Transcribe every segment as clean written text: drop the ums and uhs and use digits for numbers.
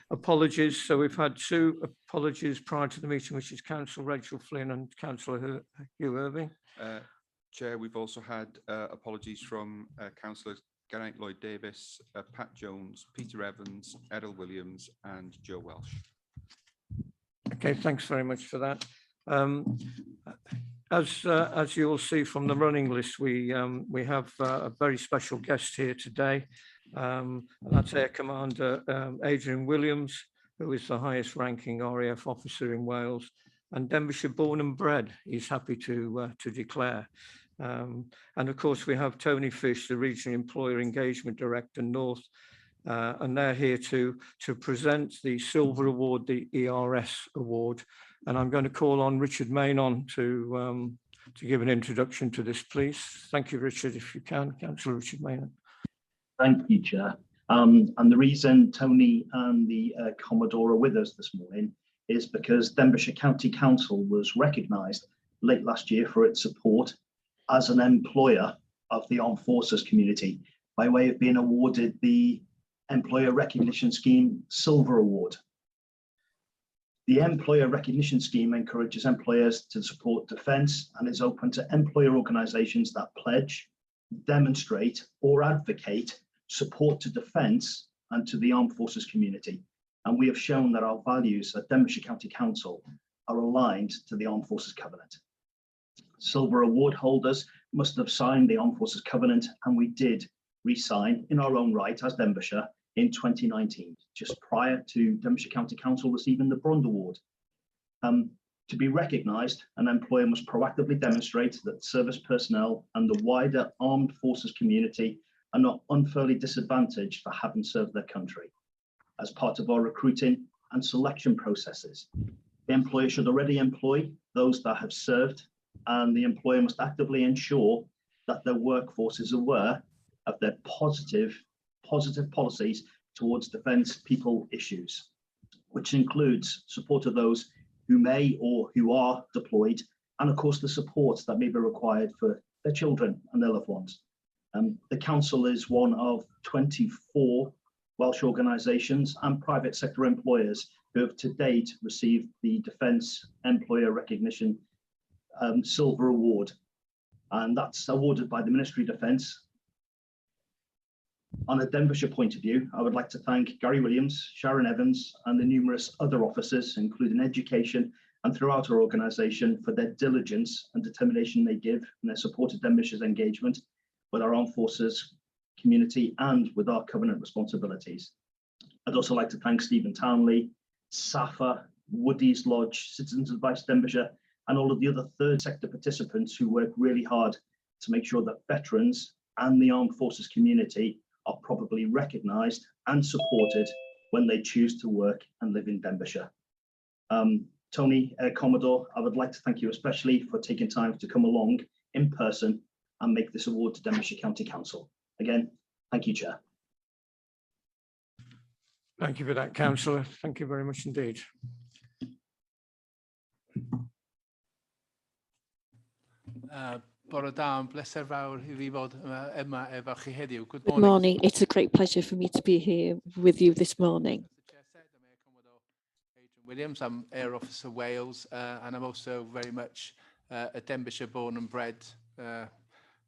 apologies. So we've had 2 apologies prior to the meeting, which is Councillor Rachel Flynn and Councillor Hugh Irving. Chair, we've also had apologies from Councillors Geraint Lloyd-Davis, Pat Jones, Peter Evans, Errol Williams and Joe Welsh. Okay, thanks very much for that. As you'll see from the running list, we have a very special guest here today. And that's Air Commander Adrian Williams, who is the highest ranking RAF officer in Wales and Denbighshire born and bred, he's happy to declare. And of course, we have Tony Fish, the Regional Employer Engagement Director North, and they're here to present the Silver Award, the ERS Award. And I'm going to call on Richard Maynon to give an introduction to this, please. Thank you, Richard, if you can. Councillor Richard Maynon. Thank you, Chair. And the reason Tony and the Commodore are with us this morning is because Denbighshire County Council was recognised late last year for its support as an employer of the armed forces community by way of being awarded the Employer Recognition Scheme Silver Award. The Employer Recognition Scheme encourages employers to support defence and is open to employer organisations that pledge, demonstrate or advocate support to defence and to the armed forces community. And we have shown that our values at Denbighshire County Council are aligned to the Armed Forces Covenant. Silver Award holders must have signed the Armed Forces Covenant, and we did re-sign in our own right as Denbighshire in 2019, just prior to Denbighshire County Council receiving the Bronze Award. To be recognised, an employer must proactively demonstrate that service personnel and the wider armed forces community are not unfairly disadvantaged for having served their country. As part of our recruiting and selection processes, the employer should already employ those that have served, and the employer must actively ensure that their workforce is aware of their positive policies towards defence people issues, which includes support of those who may or who are deployed, and of course the support that may be required for their children and their loved ones. The council is one of 24 Welsh organisations and private sector employers who have to date received the Defence Employer Recognition Silver Award, and that's awarded by the Ministry of Defence. On a Denbighshire point of view, I would like to thank Gary Williams, Sharon Evans and the numerous other officers, including education and throughout our organisation, for their diligence and determination they give in their support of Denbigshire's engagement with our armed forces community and with our covenant responsibilities. I'd also like to thank Stephen Townley, SAFA, Woody's Lodge, Citizens Advice Denbighshire, and all of the other third sector participants who work really hard to make sure that veterans and the armed forces community are properly recognised and supported when they choose to work and live in Denbighshire. Tony, Commodore, I would like to thank you especially for taking time to come along in person and make this award to Denbighshire County Council. Again, thank you, Chair. Thank you for that, Councillor. Thank you very much indeed. Good Good morning. It's a great pleasure for me to be here with you this morning. Williams, I'm Air Officer Wales, and I'm also very much a Denbighshire born and bred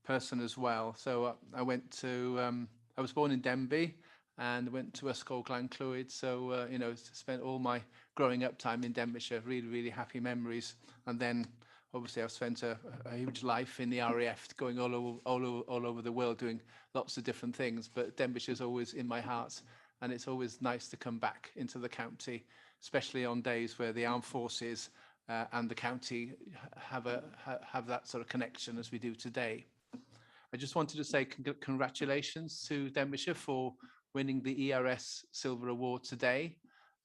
person as well. So I was born in Denby and went to Ysgol Glan-Clwyd. So, you know, spent all my growing up time in Denbighshire, really, really happy memories. And then obviously I've spent a huge life in the RAF, going all over the world, doing lots of different things. But Denbishire's always in my heart, and it's always nice to come back into the county, especially on days where the armed forces and the county have that sort of connection as we do today. I just wanted to say congratulations to Denbighshire for winning the ERS Silver Award today.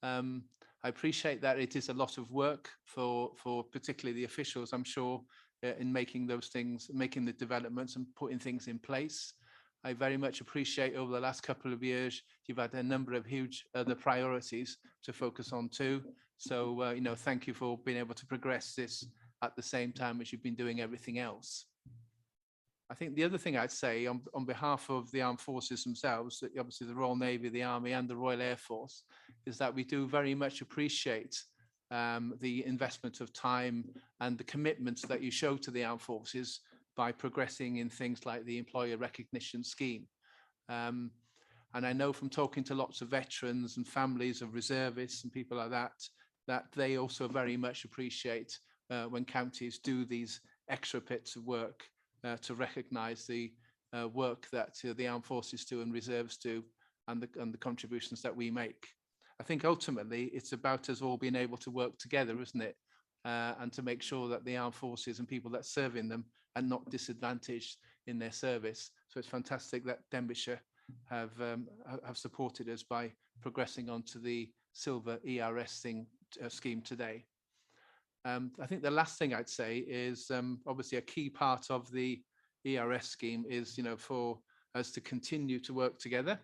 I appreciate that it is a lot of work for particularly the officials, I'm sure, in making those things, making the developments and putting things in place. I very much appreciate over the last couple of years, you've had a number of huge other priorities to focus on too. So, you know, thank you for being able to progress this at the same time as you've been doing everything else. I think the other thing I'd say on behalf of the armed forces themselves, obviously the Royal Navy, the Army and the Royal Air Force, is that we do very much appreciate the investment of time and the commitments that you show to the armed forces by progressing in things like the employer recognition scheme. And I know from talking to lots of veterans and families of reservists and people like that, that they also very much appreciate when counties do these extra bits of work to recognise the work that the armed forces do and reserves do, and the contributions that we make. I think ultimately it's about us all being able to work together, isn't it? And to make sure that the armed forces and people that serve in them are not disadvantaged in their service. So it's fantastic that Denbighshire have supported us by progressing onto the silver ERS scheme today. I think the last thing I'd say is obviously a key part of the ERS scheme is, for us to continue to work together.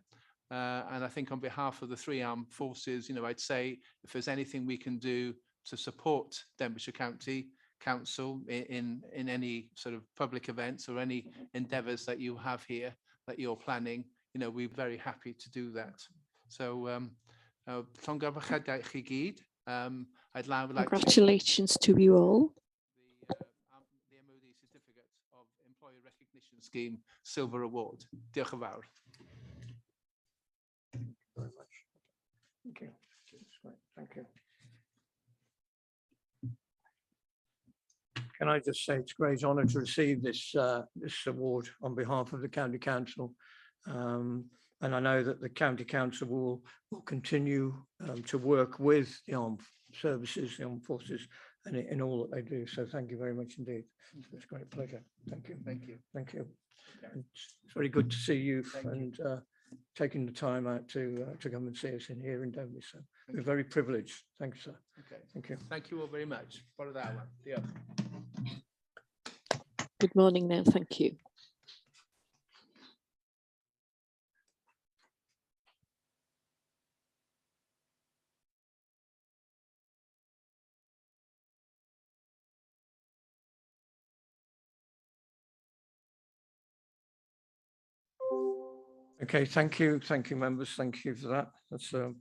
And I think on behalf of the three armed forces, I'd say if there's anything we can do to support Denbighshire County Council in any sort of public events or any endeavours that you have here that you're planning, we're very happy to do that. So, I'd like Congratulations to you all. the MOD certificate of Employer Recognition Scheme Silver Award. Diolch yn fawr. Very much. Thank you. That's great. Thank you. Can I just say it's a great honour to receive this this award on behalf of the County Council, and I know that the County Council will continue to work with the armed services, the armed forces, and in all that they do. So thank you very much indeed. It's a great pleasure. Thank you. Thank you. Thank you. It's very good to see you and taking the time out to come and see us in here in Denby. So we're very privileged. Thank you, sir. Okay. Thank you. Thank you all very much. For that one. Diolch. Good morning now. Thank you. Okay, thank you, members. Thank you for that. That's a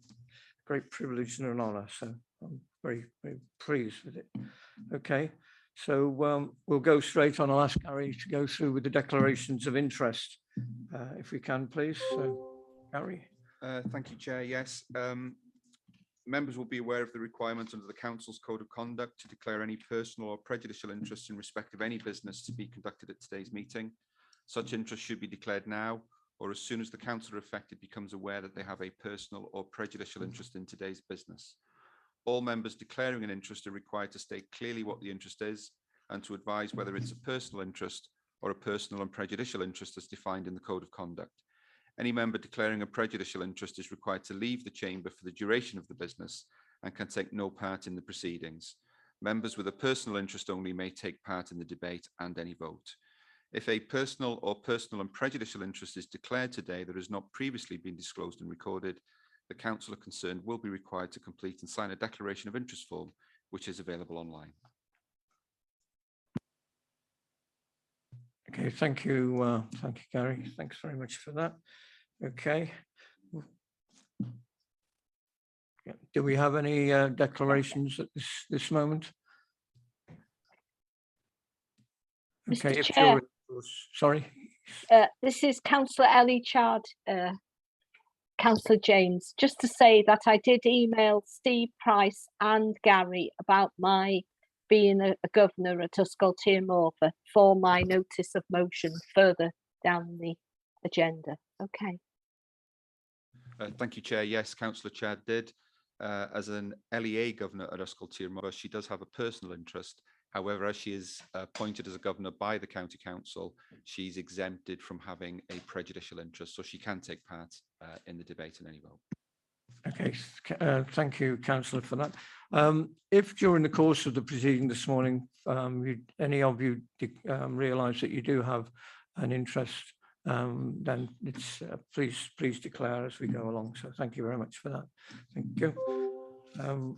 great privilege and an honour. So I'm very, very pleased with it. Okay, so we'll go straight on. I'll ask Gary to go through with the declarations of interest, if we can, please. So, Gary. Thank you, Chair. Yes. Members will be aware of the requirement under the Council's Code of Conduct to declare any personal or prejudicial interest in respect of any business to be conducted at today's meeting. Such interest should be declared now, or as soon as the councillor affected becomes aware that they have a personal or prejudicial interest in today's business. All members declaring an interest are required to state clearly what the interest is and to advise whether it's a personal interest or a personal and prejudicial interest as defined in the Code of Conduct. Any member declaring a prejudicial interest is required to leave the chamber for the duration of the business and can take no part in the proceedings. Members with a personal interest only may take part in the debate and any vote. If a personal or personal and prejudicial interest is declared today that has not previously been disclosed and recorded, the councillor concerned will be required to complete and sign a declaration of interest form, which is available online. Okay, thank you, Gary. Thanks very much for that. Okay. Do we have any declarations at this moment? Okay, Mr. Chair, sorry. this is Councillor Ellie Chard, Councillor James. Just to say that I did email Steve Price and Gary about my being a governor at Ysgol Tir Morfa for my notice of motion further down the agenda. Okay. Thank you, Chair. Yes, Councillor Chad did. As an LEA governor at Ysgol Tir Morfa, she does have a personal interest. However, as she is appointed as a governor by the County Council, she's exempted from having a prejudicial interest, so she can take part in the debate in any vote. Okay, thank you, Councillor, for that. If during the course of the proceeding this morning, any of you realise that you do have an interest, then it's please declare as we go along. So thank you very much for that. Thank you.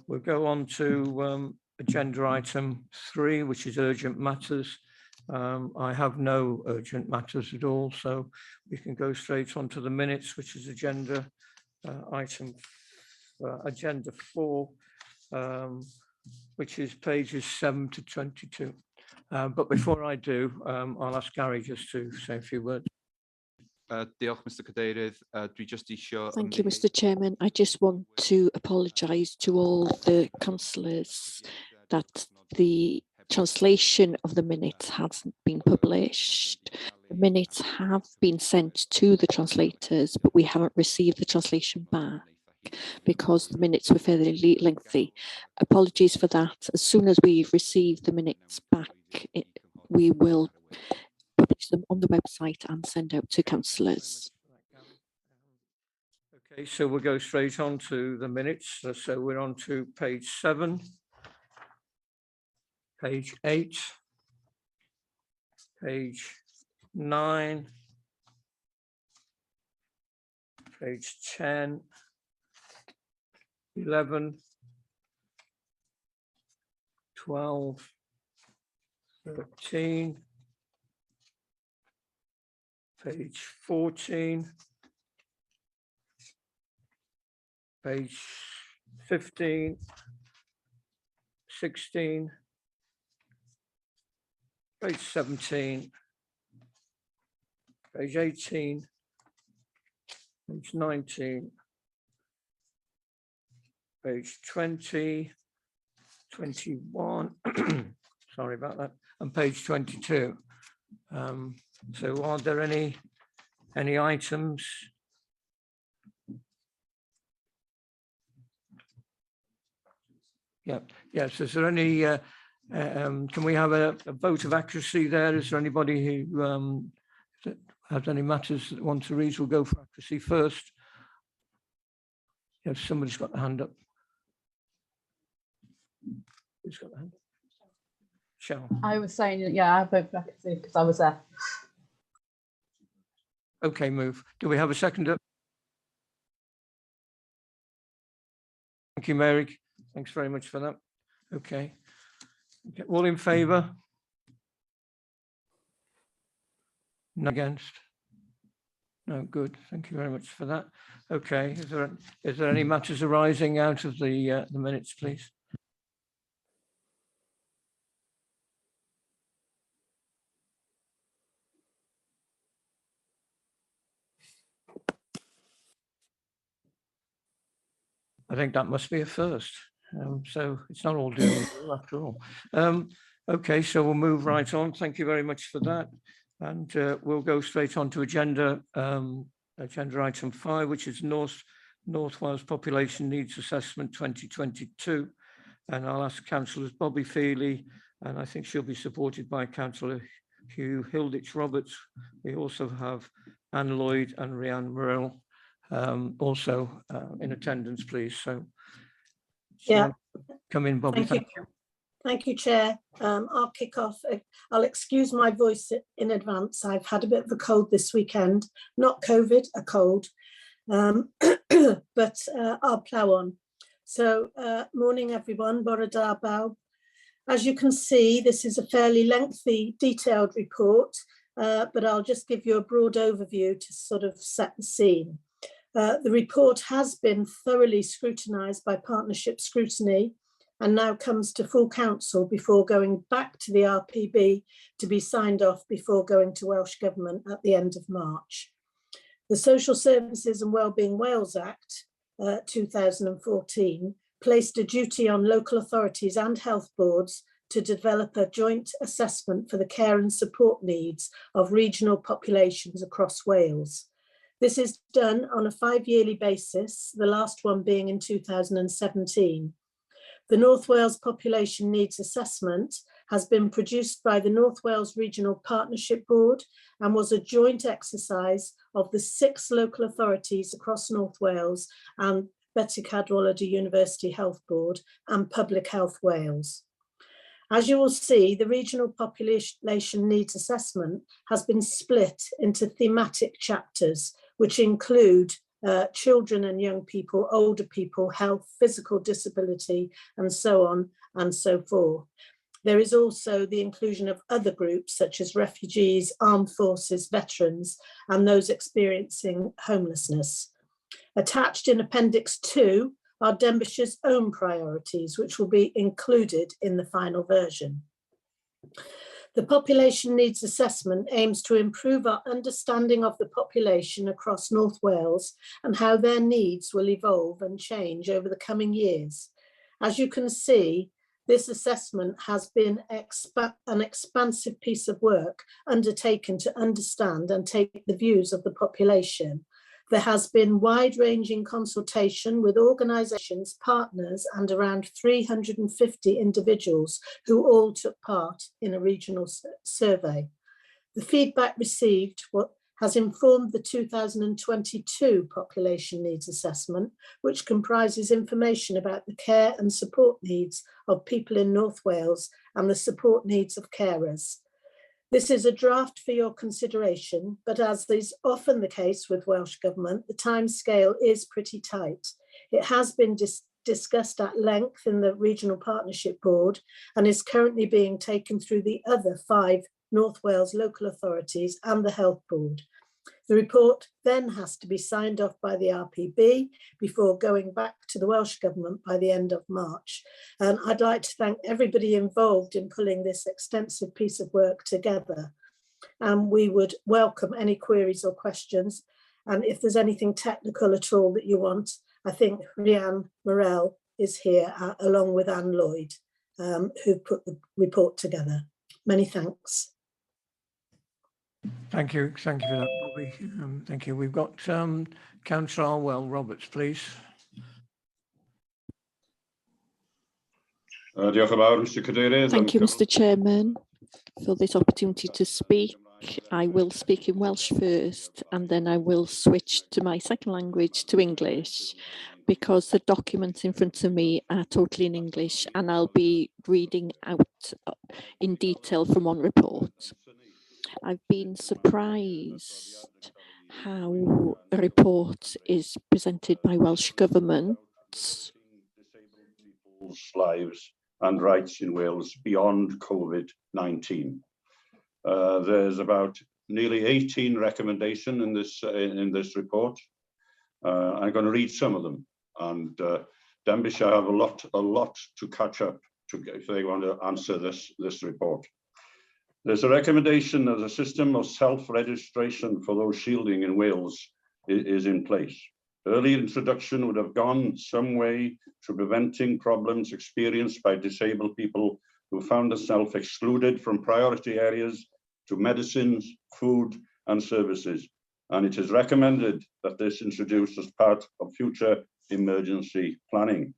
We'll go on to agenda item 3, which is urgent matters. I have no urgent matters at all, so we can go straight on to the minutes, which is agenda item agenda 4, which is pages 7 to 22. But before I do, I'll ask Gary just to say a few words. Diolch, Mr Cadeirydd. Dwi just isio Thank you, Mr Chairman. I just want to apologise to all the councillors that the translation of the minutes hasn't been published. The minutes have been sent to the translators, but we haven't received the translation back because the minutes were fairly lengthy. Apologies for that. As soon as we receive the minutes back, we will publish them on the website and send out to councillors. Okay, so we'll go straight on to the minutes. So we're on to page 7, page 8, page 9, page 10, 11, 12, 13, page 14, page 15, 16, page 17, page 18, page 19, page 20, 21, sorry about that, and page 22. So are there any items? Yeah, yes, is there any, can we have a vote of accuracy there? Is there anybody who has any matters that want to raise? We'll go for accuracy first. Yes, somebody's got the hand up. Who's got the hand up? Shall. I was saying, yeah, I vote for accuracy because I was there. Okay, move. Do we have a seconder? Thank you, Mary. Thanks very much for that. Okay. All in favour? No against? No, good. Thank you very much for that. Okay. Is there any matters arising out of the minutes, please? I think that must be a first. So it's not all doom and gloom after all. Okay, so we'll move right on. Thank you very much for that. And we'll go straight on to agenda item 5, which is North Wales Population Needs Assessment 2022. And I'll ask councillors Bobby Feely, and I think she'll be supported by Councillor Hugh Hilditch Roberts. We also have Anne Lloyd and Rhiannon Morell also in attendance, please. So yeah, come in, Bobby. Thank you. Thank you, Chair. I'll kick off. I'll excuse my voice in advance. I've had a bit of a cold this weekend, not COVID, a cold, but I'll plough on. So morning, everyone. Bore da bawb. As you can see, this is a fairly lengthy, detailed report, but I'll just give you a broad overview to sort of set the scene. The report has been thoroughly scrutinised by partnership scrutiny and now comes to full council before going back to the RPB to be signed off before going to Welsh Government at the end of March. The Social Services and Wellbeing Wales Act 2014 placed a duty on local authorities and health boards to develop a joint assessment for the care and support needs of regional populations across Wales. This is done on a 5-yearly basis, the last one being in 2017. The North Wales Population Needs Assessment has been produced by the North Wales Regional Partnership Board and was a joint exercise of the 6 local authorities across North Wales and Betty Cadwallader University Health Board and Public Health Wales. As you will see, the Regional Population Needs Assessment has been split into thematic chapters, which include children and young people, older people, health, physical disability, and so on and so forth. There is also the inclusion of other groups such as refugees, armed forces, veterans, and those experiencing homelessness. Attached in Appendix 2 are Denbighshire's own priorities, which will be included in the final version. The population needs assessment aims to improve our understanding of the population across North Wales and how their needs will evolve and change over the coming years. As you can see, this assessment has been an expansive piece of work undertaken to understand and take the views of the population. There has been wide-ranging consultation with organisations, partners, and around 350 individuals who all took part in a regional survey. The feedback received has informed the 2022 population needs assessment, which comprises information about the care and support needs of people in North Wales and the support needs of carers. This is a draft for your consideration, but as is often the case with Welsh Government, the timescale is pretty tight. It has been discussed at length in the Regional Partnership Board and is currently being taken through the other 5 North Wales local authorities and the Health Board. The report then has to be signed off by the RPB before going back to the Welsh Government by the end of March. And I'd like to thank everybody involved in pulling this extensive piece of work together. And we would welcome any queries or questions. And if there's anything technical at all that you want, I think Rhiannon Morell is here along with Anne Lloyd, who put the report together. Many thanks. Thank you for that, Bobby. Thank you. We've got Councillor Arwell Roberts, please. Diolch yn fawr, Mr Cadeirydd. Thank you, Mr Chairman, for this opportunity to speak. I will speak in Welsh first, and then I will switch to my second language, to English, because the documents in front of me are totally in English, and I'll be reading out in detail from one report. I've been surprised how a report is presented by Welsh Government. Disabled people's lives and rights in Wales beyond COVID-19. There's about nearly 18 recommendations in this report. I'm going to read some of them, and Denbighshire have a lot to catch up to if they want to answer this report. There's a recommendation that a system of self-registration for those shielding in Wales is in place. Early introduction would have gone some way to preventing problems experienced by disabled people who found themselves excluded from priority areas to medicines, food and services. And it is recommended that this introduced as part of future emergency planning.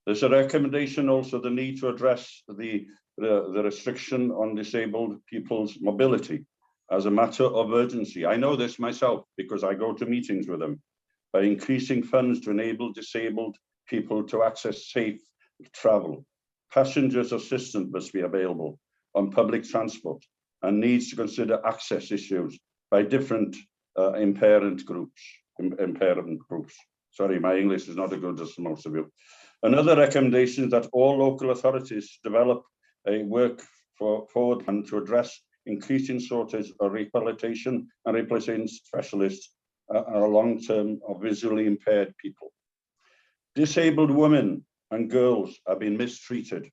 There's a recommendation also the need to address the restriction on disabled people's mobility as a matter of urgency. I know this myself because I go to meetings with them. By increasing funds to enable disabled people to access safe travel. Passengers assistance must be available on public transport and needs to consider access issues by different impairment groups. Sorry, my English is not as good as most of you. Another recommendation is that all local authorities develop a work forward and to address increasing shortage of rehabilitation and replacing specialists long-term of visually impaired people. Disabled women and girls have been mistreated.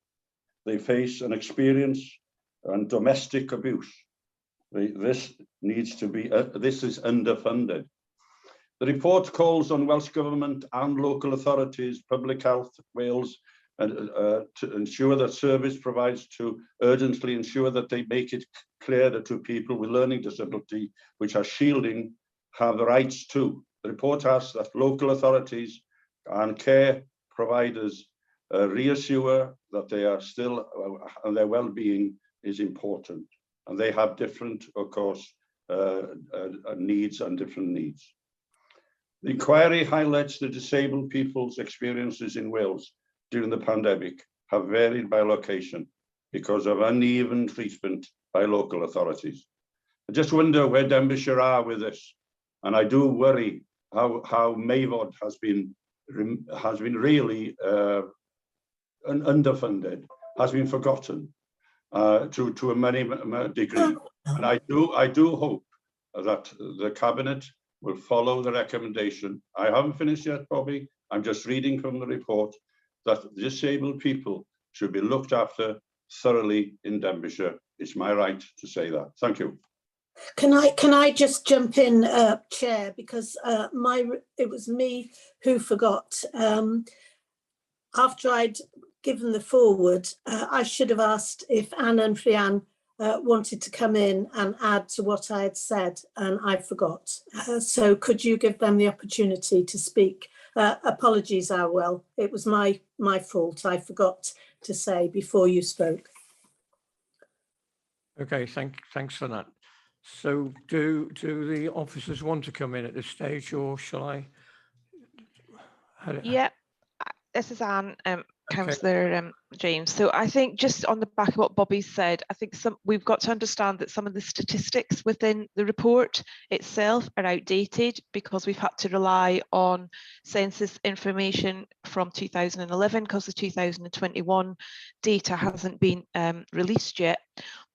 They face and experience domestic abuse. This is underfunded. The report calls on Welsh Government and local authorities, Public Health Wales, to ensure that service provides to urgently ensure that they make it clear that to people with learning disability, which are shielding, have the rights to. The report asks that local authorities and care providers reassure that they are still, and their well-being is important. And they have different, of course, needs and different needs. The inquiry highlights the disabled people's experiences in Wales during the pandemic have varied by location because of uneven treatment by local authorities. I just wonder where Denbighshire are with this. And I do worry how Mayfod has been really underfunded, has been forgotten. to a many degree. And I do hope that the Cabinet will follow the recommendation. I haven't finished yet, Bobby. I'm just reading from the report that disabled people should be looked after thoroughly in Denbighshire. It's my right to say that. Thank you. Can I just jump in, Chair, because it was me who forgot. After I'd given the forward, I should have asked if Anne and Rhian wanted to come in and add to what I had said, and I forgot. So could you give them the opportunity to speak? Apologies, Arwell. It was my fault. I forgot to say before you spoke. Okay, thanks for that. So do the officers want to come in at this stage, or shall I? Yeah, this is Anne, Councillor James. So I think just on the back of what Bobby said, I think we've got to understand that some of the statistics within the report itself are outdated because we've had to rely on census information from 2011 because the 2021 data hasn't been released yet.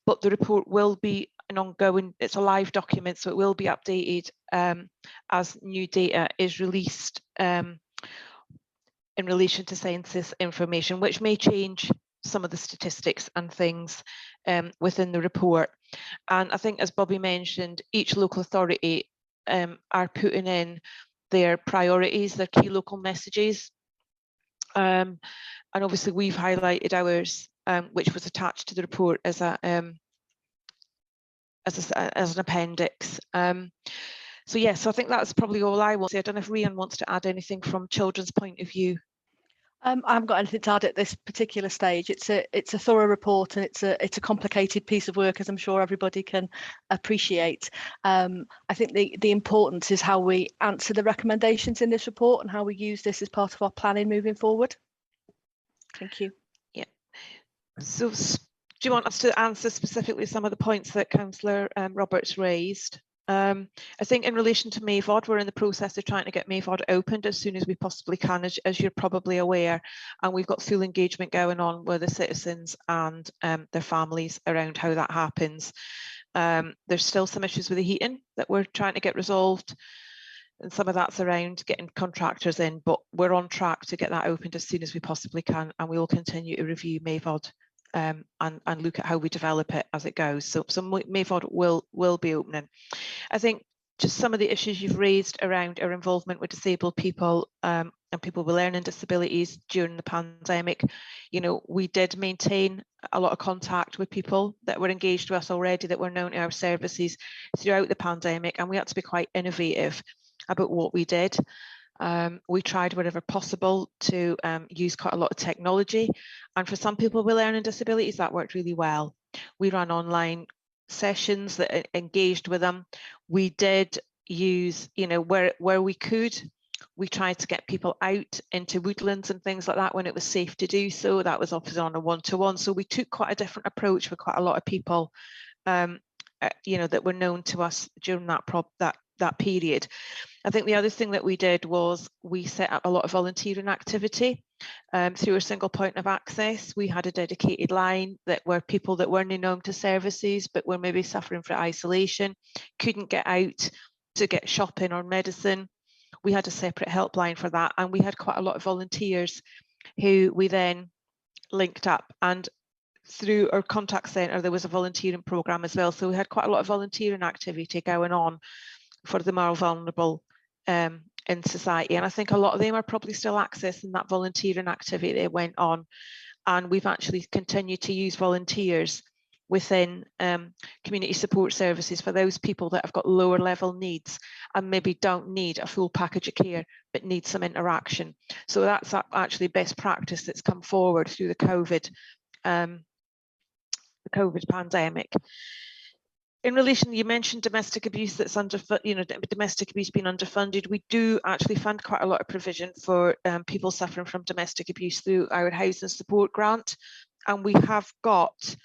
But the report will be an ongoing, it's a live document, so it will be updated as new data is released in relation to census information, which may change some of the statistics and things within the report. And I think, as Bobby mentioned, each local authority are putting in their priorities, their key local messages. And obviously we've highlighted ours, which was attached to the report as an appendix. So yes, so I think that's probably all I want to say. I don't know if Rhian wants to add anything from children's point of view. I haven't got anything to add at this particular stage. It's a thorough report, and it's a complicated piece of work, as I'm sure everybody can appreciate. I think the importance is how we answer the recommendations in this report and how we use this as part of our planning moving forward. Thank you. Yeah. So do you want us to answer specifically some of the points that Councillor Roberts raised? I think in relation to MAVOD, we're in the process of trying to get MAVOD opened as soon as we possibly can, as you're probably aware, and we've got full engagement going on with the citizens and their families around how that happens. There's still some issues with the heating that we're trying to get resolved, and some of that's around getting contractors in, but we're on track to get that opened as soon as we possibly can, and we will continue to review MAVOD and look at how we develop it as it goes. So MAVOD will be opening. I think just some of the issues you've raised around our involvement with disabled people and people with learning disabilities during the pandemic, you know, we did maintain a lot of contact with people that were engaged with us already, that were known to our services throughout the pandemic, and we had to be quite innovative about what we did. We tried wherever possible to use quite a lot of technology, and for some people with learning disabilities that worked really well. We ran online sessions that engaged with them. We did use, you know, where we could, we tried to get people out into woodlands and things like that when it was safe to do so. That was often on a one-to-one. So we took quite a different approach for quite a lot of people, you know, that were known to us during that period. I think the other thing that we did was we set up a lot of volunteering activity through a single point of access. We had a dedicated line that were people that weren't known to services but were maybe suffering from isolation, couldn't get out to get shopping or medicine. We had a separate helpline for that, and we had quite a lot of volunteers who we then linked up, and through our contact centre there was a volunteering programme as well. So we had quite a lot of volunteering activity going on for the more vulnerable in society, and I think a lot of them are probably still accessing that volunteering activity that went on, and we've actually continued to use volunteers within community support services for those people that have got lower level needs and maybe don't need a full package of care but need some interaction. So that's actually best practice that's come forward through the COVID pandemic. In relation, you mentioned domestic abuse that's domestic abuse being underfunded. We do actually fund quite a lot of provision for people suffering from domestic abuse through our housing support grant, and we have got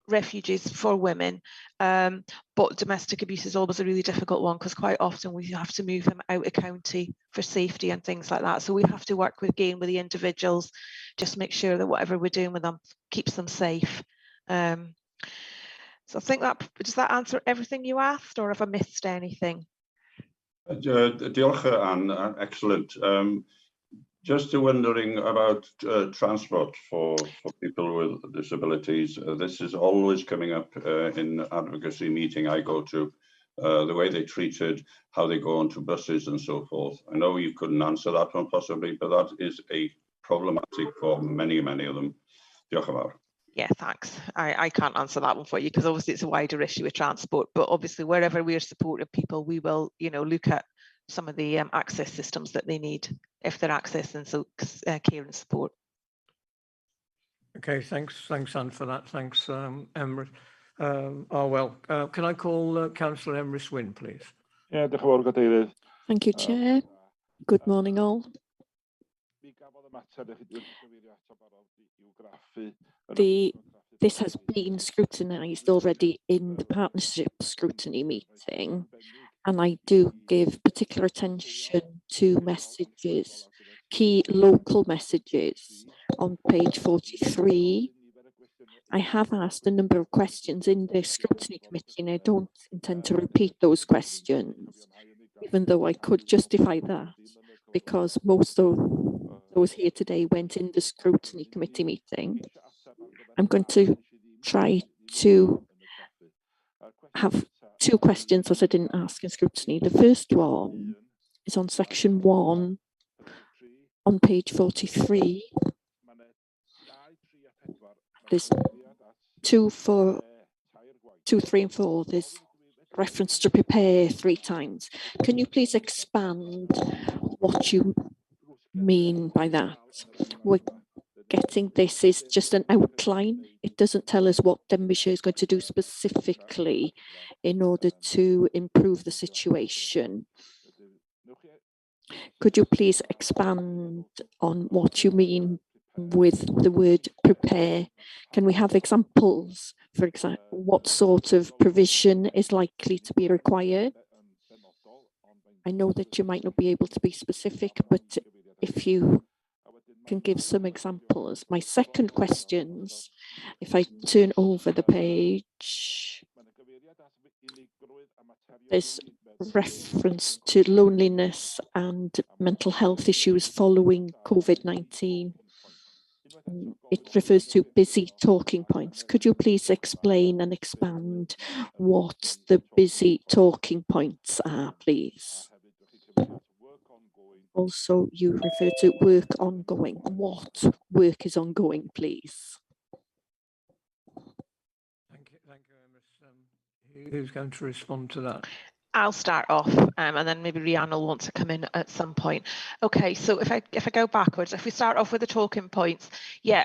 refuges for women, but domestic abuse is always a really difficult one because quite often we have to move them out of county for safety and things like that. So we have to work with the individuals, just make sure that whatever we're doing with them keeps them safe. So I think does that answer everything you asked, or have I missed anything? Diolch, Anne, excellent. Just wondering about transport for people with disabilities. This is always coming up in advocacy meeting I go to, the way they're treated, how they go onto buses and so forth. I know you couldn't answer that one possibly, but that is a problematic for many, many of them. Diolch yn fawr. Yeah, thanks. I can't answer that one for you because obviously it's a wider issue with transport, but obviously wherever we're supporting people, we will, look at some of the access systems that they need if they're accessing care and support. Okay, thanks Anne for that. Thanks, Emrys. Well, can I call Councillor Emrys Wyn, please? Yeah, diolch yn fawr, Gadeirydd. Thank you, Chair. Good morning, all. This has been scrutinised already in the partnership scrutiny meeting, and I do give particular attention to messages, key local messages on page 43. I have asked a number of questions in the scrutiny committee, and I don't intend to repeat those questions, even though I could justify that, because most of those here today went in the scrutiny committee meeting. I'm going to try to have two questions that I didn't ask in scrutiny. The first one is on section 1 on page 43. There's 2, 3 and 4. There's reference to prepare 3 times. Can you please expand what you mean by that? We're getting this is just an outline. It doesn't tell us what Denbighshire is going to do specifically in order to improve the situation. Could you please expand on what you mean with the word prepare? Can we have examples? For example, what sort of provision is likely to be required? I know that you might not be able to be specific, but if you can give some examples. My second questions, if I turn over the page, there's reference to loneliness and mental health issues following COVID-19. It refers to busy talking points. Could you please explain and expand what the busy talking points are, please? Also, you refer to work ongoing. What work is ongoing, please? Thank you, Emrys. Who's going to respond to that? I'll start off, and then maybe Rhiannon will want to come in at some point. Okay, so if I go backwards, if we start off with the talking points, yeah,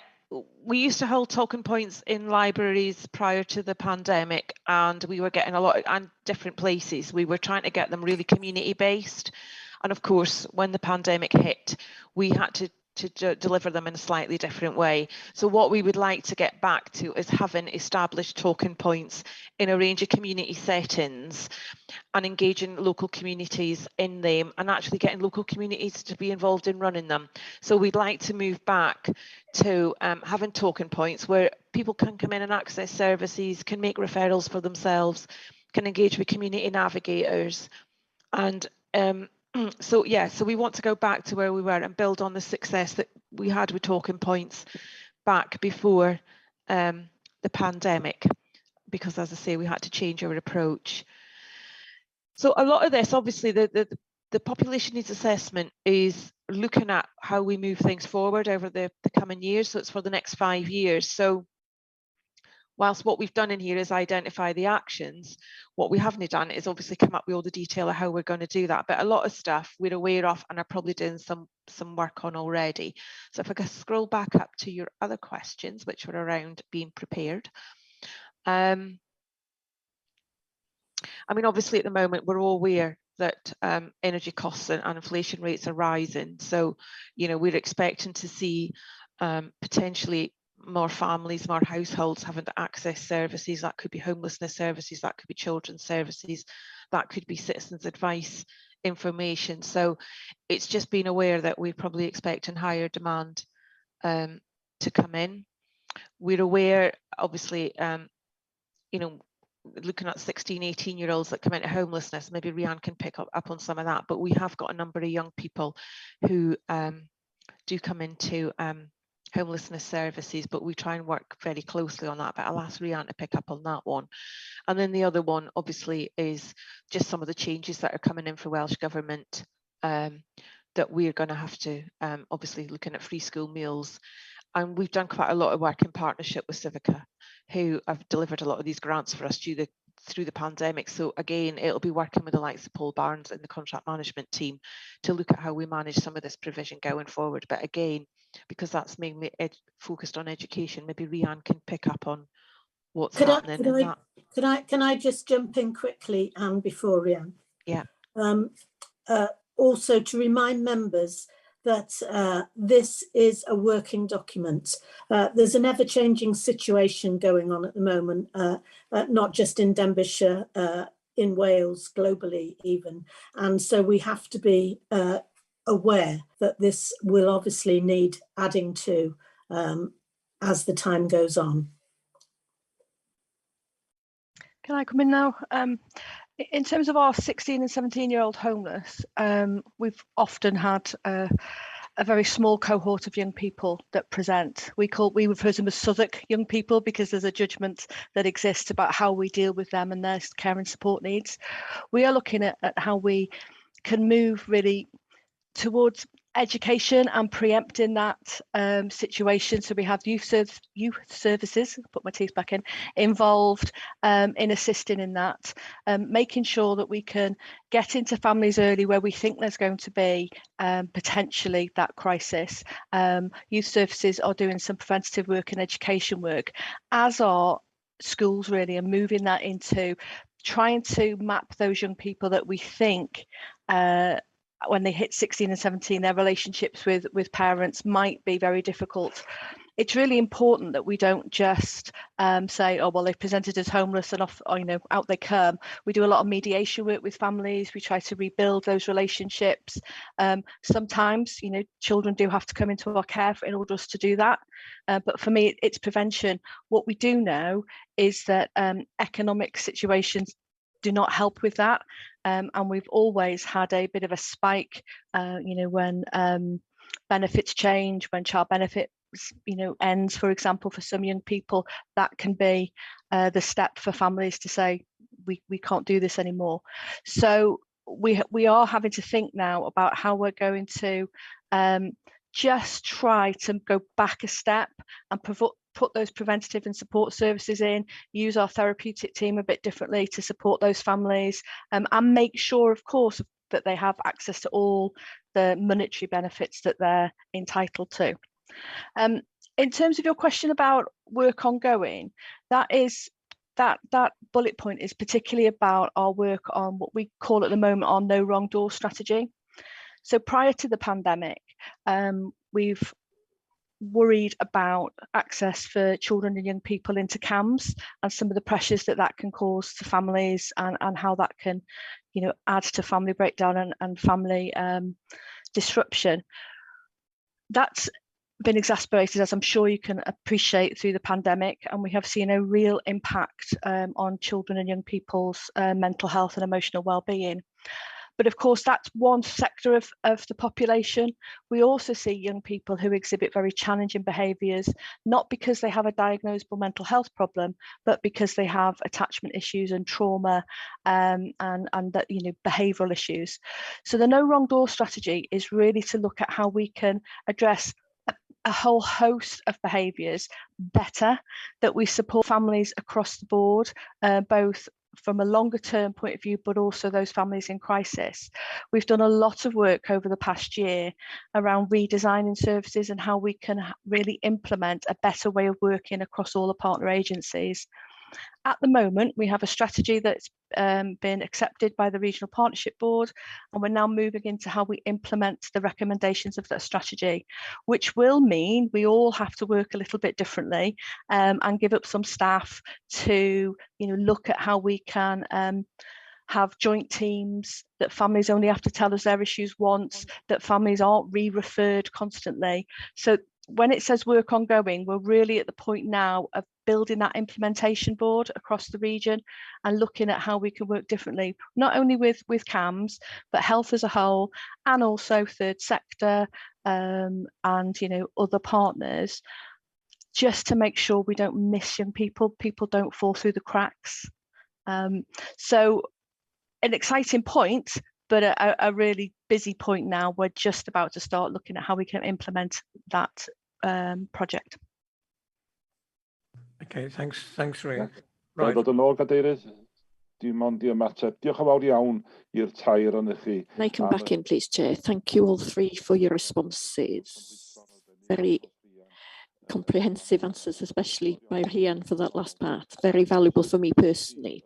we used to hold talking points in libraries prior to the pandemic, and we were getting a lot and different places. We were trying to get them really community based, and of course, when the pandemic hit, we had to deliver them in a slightly different way. So what we would like to get back to is having established talking points in a range of community settings and engaging local communities in them and actually getting local communities to be involved in running them. So we'd like to move back to having talking points where people can come in and access services, can make referrals for themselves, can engage with community navigators. And so we want to go back to where we were and build on the success that we had with talking points back before the pandemic, because as I say, we had to change our approach. So a lot of this, obviously, the population needs assessment is looking at how we move things forward over the coming years. So it's for the next 5 years. So whilst what we've done in here is identify the actions, what we haven't done is obviously come up with all the detail of how we're going to do that. But a lot of stuff we're aware of and are probably doing some work on already. So if I could scroll back up to your other questions, which were around being prepared. I mean, obviously at the moment, we're all aware that energy costs and inflation rates are rising. So, we're expecting to see potentially more families, more households having to access services. That could be homelessness services, that could be children's services, that could be citizens' advice information. So it's just being aware that we're probably expecting higher demand to come in. We're aware, obviously, you know, looking at 16, 18-year-olds that come into homelessness, maybe Rianne can pick up on some of that, but we have got a number of young people who do come into homelessness services, but we try and work very closely on that, but I'll ask Rianne to pick up on that one. And then the other one obviously is just some of the changes that are coming in for Welsh Government, that we're going to have to obviously looking at free school meals. And we've done quite a lot of work in partnership with Civica, who have delivered a lot of these grants for us through the pandemic. So again, it'll be working with the likes of Paul Barnes and the contract management team to look at how we manage some of this provision going forward. But again, because that's mainly focused on education, maybe Rianne can pick up on what's happening in that. Can I just jump in quickly, Anne, before Rianne? Yeah. Also to remind members that this is a working document. There's an ever-changing situation going on at the moment, not just in Denbighshire, in Wales, globally even. And so we have to be aware that this will obviously need adding to as the time goes on. Can I come in now? In terms of our 16 and 17-year-old homeless, we've often had a very small cohort of young people that present. We refer to them as Southwark young people because there's a judgment that exists about how we deal with them and their care and support needs. We are looking at how we can move really towards education and preempting that situation. So we have youth services, put my teeth back in, involved in assisting in that, making sure that we can get into families early where we think there's going to be potentially that crisis. Youth services are doing some preventative work and education work, as are schools really, and moving that into trying to map those young people that we think when they hit 16 and 17, their relationships with parents might be very difficult. It's really important that we don't just say, oh, well, they've presented as homeless and off, or, out they come. We do a lot of mediation work with families. We try to rebuild those relationships. Sometimes, children do have to come into our care in order for us to do that. But for me, it's prevention. What we do know is that economic situations do not help with that. And we've always had a bit of a spike, when benefits change, when child benefit ends, for example, for some young people, that can be the step for families to say, we can't do this anymore. So we are having to think now about how we're going to just try to go back a step and put those preventative and support services in, use our therapeutic team a bit differently to support those families, and make sure, of course, that they have access to all the monetary benefits that they're entitled to. In terms of your question about work ongoing, that bullet point is particularly about our work on what we call at the moment our no wrong door strategy. So prior to the pandemic, we've worried about access for children and young people into CAMS and some of the pressures that can cause to families and how that can add to family breakdown and family disruption. That's been exacerbated, as I'm sure you can appreciate, through the pandemic, and we have seen a real impact on children and young people's mental health and emotional well-being. But of course, that's one sector of the population. We also see young people who exhibit very challenging behaviours, not because they have a diagnosable mental health problem, but because they have attachment issues and trauma and that, behavioural issues. So the no wrong door strategy is really to look at how we can address a whole host of behaviours better, that we support families across the board, both from a longer term point of view, but also those families in crisis. We've done a lot of work over the past year around redesigning services and how we can really implement a better way of working across all the partner agencies. At the moment, we have a strategy that's been accepted by the Regional Partnership Board, and we're now moving into how we implement the recommendations of that strategy, which will mean we all have to work a little bit differently and give up some staff to look at how we can have joint teams, that families only have to tell us their issues once, that families aren't re-referred constantly. So when it says work ongoing, we're really at the point now of building that implementation board across the region and looking at how we can work differently, not only with CAMS, but health as a whole, and also third sector and other partners, just to make sure we don't miss young people, people don't fall through the cracks. So an exciting point, but a really busy point now. We're just about to start looking at how we can implement that project. Okay, thanks, Ria. Right. Dod yn ôl, Gadeirydd, dim ond i ymateb. Diolch yn fawr iawn i'r tair ohonych chi. Can I come back in, please, Chair? Thank you all three for your responses. Very comprehensive answers, especially by Rhian for that last part. Very valuable for me personally.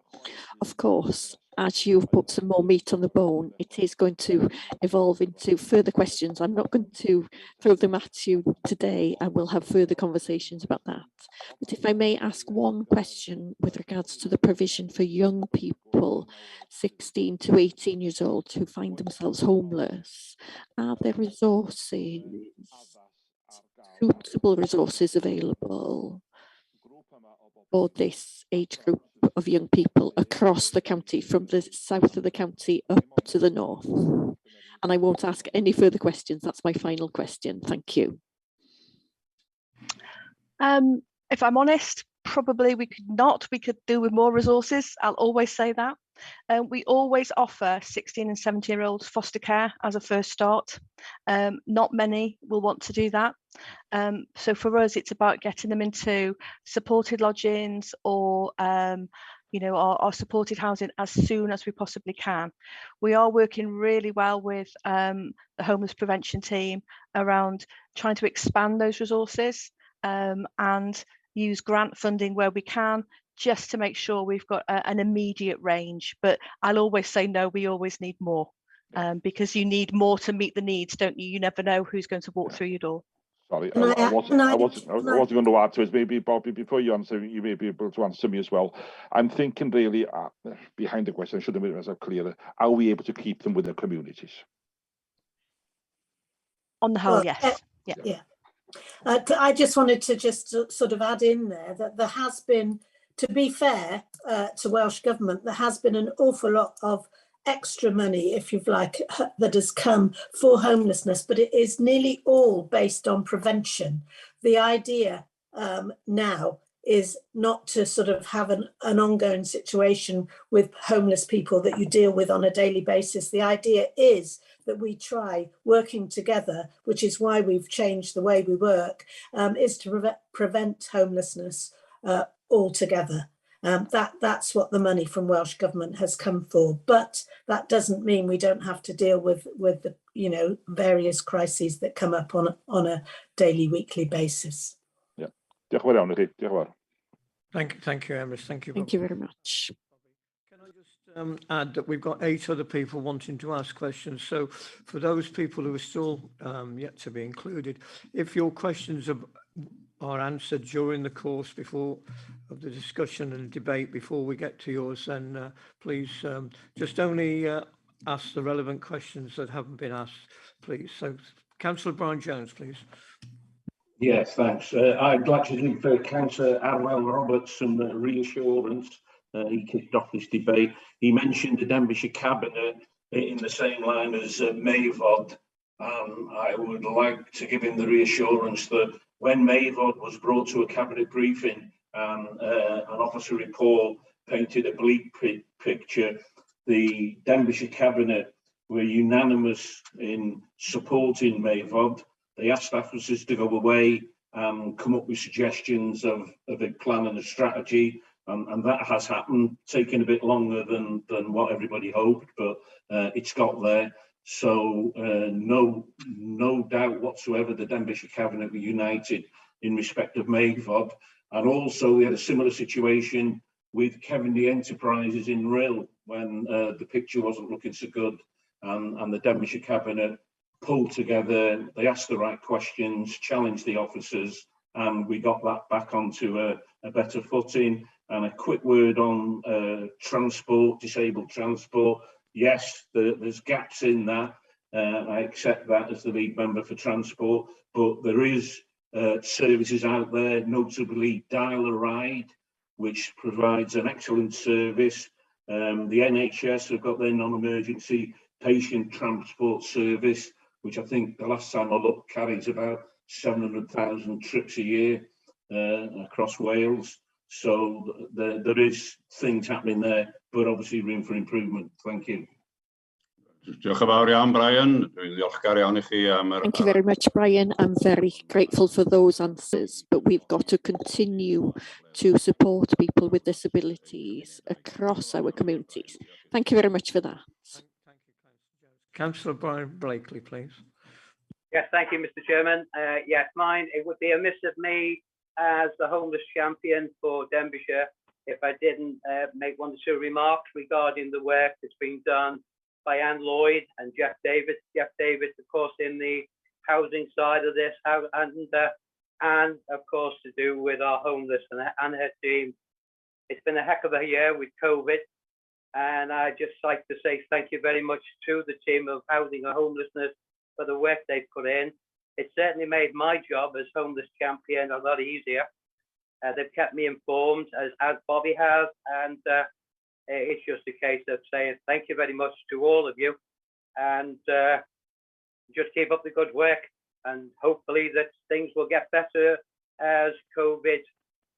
Of course, as you've put some more meat on the bone, it is going to evolve into further questions. I'm not going to throw them at you today. I will have further conversations about that. But if I may ask one question with regards to the provision for young people 16 to 18 years old who find themselves homeless, are there resources, suitable resources available for this age group of young people across the county, from the south of the county up to the north? And I won't ask any further questions. That's my final question. Thank you. If I'm honest, probably we could do with more resources. I'll always say that. We always offer 16 and 17-year-olds foster care as a first start. Not many will want to do that. So for us, it's about getting them into supported lodgings or our supported housing as soon as we possibly can. We are working really well with the homeless prevention team around trying to expand those resources and use grant funding where we can, just to make sure we've got an immediate range. But I'll always say no, we always need more, because you need more to meet the needs, don't you? You never know who's going to walk through your door. Sorry, I wasn't going to add to it. Maybe, Bobby, before you answer, you may be able to answer me as well. I'm thinking really, behind the question, I should have made myself clearer, are we able to keep them with their communities? On the whole, yes. Yeah. I just wanted to just sort of add in there that there has been, to be fair to Welsh Government, there has been an awful lot of extra money, if you've like, that has come for homelessness, but it is nearly all based on prevention. The idea now is not to sort of have an ongoing situation with homeless people that you deal with on a daily basis. The idea is that we try working together, which is why we've changed the way we work, is to prevent homelessness altogether. That's what the money from Welsh Government has come for. But that doesn't mean we don't have to deal with the various crises that come up on a daily, weekly basis. Yeah. Diolch yn fawr iawn i chi. Diolch yn fawr. Thank you, Emrys. Thank you. Thank you very much. Can I just add that we've got 8 other people wanting to ask questions. So for those people who are still yet to be included, if your questions are answered during the course of the discussion and debate before we get to yours, then please just only ask the relevant questions that haven't been asked, please. So Councillor Brown-Jones, please. Yes, thanks. I'd like to give Councillor Arwell Roberts some reassurance. He kicked off this debate. He mentioned the Denbighshire Cabinet in the same line as Mayvod. I would like to give him the reassurance that when Mayvod was brought to a Cabinet briefing, an officer report painted a bleak picture. The Denbighshire Cabinet were unanimous in supporting Mayvod. They asked officers to go away and come up with suggestions of a plan and a strategy, and that has happened, taken a bit longer than what everybody hoped, but it's got there. So no doubt whatsoever the Denbighshire Cabinet were united in respect of Mayvod. And also we had a similar situation with Kevin Enterprises in Rill when the picture wasn't looking so good, and the Denbighshire Cabinet pulled together. They asked the right questions, challenged the officers, and we got that back onto a better footing. And a quick word on transport, disabled transport. Yes, there's gaps in that. I accept that as the lead member for transport, but there is services out there, notably Dial a Ride, which provides an excellent service. The NHS have got their non-emergency patient transport service, which I think the last time I looked carries about 700,000 trips a year across Wales. So there is things happening there, but obviously room for improvement. Thank you. Diolch yn fawr iawn, Brian. Dwi'n ddiolchgar iawn I chi am Thank you very much, Brian. I'm very grateful for those answers, but we've got to continue to support people with disabilities across our communities. Thank you very much for that. Councillor Brian Blakely, please. Yes, thank you, Mr. Chairman. Yes, mine, it would be amiss of me as the homeless champion for Denbighshire if I didn't make one or two remarks regarding the work that's been done by Anne Lloyd and Jeff Davis. Jeff Davis, of course, in the housing side of this, and of course to do with our homeless and her team. It's been a heck of a year with COVID, and I'd just like to say thank you very much to the team of Housing and Homelessness for the work they've put in. It certainly made my job as homeless champion a lot easier. They've kept me informed, as Bobby has, and it's just a case of saying thank you very much to all of you, and just keep up the good work, and hopefully that things will get better as COVID,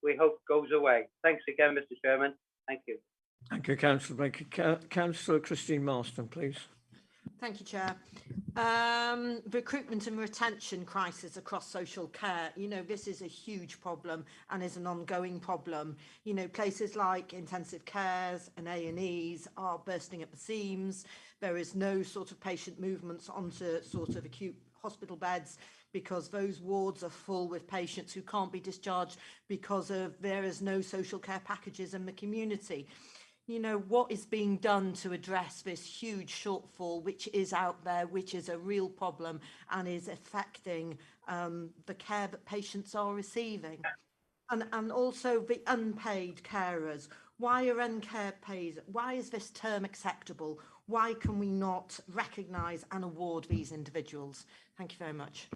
we hope, goes away. Thanks again, Mr. Chairman. Thank you. Thank you, Councillor Blakely. Councillor Christine Marston, please. Thank you, Chair. Recruitment and retention crisis across social care. You know, this is a huge problem and is an ongoing problem. You know, places like intensive cares and A&Es are bursting at the seams. There is no sort of patient movements onto sort of acute hospital beds because those wards are full with patients who can't be discharged because there is no social care packages in the community. You know, what is being done to address this huge shortfall, which is out there, which is a real problem and is affecting the care that patients are receiving. And also the unpaid carers. Why are unpaid paid? Why is this term acceptable? Why can we not recognise and award these individuals? Thank you very much.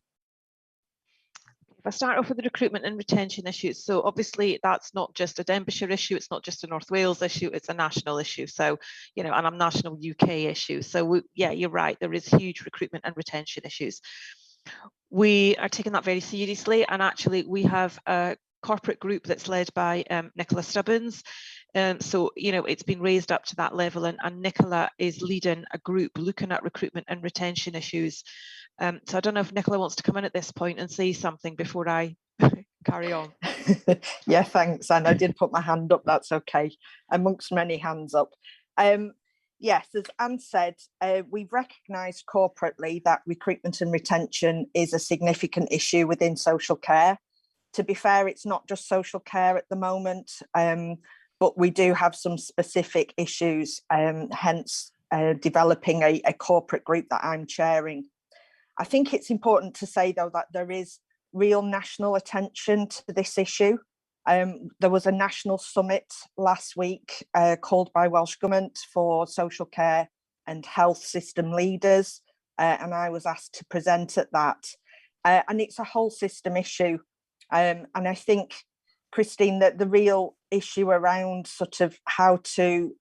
If I start off with the recruitment and retention issues, so obviously that's not just a Denbighshire issue, it's not just a North Wales issue, it's a national issue. So, you know, and a national UK issue. So yeah, you're right, there is huge recruitment and retention issues. We are taking that very seriously, and actually we have a corporate group that's led by Nicola Stubbins. So, you know, it's been raised up to that level, and Nicola is leading a group looking at recruitment and retention issues. So I don't know if Nicola wants to come in at this point and say something before I carry on. Yeah, thanks. And I did put my hand up, that's okay, amongst many hands up. Yes, as Anne said, we've recognised corporately that recruitment and retention is a significant issue within social care. To be fair, it's not just social care at the moment, but we do have some specific issues, hence developing a corporate group that I'm chairing. I think it's important to say, though, that there is real national attention to this issue. There was a national summit last week called by Welsh Government for social care and health system leaders, and I was asked to present at that. And it's a whole system issue. And I think, Christine, that the real issue around sort of how to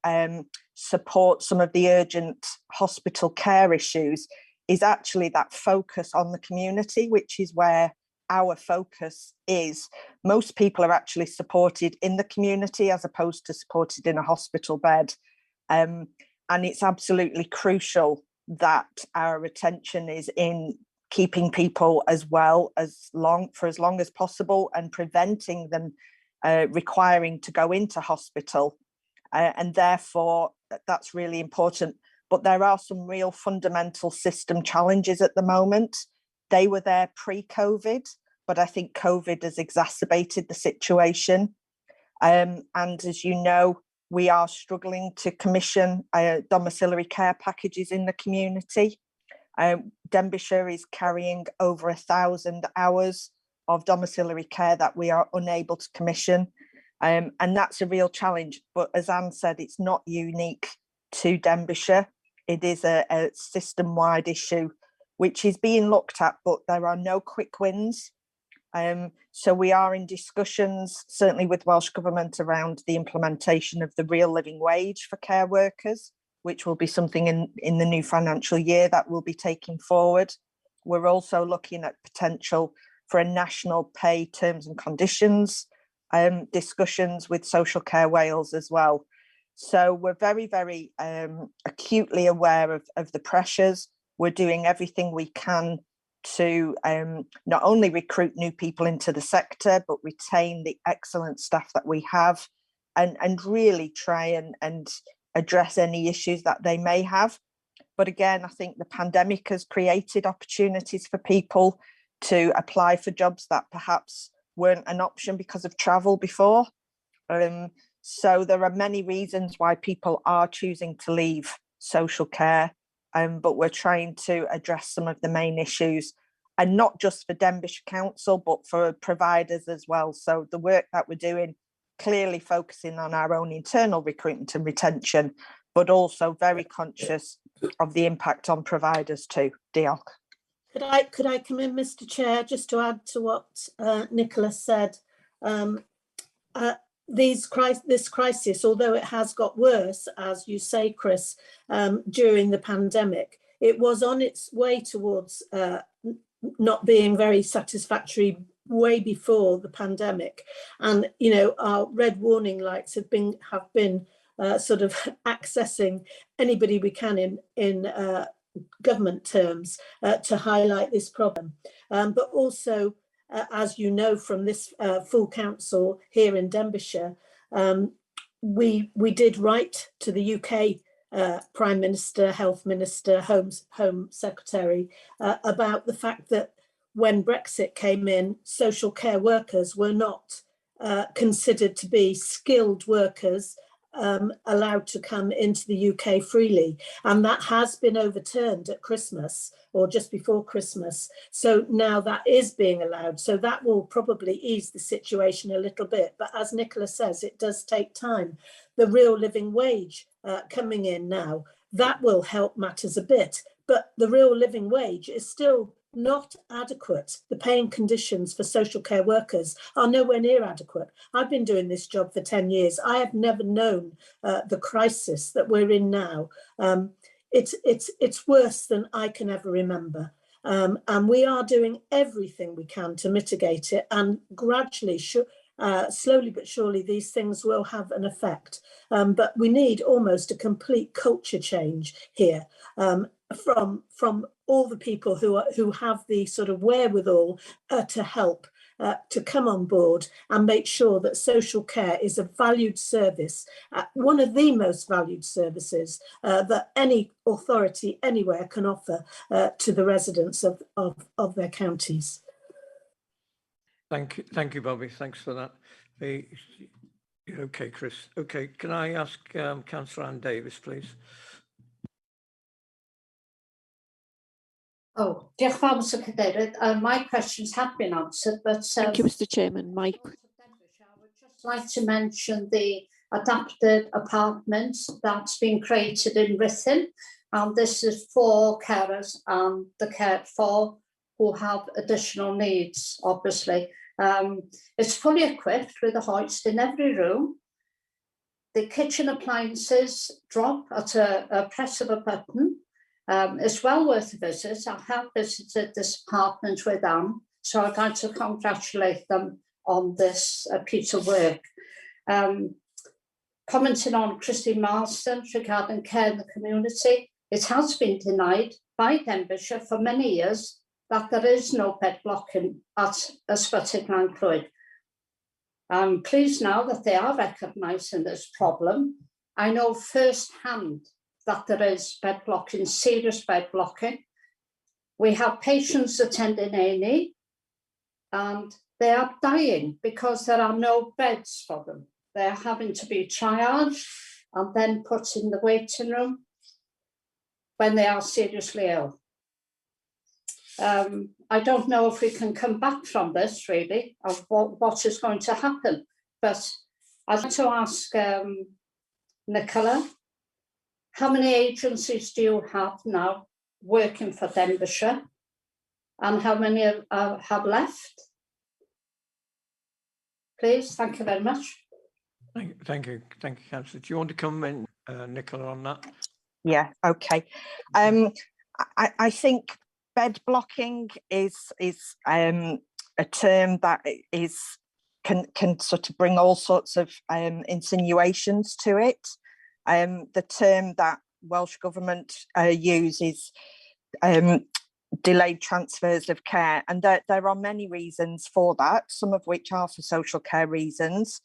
support some of the urgent hospital care issues is actually that focus on the community, which is where our focus is. Most people are actually supported in the community as opposed to supported in a hospital bed. And it's absolutely crucial that our attention is in keeping people as well for as long as possible and preventing them requiring to go into hospital. And therefore, that's really important. But there are some real fundamental system challenges at the moment. They were there pre-COVID, but I think COVID has exacerbated the situation. And as you know, we are struggling to commission domiciliary care packages in the community. Denbighshire is carrying over 1,000 hours of domiciliary care that we are unable to commission. And that's a real challenge. But as Anne said, it's not unique to Denbighshire. It is a system-wide issue, which is being looked at, but there are no quick wins. So we are in discussions, certainly with Welsh Government, around the implementation of the real living wage for care workers, which will be something in the new financial year that we'll be taking forward. We're also looking at potential for a national pay terms and conditions discussions with Social Care Wales as well. So we're very, very acutely aware of the pressures. We're doing everything we can to not only recruit new people into the sector, but retain the excellent staff that we have, and really try and address any issues that they may have. But again, I think the pandemic has created opportunities for people to apply for jobs that perhaps weren't an option because of travel before. So there are many reasons why people are choosing to leave social care, but we're trying to address some of the main issues, and not just for Denbighshire Council, but for providers as well. So the work that we're doing, clearly focusing on our own internal recruitment and retention, but also very conscious of the impact on providers too. Diolch. Could I come in, Mr. Chair, just to add to what Nicola said? This crisis, although it has got worse, as you say, Chris, during the pandemic, it was on its way towards not being very satisfactory way before the pandemic. And, you know, our red warning lights have been sort of accessing anybody we can in government terms to highlight this problem. But also, as you know from this full council here in Denbighshire, we did write to the UK Prime Minister, Health Minister, Home Secretary about the fact that when Brexit came in, social care workers were not considered to be skilled workers allowed to come into the UK freely, and that has been overturned at Christmas or just before Christmas. So now that is being allowed, so that will probably ease the situation a little bit. But as Nicola says, it does take time. The real living wage coming in now, that will help matters a bit, but the real living wage is still not adequate. The paying conditions for social care workers are nowhere near adequate. I've been doing this job for 10 years. I have never known the crisis that we're in now. It's worse than I can ever remember. And we are doing everything we can to mitigate it, and gradually, slowly but surely, these things will have an effect. But we need almost a complete culture change here. From all the people who have the sort of wherewithal to help to come on board and make sure that social care is a valued service, one of the most valued services that any authority anywhere can offer to the residents of their counties. Thank you, Bobby. Thanks for that. Okay, Chris. Okay, can I ask Councillor Anne Davis, please? Oh, diolch yn fawr, Mr Cadeirydd. My questions have been answered, but thank you, Mr. Chairman. I would just like to mention the adapted apartment that's been created in Ruthin, and this is for carers and the cared for who have additional needs, obviously. It's fully equipped with a hoist in every room. The kitchen appliances drop at a press of a button. It's well worth a visit. I have visited this apartment with them, so I'd like to congratulate them on this piece of work. Commenting on Christine Marston regarding care in the community, it has been denied by Denbighshire for many years that there is no bed blocking at Ysbyty Glan Clwyd. I'm pleased now that they are recognising this problem. I know firsthand that there is bed blocking, serious bed blocking. We have patients attending A&E and they are dying because there are no beds for them. they're having to be triaged and then put in the waiting room when they are seriously ill. I don't know if we can come back from this really, of what is going to happen, but I'd like to ask Nicola, how many agencies do you have now working for Denbighshire, and how many have left? Please, thank you very much. Thank you, Councillor. Do you want to come in, Nicola, on that? Yeah, okay. I think bed blocking is a term that can sort of bring all sorts of insinuations to it. The term that Welsh Government uses delayed transfers of care, and there are many reasons for that, some of which are for social care reasons.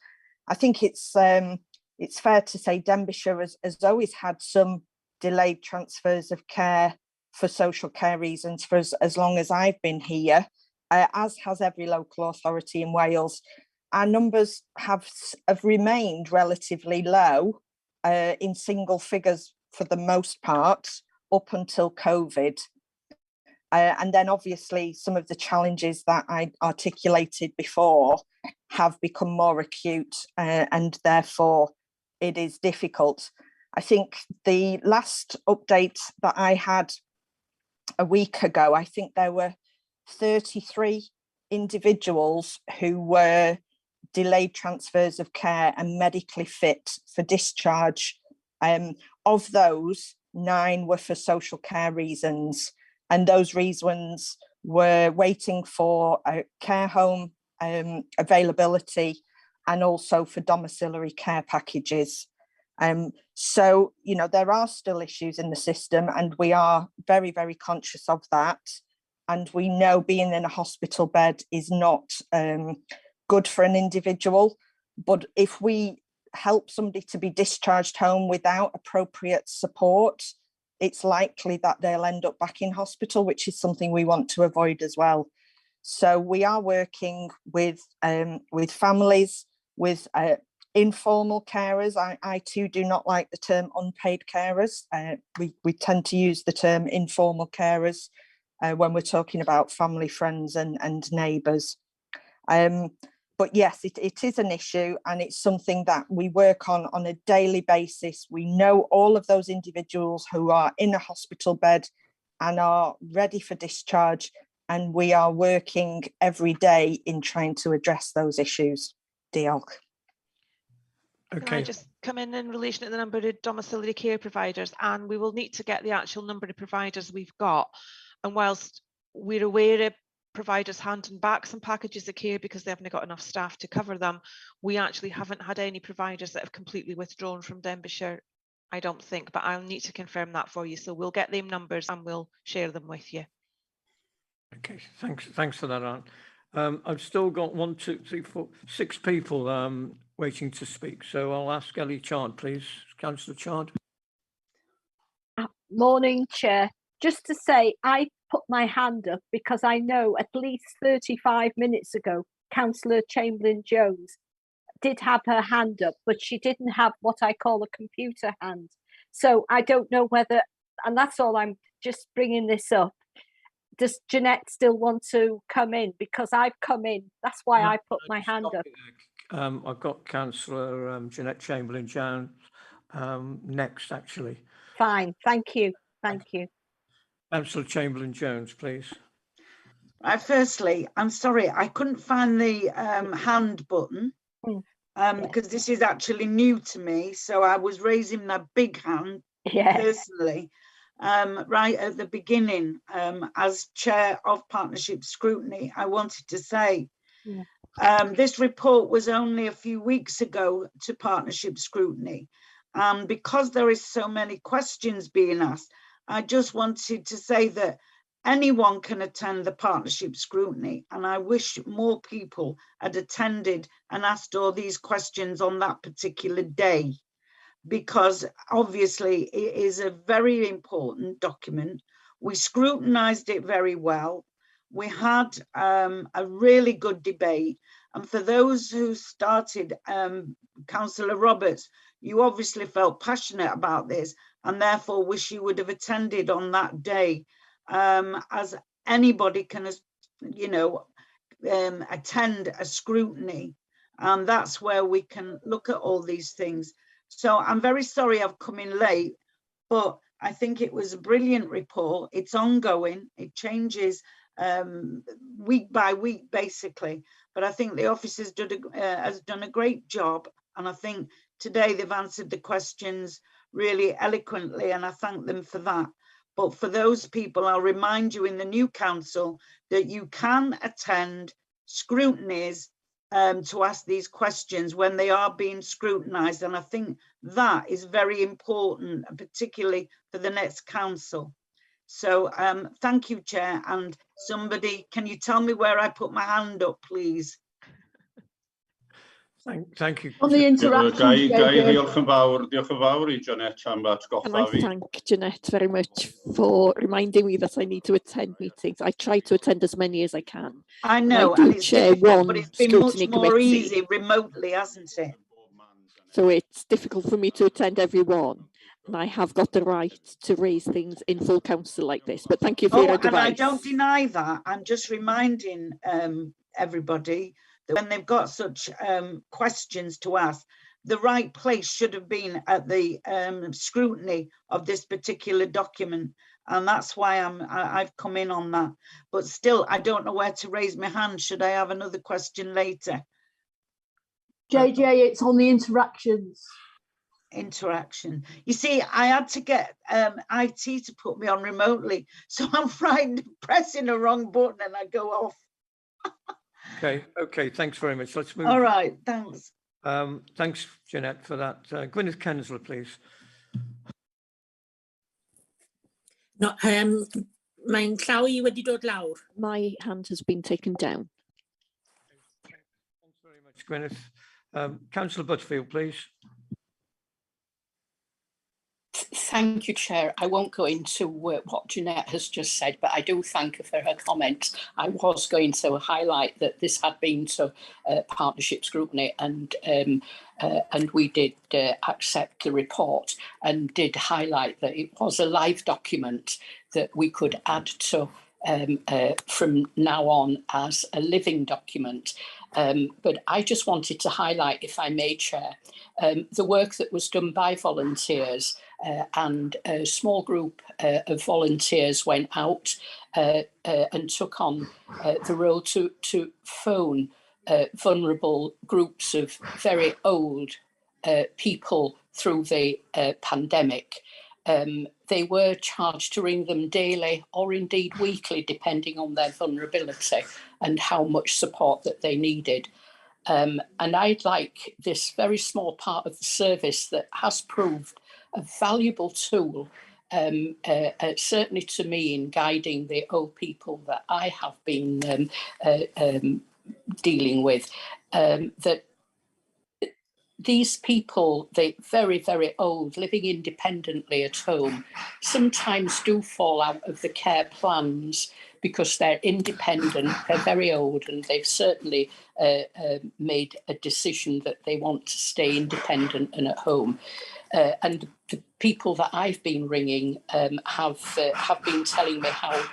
I think it's fair to say Denbighshire has always had some delayed transfers of care for social care reasons for as long as I've been here, as has every local authority in Wales. Our numbers have remained relatively low, in single figures for the most part, up until COVID. And then obviously some of the challenges that I articulated before have become more acute, and therefore it is difficult. I think the last update that I had a week ago, I think there were 33 individuals who were delayed transfers of care and medically fit for discharge. Of those, 9 were for social care reasons, and those reasons were waiting for a care home availability and also for domiciliary care packages. So, you know, there are still issues in the system, and we are very, very conscious of that. And we know being in a hospital bed is not good for an individual. But if we help somebody to be discharged home without appropriate support, it's likely that they'll end up back in hospital, which is something we want to avoid as well. So we are working with families, with informal carers. I too do not like the term unpaid carers. We tend to use the term informal carers when we're talking about family, friends and neighbours. But yes, it is an issue, and it's something that we work on a daily basis. We know all of those individuals who are in a hospital bed and are ready for discharge, and we are working every day in trying to address those issues. Diolch. Okay. Can I just come in relation to the number of domiciliary care providers, and we will need to get the actual number of providers we've got. And whilst we're aware of providers handing back some packages of care because they haven't got enough staff to cover them, we actually haven't had any providers that have completely withdrawn from Denbighshire, I don't think, but I'll need to confirm that for you. So we'll get them numbers and we'll share them with you. Okay, thanks for that, Anne. I've still got 1, 2, 3, 4, 6 people waiting to speak. So I'll ask Ellie Chard, please. Councillor Chard. Morning, Chair. Just to say, I put my hand up because I know at least 35 minutes ago, Councillor Chamberlain-Jones did have her hand up, but she didn't have what I call a computer hand. So I don't know whether, and that's all, I'm just bringing this up. Does Jeanette still want to come in? Because I've come in. That's why I put my hand up. I've got Councillor Jeanette Chamberlain-Jones next, actually. Fine, thank you. Thank you. Councillor Chamberlain-Jones, please. Firstly, I'm sorry, I couldn't find the hand button because this is actually new to me. So I was raising my big hand personally right at the beginning. As chair of Partnership Scrutiny, I wanted to say this report was only a few weeks ago to Partnership Scrutiny. Because there is so many questions being asked, I just wanted to say that anyone can attend the Partnership Scrutiny, and I wish more people had attended and asked all these questions on that particular day, because obviously it is a very important document. We scrutinised it very well. We had a really good debate, And for those who started, Councillor Roberts, you obviously felt passionate about this and therefore wish you would have attended on that day, as anybody can, you know, attend a scrutiny, and that's where we can look at all these things. So I'm very sorry I've come in late, but I think it was a brilliant report. It's ongoing, it changes week by week basically, but I think the office has done a great job, and I think today they've answered the questions really eloquently, and I thank them for that. But for those people, I'll remind you in the new council that you can attend scrutinies to ask these questions when they are being scrutinised. And I think that is very important, particularly for the next council. So thank you, Chair. And somebody, can you tell me where I put my hand up, please? Thank you. On the interaction. Gai, diolch yn fawr I Jeanette am atgoffa And I fi. thank Jeanette very much for reminding me that I need to attend meetings. I try to attend as many as I can. I know, and and it's difficult, but it's been much more easy remotely, hasn't it? So it's difficult for me to attend every one. And I have got the right to raise things in full council like this. But thank you for your advice. And I don't deny that. I'm just reminding everybody that when they've got such questions to ask, the right place should have been at the scrutiny of this particular document. And that's why I've come in on that. But still, I don't know where to raise my hand. Should I have another question later? JJ, it's on the interactions. Interaction. You see, I had to get IT to put me on remotely. So I'm frightened of pressing the wrong button and I go off. Okay, thanks very much. Let's move. All right, thanks. Thanks, Jeanette, for that. Gwyneth Kensler, please. No, mae'n llaw I wedi dod lawr. My hand has been taken down. Thanks very much, Gwyneth. Councillor Butfield, please. Thank you, Chair. I won't go into what Jeanette has just said, but I do thank her for her comments. I was going to highlight that this had been to partnership scrutiny, and we did accept the report and did highlight that it was a live document that we could add to from now on as a living document. But I just wanted to highlight, if I may, Chair, the work that was done by volunteers, and a small group of volunteers went out and took on the role to phone vulnerable groups of very old people through the pandemic. They were charged to ring them daily or indeed weekly, depending on their vulnerability and how much support that they needed. And I'd like this very small part of the service that has proved a valuable tool, certainly to me, in guiding the old people that I have been dealing with, that these people, they very, very old, living independently at home, sometimes do fall out of the care plans because they're independent, they're very old, and they've certainly made a decision that they want to stay independent and at home. And the people that I've been ringing have been telling me how,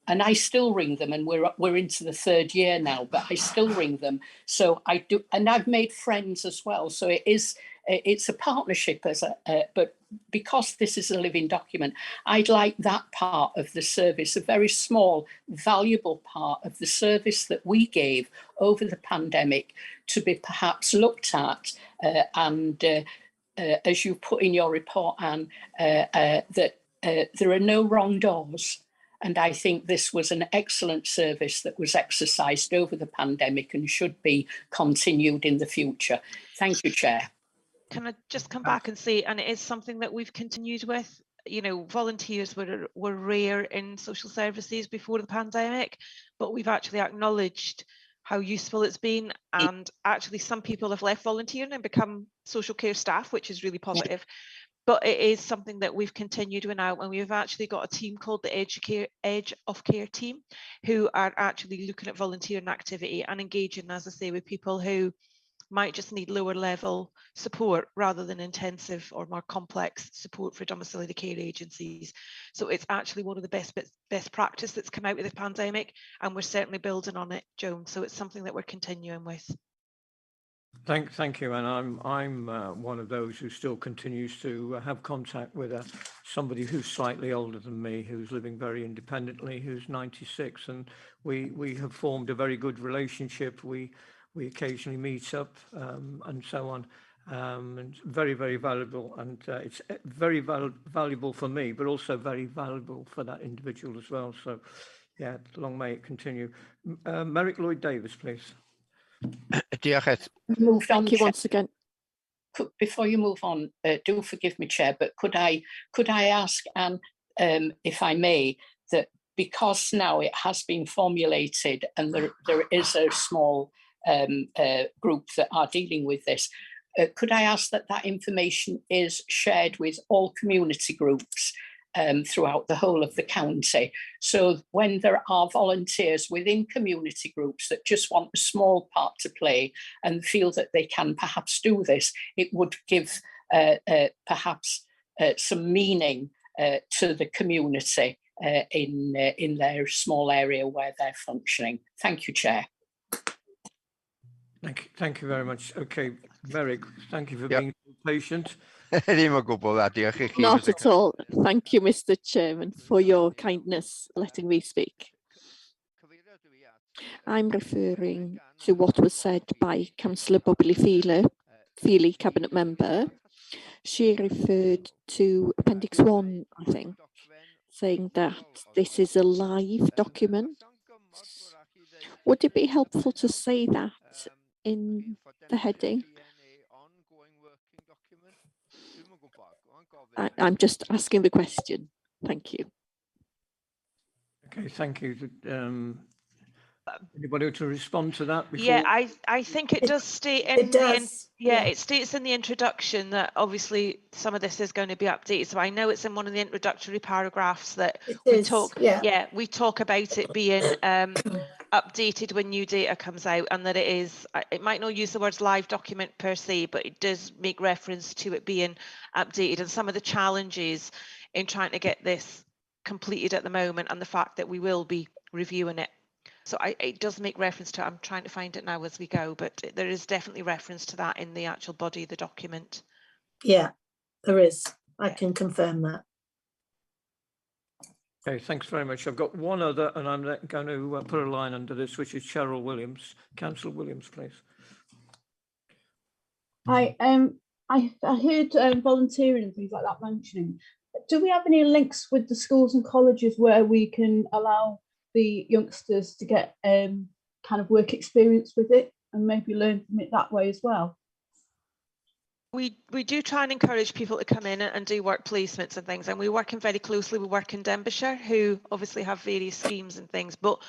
and I still ring them, and we're into the third year now, but I still ring them. So I do, and I've made friends as well. So it's a partnership, but because this is a living document, I'd like that part of the service, a very small, valuable part of the service that we gave over the pandemic, to be perhaps looked at and as you put in your report, Anne, that there are no wrong doors. And I think this was an excellent service that was exercised over the pandemic and should be continued in the future. Thank you, Chair. Can I just come back and say, and it is something that we've continued with, you know, volunteers were rare in social services before the pandemic, but we've actually acknowledged how useful it's been, and actually some people have left volunteering and become social care staff, which is really positive. but it is something that we've continued with now, and we've actually got a team called the Edge of Care team, who are actually looking at volunteering activity and engaging, as I say, with people who might just need lower level support rather than intensive or more complex support for domiciliary care agencies. So it's actually one of the best practice that's come out of the pandemic, and we're certainly building on it, Joan. So it's something that we're continuing with. Thank you, and I'm one of those who still continues to have contact with somebody who's slightly older than me, who's living very independently, who's 96, and we have formed a very good relationship. We occasionally meet up and so on, and very valuable, and it's very valuable for me, but also very valuable for that individual as well. So, yeah, long may it continue. Merrick Lloyd Davis, please. Moved on. Thank you once again. Before you move on, do forgive me, Chair, but could I ask Anne, if I may, that because now it has been formulated and there is a small group that are dealing with this, could I ask that information is shared with all community groups throughout the whole of the county? So when there are volunteers within community groups that just want a small part to play and feel that they can perhaps do this, it would give perhaps some meaning to the community in their small area where they're functioning. Thank you, Chair. Thank you very much. Okay, Merrick, thank you for being so patient. Not at all. Thank you, Mr. Chairman, for your kindness letting me speak. I'm referring to what was said by Councillor Bobby Feely, Cabinet Member. She referred to Appendix 1, I think, saying that this is a live document. Would it be helpful to say that in the heading? I'm just asking the question. Thank you. Okay, thank you. Anybody to respond to that? Before? Yeah, I think it does state in it states in the introduction that obviously some of this is going to be updated. So I know it's in one of the introductory paragraphs that we talk about it being updated when new data comes out, and that it might not use the words live document per se, but it does make reference to it being updated and some of the challenges in trying to get this completed at the moment, and the fact that we will be reviewing it. So it does make reference to it. I'm trying to find it now as we go, but there is definitely reference to that in the actual body of the document. Yeah, there is. I can confirm that. Okay, thanks very much. I've got one other, and I'm going to put a line under this, which is Cheryl Williams. Councillor Williams, please. I heard volunteering and things like that mentioning. Do we have any links with the schools and colleges where we can allow the youngsters to get kind of work experience with it and maybe learn from it that way as well? We do try and encourage people to come in and do work placements and things, and we're working very closely with Work in Denbighshire, who obviously have various schemes and things, but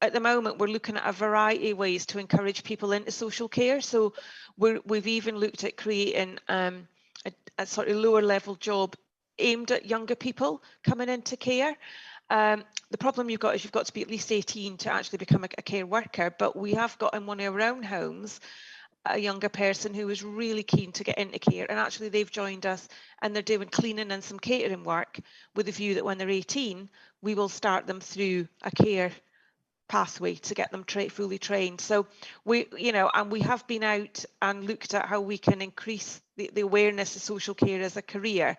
at the moment we're looking at a variety of ways to encourage people into social care. So we've even looked at creating a sort of lower level job aimed at younger people coming into care. The problem you've got is you've got to be at least 18 to actually become a care worker, but we have got in one of our own homes a younger person who is really keen to get into care, and actually they've joined us and they're doing cleaning and some catering work with the view that when they're 18 we will start them through a care pathway to get them fully trained. So we have been out and looked at how we can increase the awareness of social care as a career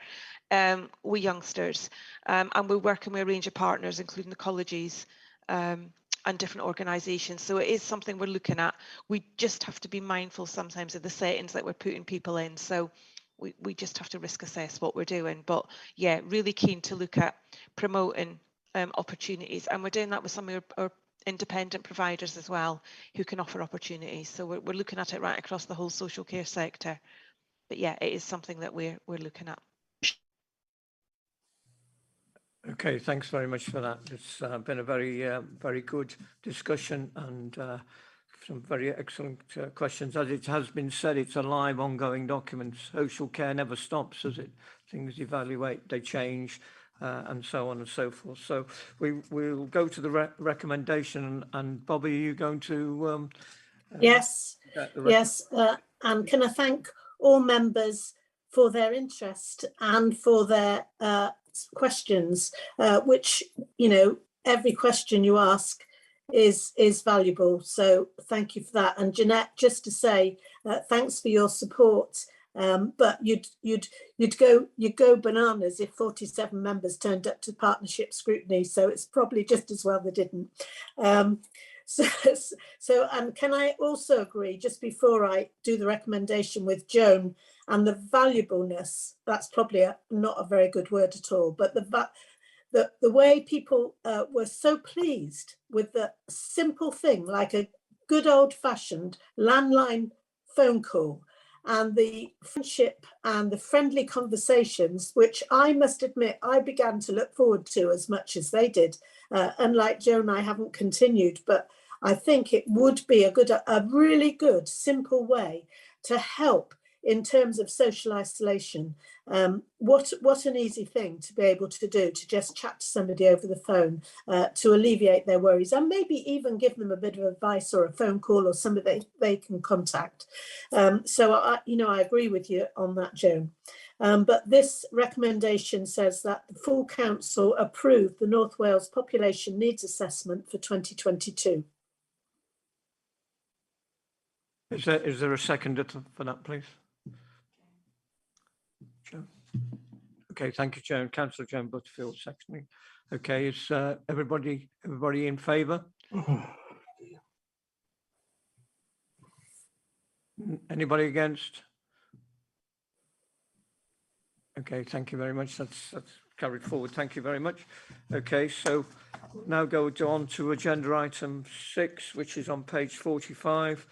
with youngsters, and we're working with a range of partners, including the colleges and different organisations. So it is something we're looking at. We just have to be mindful sometimes of the settings that we're putting people in. So we just have to risk assess what we're doing. But yeah, really keen to look at promoting opportunities, and we're doing that with some of our independent providers as well, who can offer opportunities. So we're looking at it right across the whole social care sector. But yeah, it is something that we're looking at. Okay, thanks very much for that. It's been a very good discussion, and some very excellent questions. As it has been said, it's a live ongoing document. Social care never stops, as it things evaluate, they change, and so on and so forth. So we'll go to the recommendation. And Bobby, are you going to? Yes, yes. And can I thank all members for their interest and for their questions, which, you know, every question you ask is valuable. So thank you for that. And Jeanette, just to say, thanks for your support. But you'd go bananas if 47 members turned up to partnership scrutiny. So it's probably just as well they didn't. So and can I also agree, just before I do the recommendation, with Joan and the valuableness, that's probably not a very good word at all, but the way people were so pleased with the simple thing, like a good old-fashioned landline phone call, and the friendship and the friendly conversations, which I must admit I began to look forward to as much as they did. Unlike Joan, I haven't continued, but I think it would be a really good, simple way to help in terms of social isolation. What an easy thing to be able to do, to just chat to somebody over the phone to alleviate their worries, and maybe even give them a bit of advice or a phone call or somebody they can contact. So I agree with you on that, Joan. But this recommendation says that the full council approved the North Wales Population Needs Assessment for 2022. Is there a seconder for that, please? Joan. Okay, thank you, Joan. Councillor Joan Butterfield, seconding. Okay, is everybody in favour? Anybody against? Okay, thank you very much. That's carried forward. Thank you very much. Okay, so now go on to agenda item 6, which is on page 45,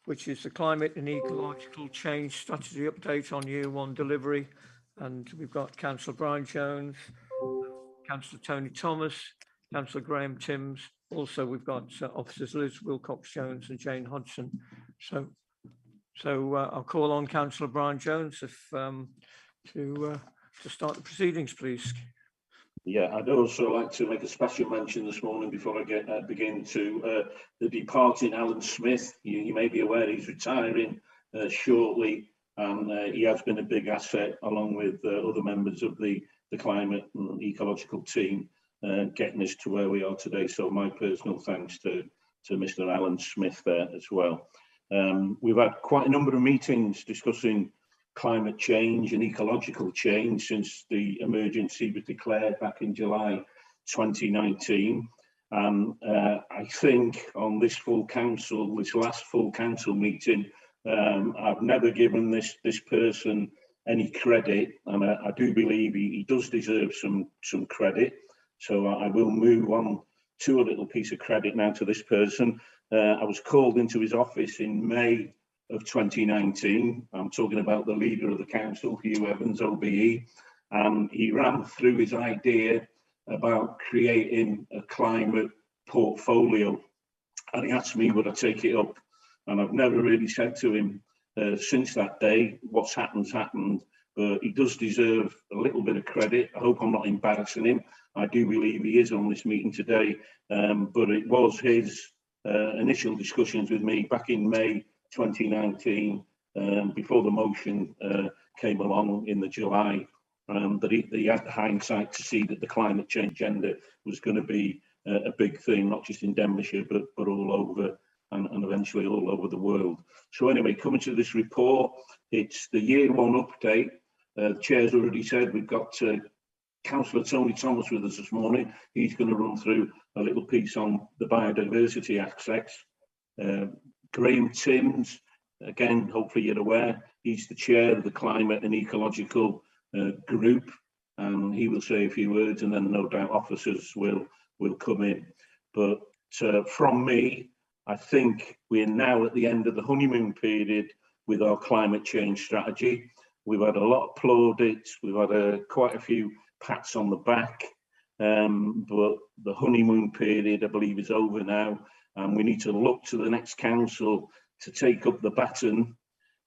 which is the climate and ecological change strategy update on year 1 delivery. And we've got Councillor Brian Jones, Councillor Tony Thomas, Councillor Graham Timms. Also, we've got officers Liz Wilcox-Jones and Jane Hodgson. So I'll call on Councillor Brian Jones to start the proceedings, please. Yeah, I'd also like to make a special mention this morning before I begin to the departing Alan Smith. You may be aware he's retiring shortly, and he has been a big asset along with other members of the climate and ecological team, getting us to where we are today. So my personal thanks to Mr. Alan Smith there as well. We've had quite a number of meetings discussing climate change and ecological change since the emergency was declared back in July 2019. I think on this last full council meeting, I've never given this person any credit, and I do believe he does deserve some credit. So I will move on to a little piece of credit now to this person. I was called into his office in May of 2019. I'm talking about the leader of the council, Hugh Evans, OBE, and he ran through his idea about creating a climate portfolio, and he asked me would I take it up, and I've never really said to him since that day, what's happened's happened, but he does deserve a little bit of credit. I hope I'm not embarrassing him. I do believe he is on this meeting today, but it was his initial discussions with me back in May 2019, before the motion came along in the July, that he had the hindsight to see that the climate change agenda was going to be a big thing, not just in Denbighshire, but all over, and eventually all over the world. So anyway, coming to this report, it's the year 1 update. The chair's already said we've got Councillor Tony Thomas with us this morning. He's going to run through a little piece on the biodiversity aspects. Graham Timms, again, hopefully you're aware, he's the chair of the climate and ecological group, and he will say a few words, and then no doubt officers will come in. But from me, I think we're now at the end of the honeymoon period with our climate change strategy. We've had a lot of plaudits, we've had quite a few pats on the back, but the honeymoon period, I believe, is over now, and we need to look to the next council to take up the baton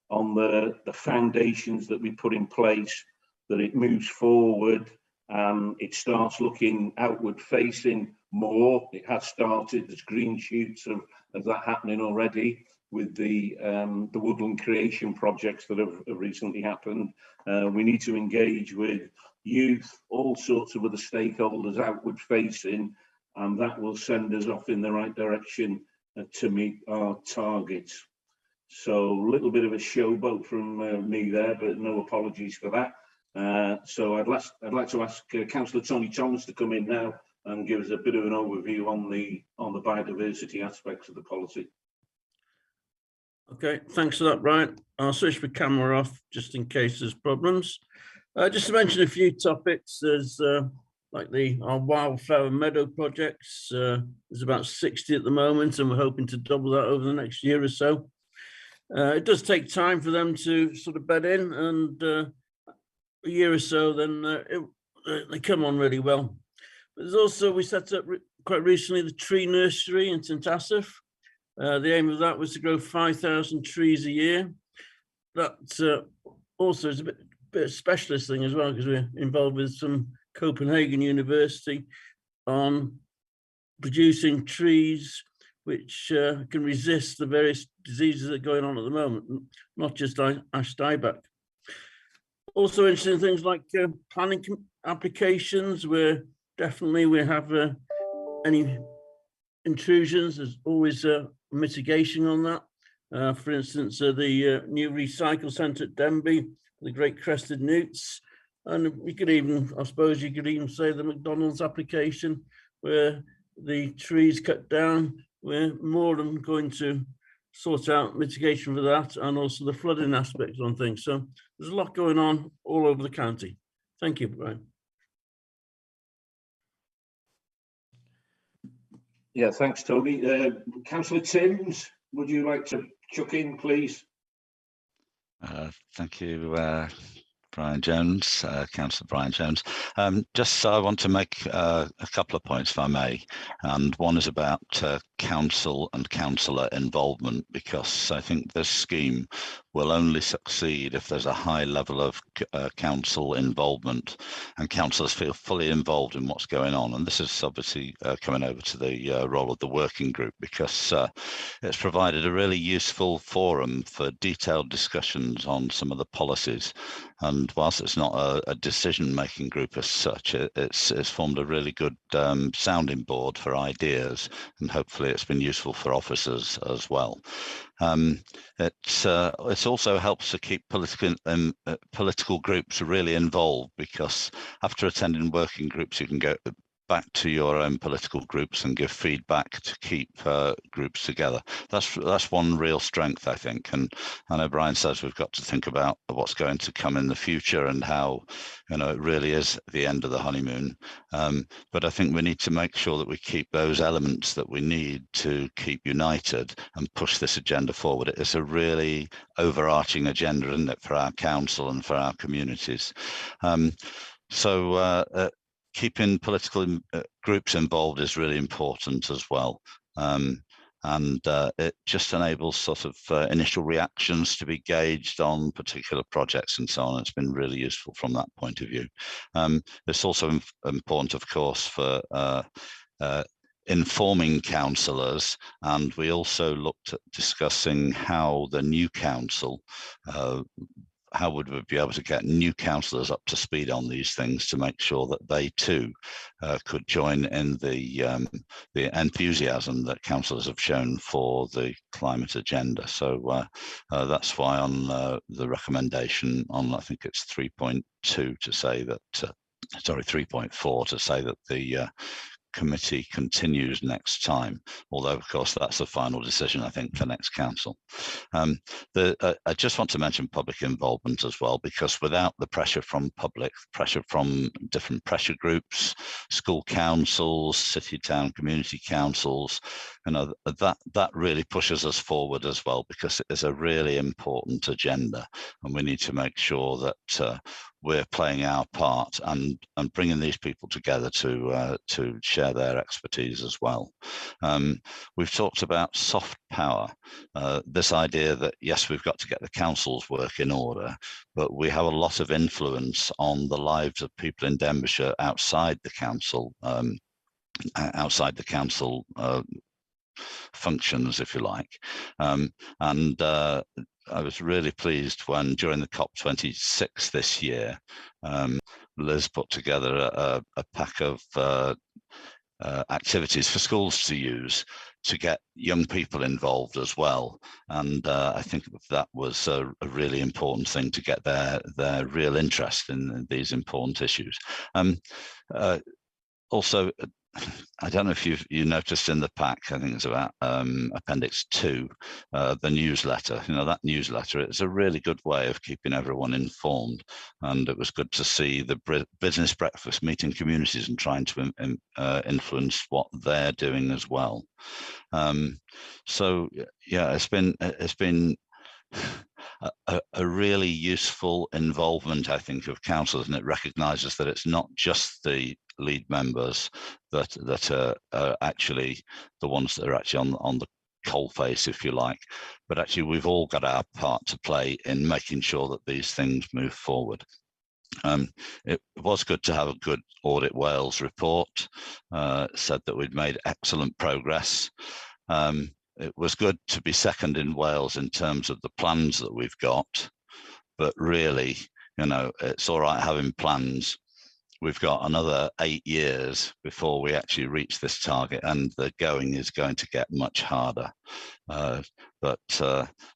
on the foundations that we put in place that it moves forward and it starts looking outward facing more. It has started, there's green shoots of that happening already with the woodland creation projects that have recently happened. We need to engage with youth, all sorts of other stakeholders outward facing, and that will send us off in the right direction to meet our targets. So a little bit of a showboat from me there, but no apologies for that. So I'd like to ask Councillor Tony Thomas to come in now and give us a bit of an overview on the biodiversity aspects of the policy. Okay, thanks for that, Brian. I'll switch the camera off just in case there's problems. Just to mention a few topics, there's like our wildflower meadow projects. There's about 60 at the moment, and we're hoping to double that over the next year or so. It does take time for them to sort of bed in, and a year or so, then they come on really well. But there's also, we set up quite recently the tree nursery in St Asaph. The aim of that was to grow 5,000 trees a year. That also is a bit of a specialist thing as well, because we're involved with some Copenhagen University on producing trees which can resist the various diseases that are going on at the moment, not just ash dieback. Also interesting things like planning applications, where definitely we have any intrusions, there's always mitigation on that. For instance, the new recycle centre at Denby, the great crested newts, and we could even, I suppose you could even say the McDonald's application, where the trees cut down, we're more than going to sort out mitigation for that, and also the flooding aspects on things. So there's a lot going on all over the county. Thank you, Brian. Yeah, thanks, Tony. Councillor Timms, would you like to chuck in, please? Thank you, Brian Jones, Councillor Brian Jones. Just I want to make a couple of points, if I may, and one is about council and councillor involvement, because I think this scheme will only succeed if there's a high level of council involvement and councillors feel fully involved in what's going on. And this is obviously coming over to the role of the working group, because it's provided a really useful forum for detailed discussions on some of the policies. And whilst it's not a decision-making group as such, it's formed a really good sounding board for ideas, and hopefully it's been useful for officers as well. It also helps to keep political groups really involved, because after attending working groups, you can go back to your own political groups and give feedback to keep groups together. That's one real strength, I think. And I know Brian says we've got to think about what's going to come in the future and how, you know, it really is the end of the honeymoon. But I think we need to make sure that we keep those elements that we need to keep united and push this agenda forward. It's a really overarching agenda, isn't it, for our council and for our communities. Keeping political groups involved is really important as well. It just enables sort of initial reactions to be gauged on particular projects and so on. It's been really useful from that point of view. It's also important, of course, for informing councillors, and we also looked at discussing how the new council, how would we be able to get new councillors up to speed on these things to make sure that they too could join in the enthusiasm that councillors have shown for the climate agenda. So that's why on the recommendation on, I think it's 3.2 to say that, sorry, 3.4 to say that the committee continues next time, although of course that's the final decision, I think, for next council. I just want to mention public involvement as well, because without the pressure from public, pressure from different pressure groups, school councils, city, town, community councils, you know, that really pushes us forward as well, because it is a really important agenda, and we need to make sure that we're playing our part and bringing these people together to share their expertise as well. We've talked about soft power, this idea that yes, we've got to get the council's work in order, but we have a lot of influence on the lives of people in Denbighshire outside the council, functions, if you like. I was really pleased when during the COP26 this year, Liz put together a pack of activities for schools to use to get young people involved as well. And I think that was a really important thing to get their real interest in these important issues. Also, I don't know if you noticed in the pack, I think it's about Appendix 2, the newsletter. You know, that newsletter, it's a really good way of keeping everyone informed. And it was good to see the business breakfast meeting communities and trying to influence what they're doing as well. So yeah, it's been a really useful involvement, I think, of councillors, and it recognises that it's not just the lead members that are actually the ones that are actually on the coalface, if you like, but actually we've all got our part to play in making sure that these things move forward. It was good to have a good Audit Wales report. Said that we'd made excellent progress. It was good to be second in Wales in terms of the plans that we've got, but really, you know, it's all right having plans. We've got another 8 years before we actually reach this target, and the going is going to get much harder. But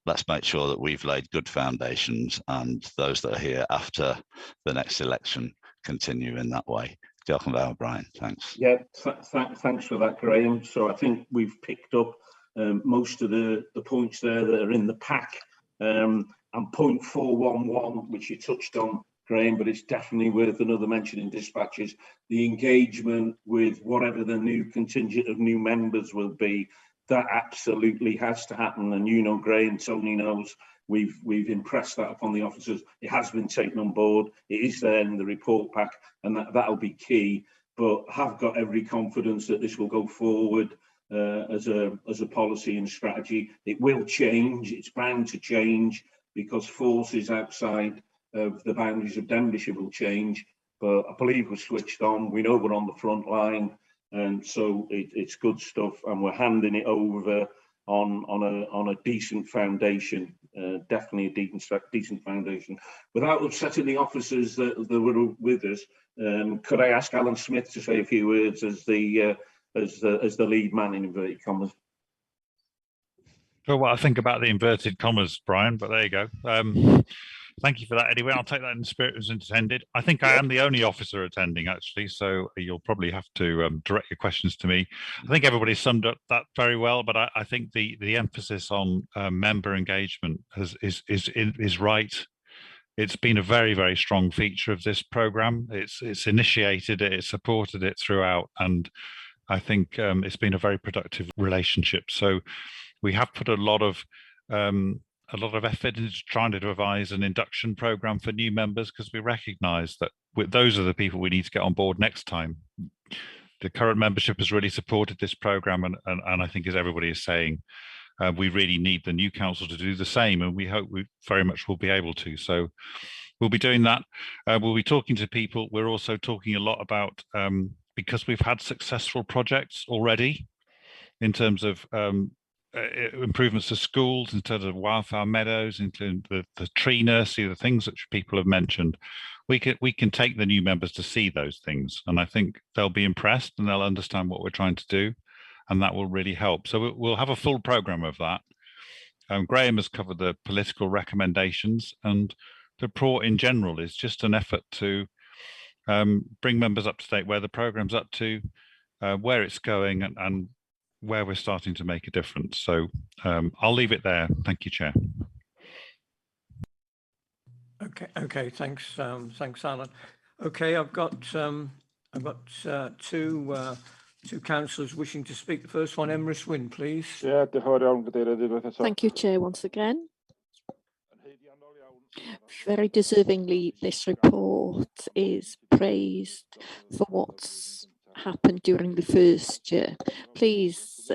let's make sure that we've laid good foundations, and those that are here after the next election continue in that way. Welcome back, Brian. Thanks. Yeah, thanks for that, Graham. So I think we've picked up most of the points there that are in the pack. And point 411, which you touched on, Graham, but it's definitely worth another mention in dispatches, the engagement with whatever the new contingent of new members will be. That absolutely has to happen, and you know, Graham, Tony knows, we've impressed that upon the officers. It has been taken on board. It is there in the report pack, and that'll be key. But have got every confidence that this will go forward as a policy and strategy. It will change. It's bound to change because forces outside of the boundaries of Denbighshire will change. But I believe we're switched on. We know we're on the front line, and so it's good stuff. And we're handing it over on a decent foundation. Definitely a decent foundation. Without upsetting the officers that were with us, could I ask Alan Smith to say a few words as the lead man in inverted commas? Sure, what I think about the inverted commas, Brian, but there you go. Thank you for that. Anyway, I'll take that in the spirit as intended. I think I am the only officer attending, actually, so you'll probably have to direct your questions to me. I think everybody summed up that very well, but I think the emphasis on member engagement is right. It's been a very, very strong feature of this programme. It's initiated it, it's supported it throughout, and I think it's been a very productive relationship. So we have put a lot of effort into trying to devise an induction program for new members, because we recognise that those are the people we need to get on board next time. The current membership has really supported this program, and I think, as everybody is saying, we really need the new council to do the same, and we hope we very much will be able to. So we'll be doing that. We'll be talking to people. We're also talking a lot about, because we've had successful projects already in terms of improvements to schools, in terms of wildflower meadows, including the tree nursery, the things that people have mentioned. We can take the new members to see those things, and I think they'll be impressed and they'll understand what we're trying to do, and that will really help. So we'll have a full program of that. Graham has covered the political recommendations, and the report in general is just an effort to bring members up to date where the program's up to, where it's going, and where we're starting to make a difference. So I'll leave it there. Thank you, Chair. Okay. Thanks, Alan. Okay, I've got two councillors wishing to speak. The first one, Emrys Wynne, please. Yeah, Thank you, Chair, once again. Very deservingly, this report is praised for what's happened during the first year. Please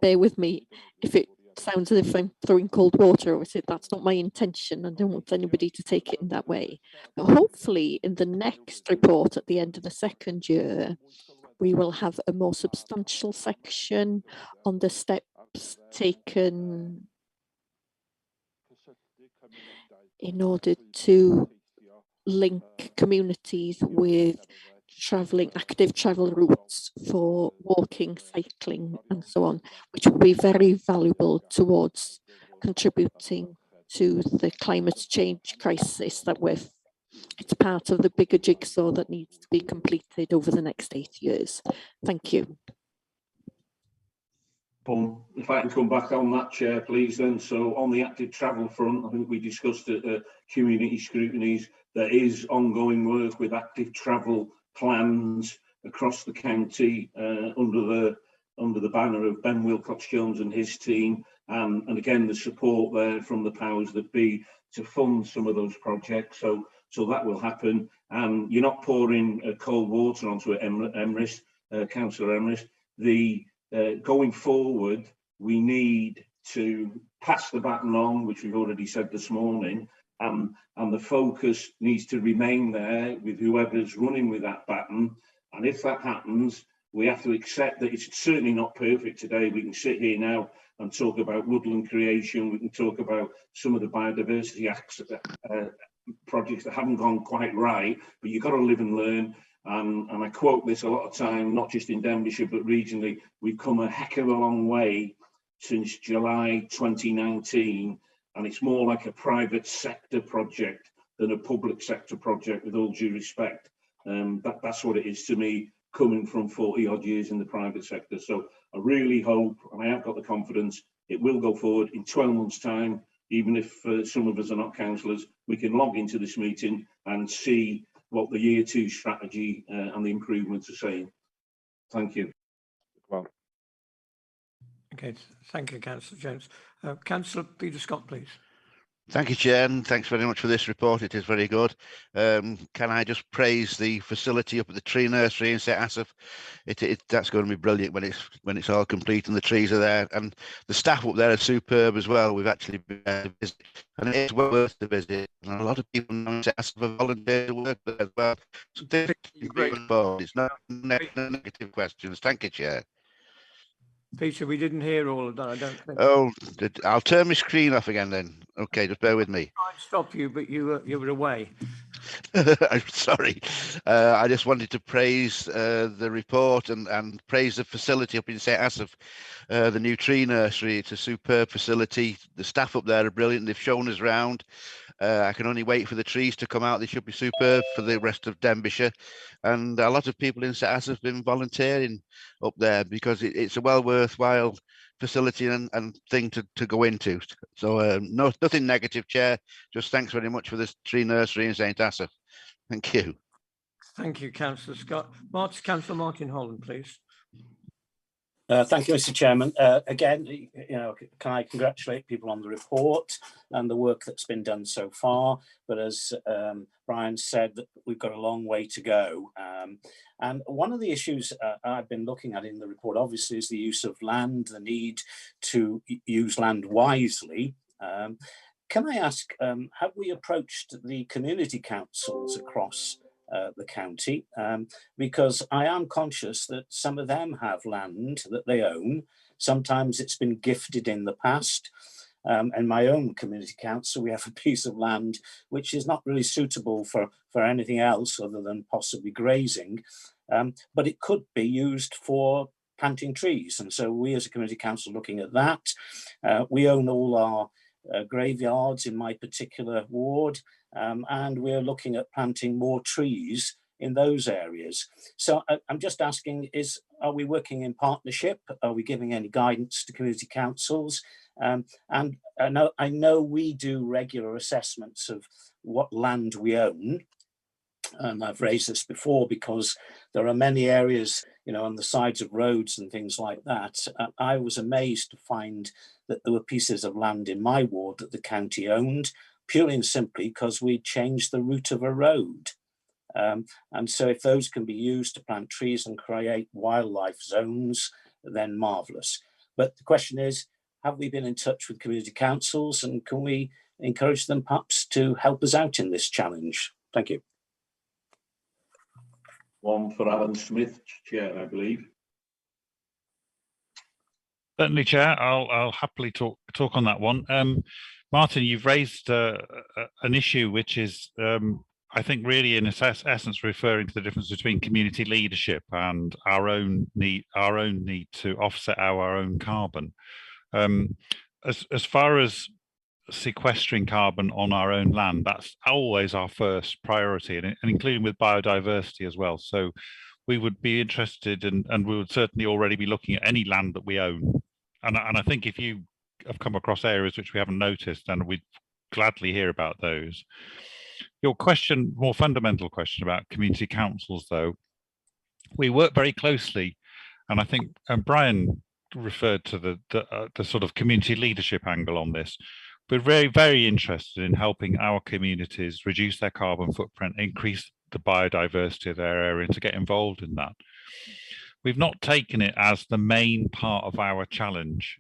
bear with me if it sounds as if I'm throwing cold water over it. That's not my intention. I don't want anybody to take it in that way. But hopefully in the next report at the end of the second year, we will have a more substantial section on the steps taken in order to link communities with active travel routes for walking, cycling and so on, which will be very valuable towards contributing to the climate change crisis that it's part of the bigger jigsaw that needs to be completed over the next 8 years. Thank you. If I can come back on that, Chair, please, then. So on the active travel front, I think we discussed at community scrutinies, there is ongoing work with active travel plans across the county under the banner of Ben Wilcox-Jones and his team. And again, the support there from the powers that be to fund some of those projects. So that will happen. You're not pouring cold water onto it, Emrys, Councillor Emrys. Going forward, we need to pass the baton on, which we've already said this morning, and the focus needs to remain there with whoever's running with that baton. And if that happens, we have to accept that it's certainly not perfect today. We can sit here now and talk about woodland creation. We can talk about some of the biodiversity projects that haven't gone quite right, but you've got to live and learn. And I quote this a lot of time, not just in Denbighshire, but regionally. We've come a heck of a long way since July 2019, and it's more like a private sector project than a public sector project, with all due respect. That's what it is to me, coming from 40 odd years in the private sector. So I really hope, and I have got the confidence, it will go forward in 12 months' time. Even if some of us are not councillors, we can log into this meeting and see what the year 2 strategy and the improvements are saying. Thank you. Well. Okay, thank you, Councillor James. Councillor Peter Scott, please. Thank you, Chair, and thanks very much for this report. It is very good. Can I just praise the facility up at the tree nursery in St Asaph? That's going to be brilliant when it's all complete and the trees are there. And the staff up there are superb as well. We've actually been there to visit, and it is well worth the visit. And a lot of people now in St Asaph have volunteered to work there as well. So this is great. It's not negative questions. Thank you, Chair. Peter, we didn't hear all of that, I don't think. Oh, I'll turn my screen off again then. Okay, just bear with me. I tried to stop you, but you were away. I'm sorry. I just wanted to praise the report and praise the facility up in St Asaph, the new tree nursery. It's a superb facility. The staff up there are brilliant. They've shown us around. I can only wait for the trees to come out. They should be superb for the rest of Denbighshire. And a lot of people in St Asaph have been volunteering up there because it's a well worthwhile facility and thing to go into. So nothing negative, Chair. Just thanks very much for this tree nursery in St Asaph. Thank you. Thank you, Councillor Scott. Councillor Martin Holland, please. Thank you, Mr. Chairman. Again, can I congratulate people on the report and the work that's been done so far? But as Brian said, that we've got a long way to go. And one of the issues I've been looking at in the report, obviously, is the use of land, the need to use land wisely. Can I ask, have we approached the community councils across the county, because I am conscious that some of them have land that they own. Sometimes it's been gifted in the past. In my own community council, we have a piece of land which is not really suitable for anything else other than possibly grazing, but it could be used for planting trees. And so we as a community council looking at that. We own all our graveyards in my particular ward, and we're looking at planting more trees in those areas. So I'm just asking, are we working in partnership? Are we giving any guidance to community councils? And I know we do regular assessments of what land we own. And I've raised this before because there are many areas, on the sides of roads and things like that. I was amazed to find that there were pieces of land in my ward that the county owned, purely and simply because we changed the route of a road. And so if those can be used to plant trees and create wildlife zones, then marvellous. But the question is, have we been in touch with community councils, and can we encourage them perhaps to help us out in this challenge? Thank you. One for Alan Smith, Chair, I believe. Certainly, Chair. I'll happily talk on that one. Martin, you've raised an issue which is, I think, really in essence referring to the difference between community leadership and our own need to offset our own carbon. As far as sequestering carbon on our own land, that's always our first priority, and including with biodiversity as well. So we would be interested in, and we would certainly already be looking at any land that we own. And I think if you have come across areas which we haven't noticed, then we'd gladly hear about those. Your question, more fundamental question about community councils, though, we work very closely, and I think Brian referred to the sort of community leadership angle on this. We're very, very interested in helping our communities reduce their carbon footprint, increase the biodiversity of their area, and to get involved in that. We've not taken it as the main part of our challenge.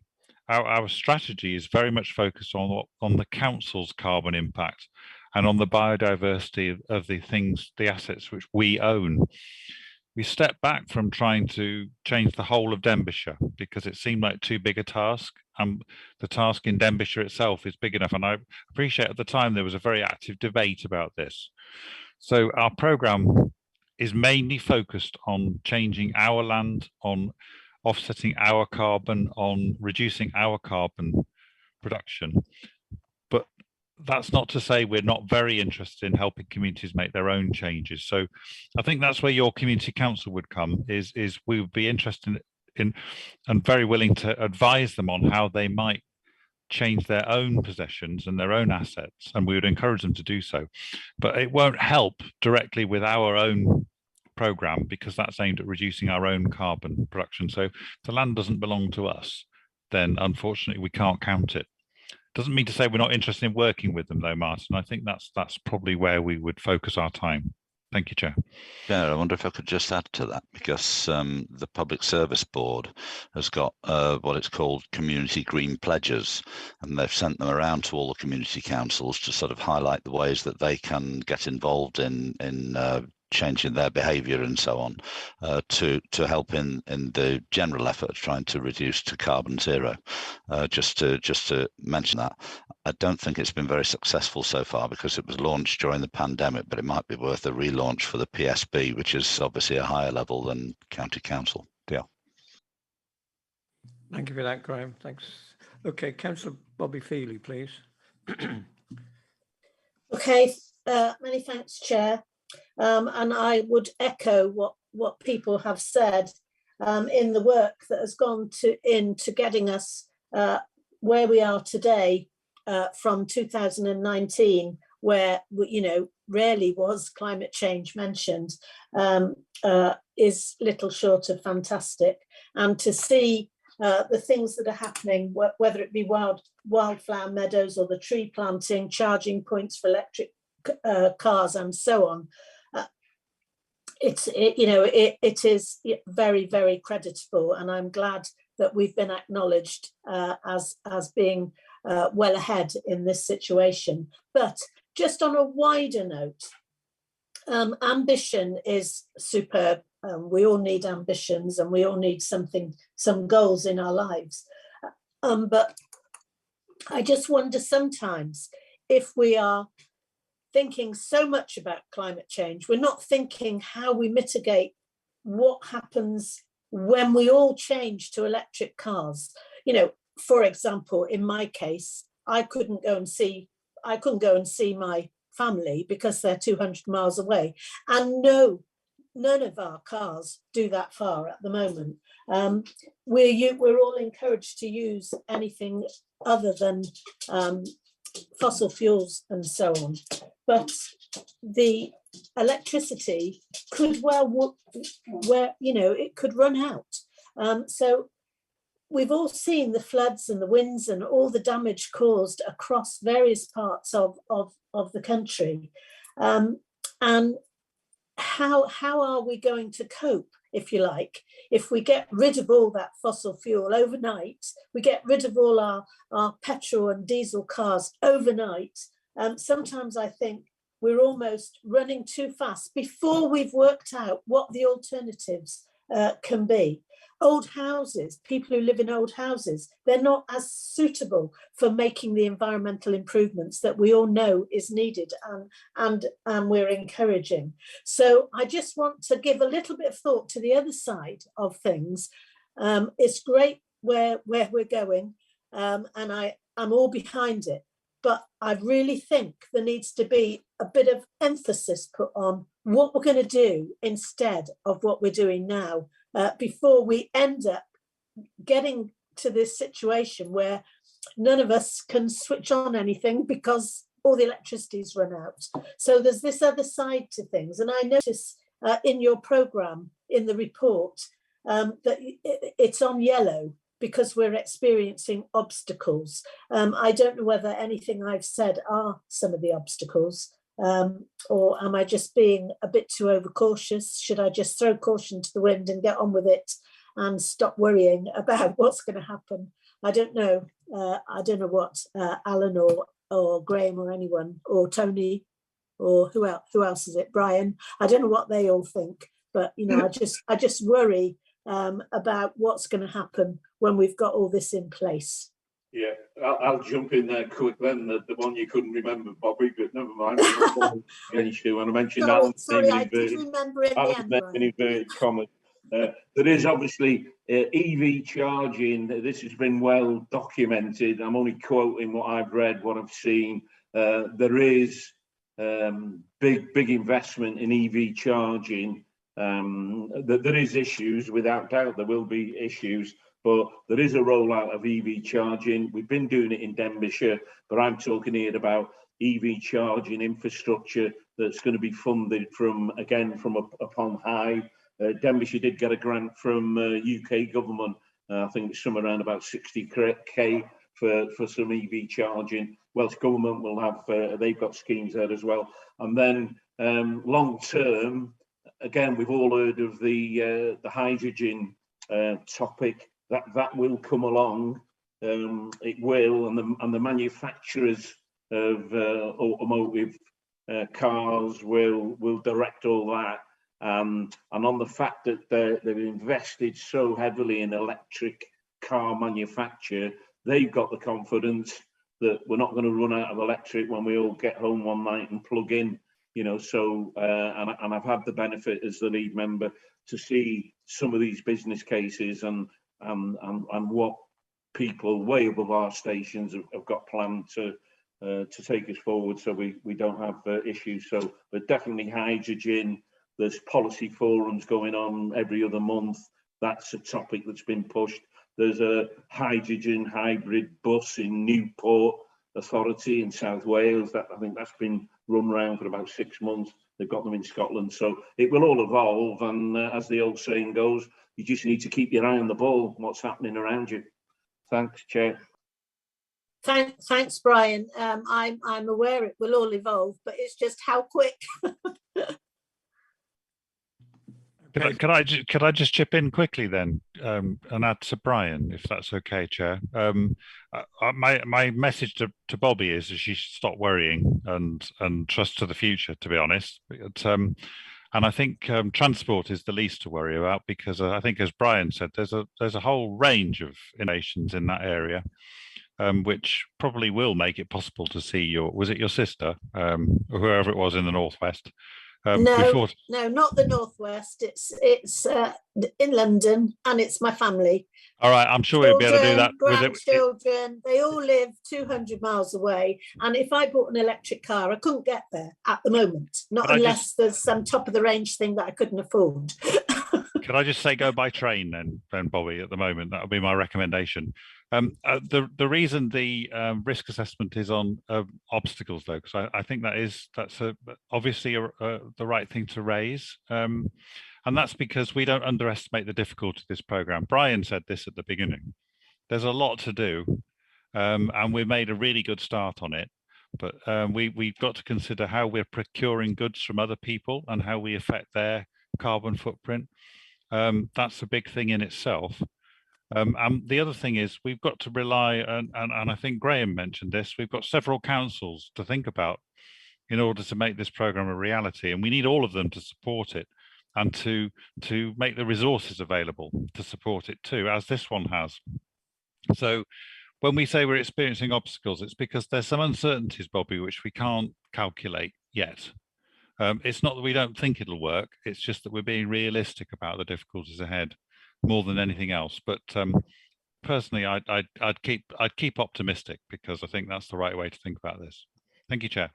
Our strategy is very much focused on the council's carbon impact and on the biodiversity of the assets which we own. We stepped back from trying to change the whole of Denbighshire because it seemed like too big a task. The task in Denbighshire itself is big enough, and I appreciate at the time there was a very active debate about this. So our programme is mainly focused on changing our land, on offsetting our carbon, on reducing our carbon production. But that's not to say we're not very interested in helping communities make their own changes. So I think that's where your community council would come, is we would be interested in and very willing to advise them on how they might change their own possessions and their own assets, and we would encourage them to do so. But it won't help directly with our own programme because that's aimed at reducing our own carbon production. So if the land doesn't belong to us, then unfortunately we can't count it. Doesn't mean to say we're not interested in working with them, though, Martin. I think that's probably where we would focus our time. Thank you, Chair. Yeah, I wonder if I could just add to that, because the Public Service Board has got what it's called community green pledges, and they've sent them around to all the community councils to sort of highlight the ways that they can get involved in changing their behaviour and so on, to help in the general effort of trying to reduce to carbon zero. Just to mention that, I don't think it's been very successful so far because it was launched during the pandemic, but it might be worth a relaunch for the PSB, which is obviously a higher level than county council. Yeah. Thank you for that, Graham. Thanks. Okay, Councillor Bobby Feely, please. Okay, many thanks, Chair. And I would echo what people have said in the work that has gone into getting us where we are today from 2019, where rarely was climate change mentioned, is little short of fantastic. And to see the things that are happening, whether it be wildflower meadows or the tree planting, charging points for electric cars and so on, it is very, very creditable, and I'm glad that we've been acknowledged as being well ahead in this situation. But just on a wider note, ambition is superb. We all need ambitions, and we all need some goals in our lives. But I just wonder sometimes if we are thinking so much about climate change, we're not thinking how we mitigate what happens when we all change to electric cars. For example, in my case, I couldn't go and see my family because they're 200 miles away, and none of our cars do that far at the moment. We're all encouraged to use anything other than fossil fuels and so on. But the electricity could it could run out. So we've all seen the floods and the winds and all the damage caused across various parts of the country. And how are we going to cope, if you like, if we get rid of all that fossil fuel overnight, we get rid of all our petrol and diesel cars overnight. Sometimes I think we're almost running too fast before we've worked out what the alternatives can be. Old houses, people who live in old houses, they're not as suitable for making the environmental improvements that we all know is needed and we're encouraging. So I just want to give a little bit of thought to the other side of things. It's great where we're going, and I'm all behind it, but I really think there needs to be a bit of emphasis put on what we're going to do instead of what we're doing now. Before we end up getting to this situation where none of us can switch on anything because all the electricity's run out. So there's this other side to things. And I notice in your programme, in the report, that it's on yellow because we're experiencing obstacles. I don't know whether anything I've said are some of the obstacles. Or am I just being a bit too overcautious? Should I just throw caution to the wind and get on with it and stop worrying about what's going to happen? I don't know. I don't know what Alan or Graham or anyone or Tony or who else is it? Brian. I don't know what they all think, but you know, I just worry about what's going to happen when we've got all this in place. Yeah, I'll jump in there quick then. The one you couldn't remember, Bobby, but never mind. Against you, and I mentioned sorry, I did remember in the end. In inverted commas. There is obviously EV charging. This has been well documented. I'm only quoting what I've read, what I've seen. There is big investment in EV charging. There is issues, without doubt. There will be issues. But there is a rollout of EV charging. We've been doing it in Denbighshire, but I'm talking here about EV charging infrastructure that's going to be funded from up on high. Denbighshire did get a grant from UK government. I think it's somewhere around about 60k for some EV charging. Welsh government will have, they've got schemes there as well. And then long term, again, we've all heard of the hydrogen topic. That will come along. It will, and the manufacturers of automotive cars will direct all that. And on the fact that they've invested so heavily in electric car manufacture, they've got the confidence that we're not going to run out of electric when we all get home one night and plug in. You know, so and I've had the benefit as the lead member to see some of these business cases and what people way above our stations have got planned to take us forward, so we don't have issues. So, but definitely hydrogen. There's policy forums going on every other month. That's a topic that's been pushed. There's a hydrogen hybrid bus in Newport Authority in South Wales. That I think that's been run around for about 6 months. They've got them in Scotland. So it will all evolve. And as the old saying goes, you just need to keep your eye on the ball, what's happening around you. Thanks, Chair. Thanks, Brian. I'm aware it will all evolve, but it's just how quick. Could I just chip in quickly then and add to Brian, if that's okay, Chair? My message to Bobby is that she should stop worrying and trust to the future, to be honest. And I think transport is the least to worry about, because I think, as Brian said, there's a whole range of innovations in that area, which probably will make it possible to see was it your sister, or whoever it was in the Northwest? No, not the Northwest. It's in London, and it's my family. All right, I'm sure we'll be able to do that. Grandchildren, they all live 200 miles away. And if I bought an electric car, I couldn't get there at the moment, not unless there's some top of the range thing that I couldn't afford. Could I just say go by train then, Bobby, at the moment? That would be my recommendation. The reason the risk assessment is on obstacles, though, because I think that's obviously the right thing to raise. And that's because we don't underestimate the difficulty of this program. Brian said this at the beginning. There's a lot to do, and we've made a really good start on it. But we've got to consider how we're procuring goods from other people and how we affect their carbon footprint. That's a big thing in itself. And the other thing is we've got to rely, and I think Graham mentioned this, we've got several councils to think about in order to make this program a reality, and we need all of them to support it and to make the resources available to support it too, as this one has. So when we say we're experiencing obstacles, it's because there's some uncertainties, Bobby, which we can't calculate yet. It's not that we don't think it'll work, it's just that we're being realistic about the difficulties ahead more than anything else. But personally, I'd keep optimistic, because I think that's the right way to think about this. Thank you, Chair.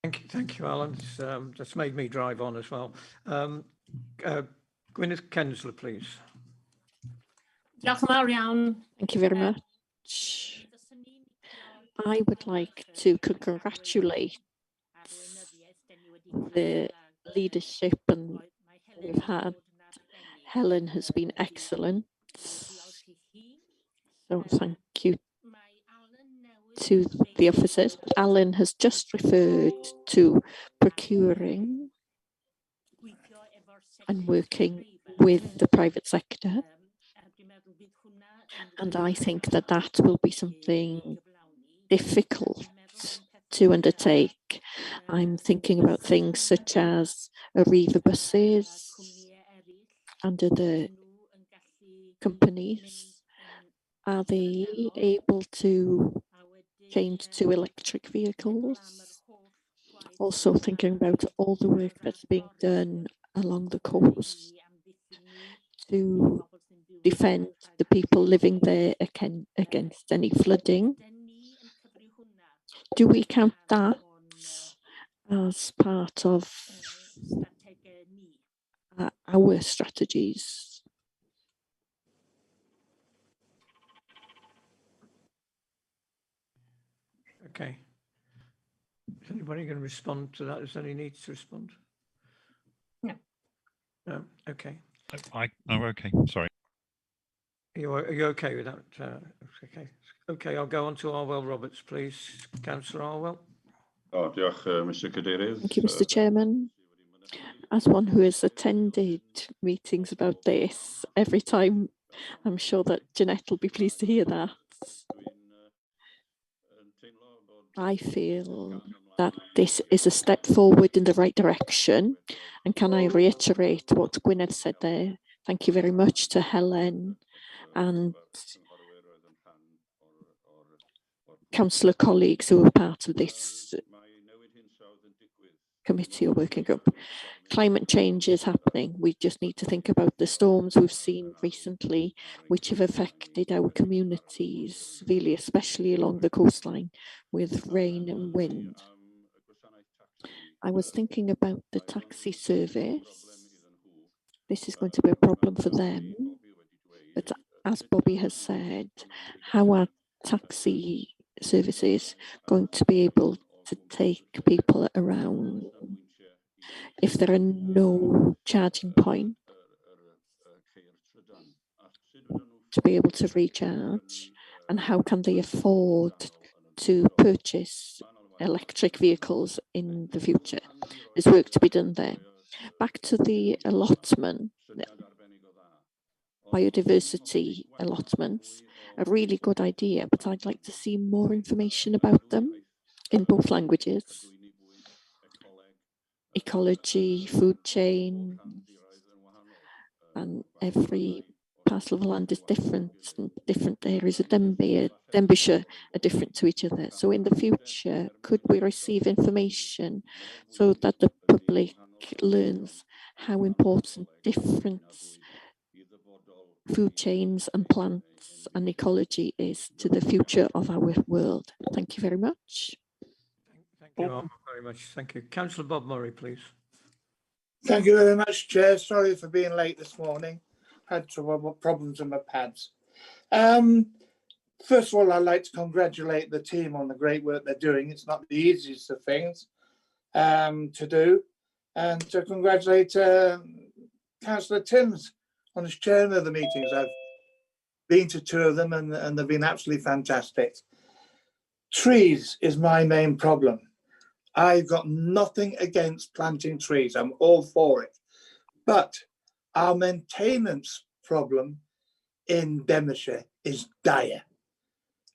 Thank you, Alan. That's made me drive on as well. Gwyneth Kensler, please. Thank you very much. I would like to congratulate the leadership and we've had. Helen has been excellent. So thank you to the officers. Alan has just referred to procuring and working with the private sector. And I think that that will be something difficult to undertake. I'm thinking about things such as Arriva buses and other companies. Are they able to change to electric vehicles? Also thinking about all the work that's being done along the coast to defend the people living there against any flooding. Do we count that as part of our strategies? Okay. Is anybody going to respond to that? Is there any need to respond? No. No. Okay. I'm okay. Sorry. Are you okay with that? Okay. Okay, I'll go on to Arwell Roberts, please. Councillor Arwell. Mr. Cadeirydd. Thank you, Mr. Chairman. As one who has attended meetings about this every time, I'm sure that Jeanette will be pleased to hear that. I feel that this is a step forward in the right direction. And can I reiterate what Gwyneth said there? Thank you very much to Helen and councillor colleagues who are part of this committee or working group. Climate change is happening. We just need to think about the storms we've seen recently, which have affected our communities severely, especially along the coastline with rain and wind. I was thinking about the taxi service. This is going to be a problem for them. But as Bobby has said, how are taxi services going to be able to take people around if there are no charging points to be able to recharge? And how can they afford to purchase electric vehicles in the future? There's work to be done there. Back to the allotment, biodiversity allotments, a really good idea, but I'd like to see more information about them in both languages. Ecology, food chain, and every parcel of land is different. Different areas of Denbighshire are different to each other. So in the future, could we receive information so that the public learns how important different food chains and plants and ecology is to the future of our world? Thank you very much. Thank you all very much. Thank you. Councillor Bob Murray, please. Thank you very much, Chair. Sorry for being late this morning. Had some problems with my pads. First of all, I'd like to congratulate the team on the great work they're doing. It's not the easiest of things to do. And to congratulate Councillor Timms on his chairing of the meetings. I've been to 2 of them and they've been absolutely fantastic. Trees is my main problem. I've got nothing against planting trees. I'm all for it. But our maintenance problem in Denbighshire is dire.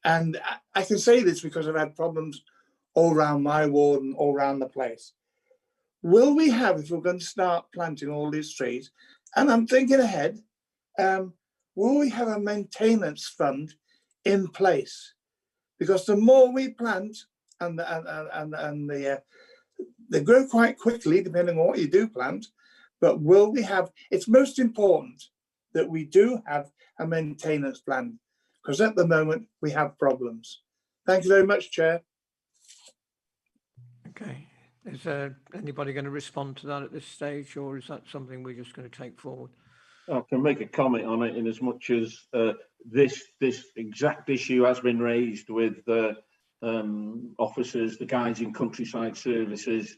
And I can say this because I've had problems all around my ward and all around the place. Will we have, if we're going to start planting all these trees, and I'm thinking ahead, will we have a maintenance fund in place? Because the more we plant, and they grow quite quickly, depending on what you do plant, but will we have, it's most important that we do have a maintenance plan, because at the moment we have problems. Thank you very much, Chair. Okay. Is anybody going to respond to that at this stage, or is that something we're just going to take forward? I can make a comment on it in as much as this exact issue has been raised with officers, the guys in countryside services,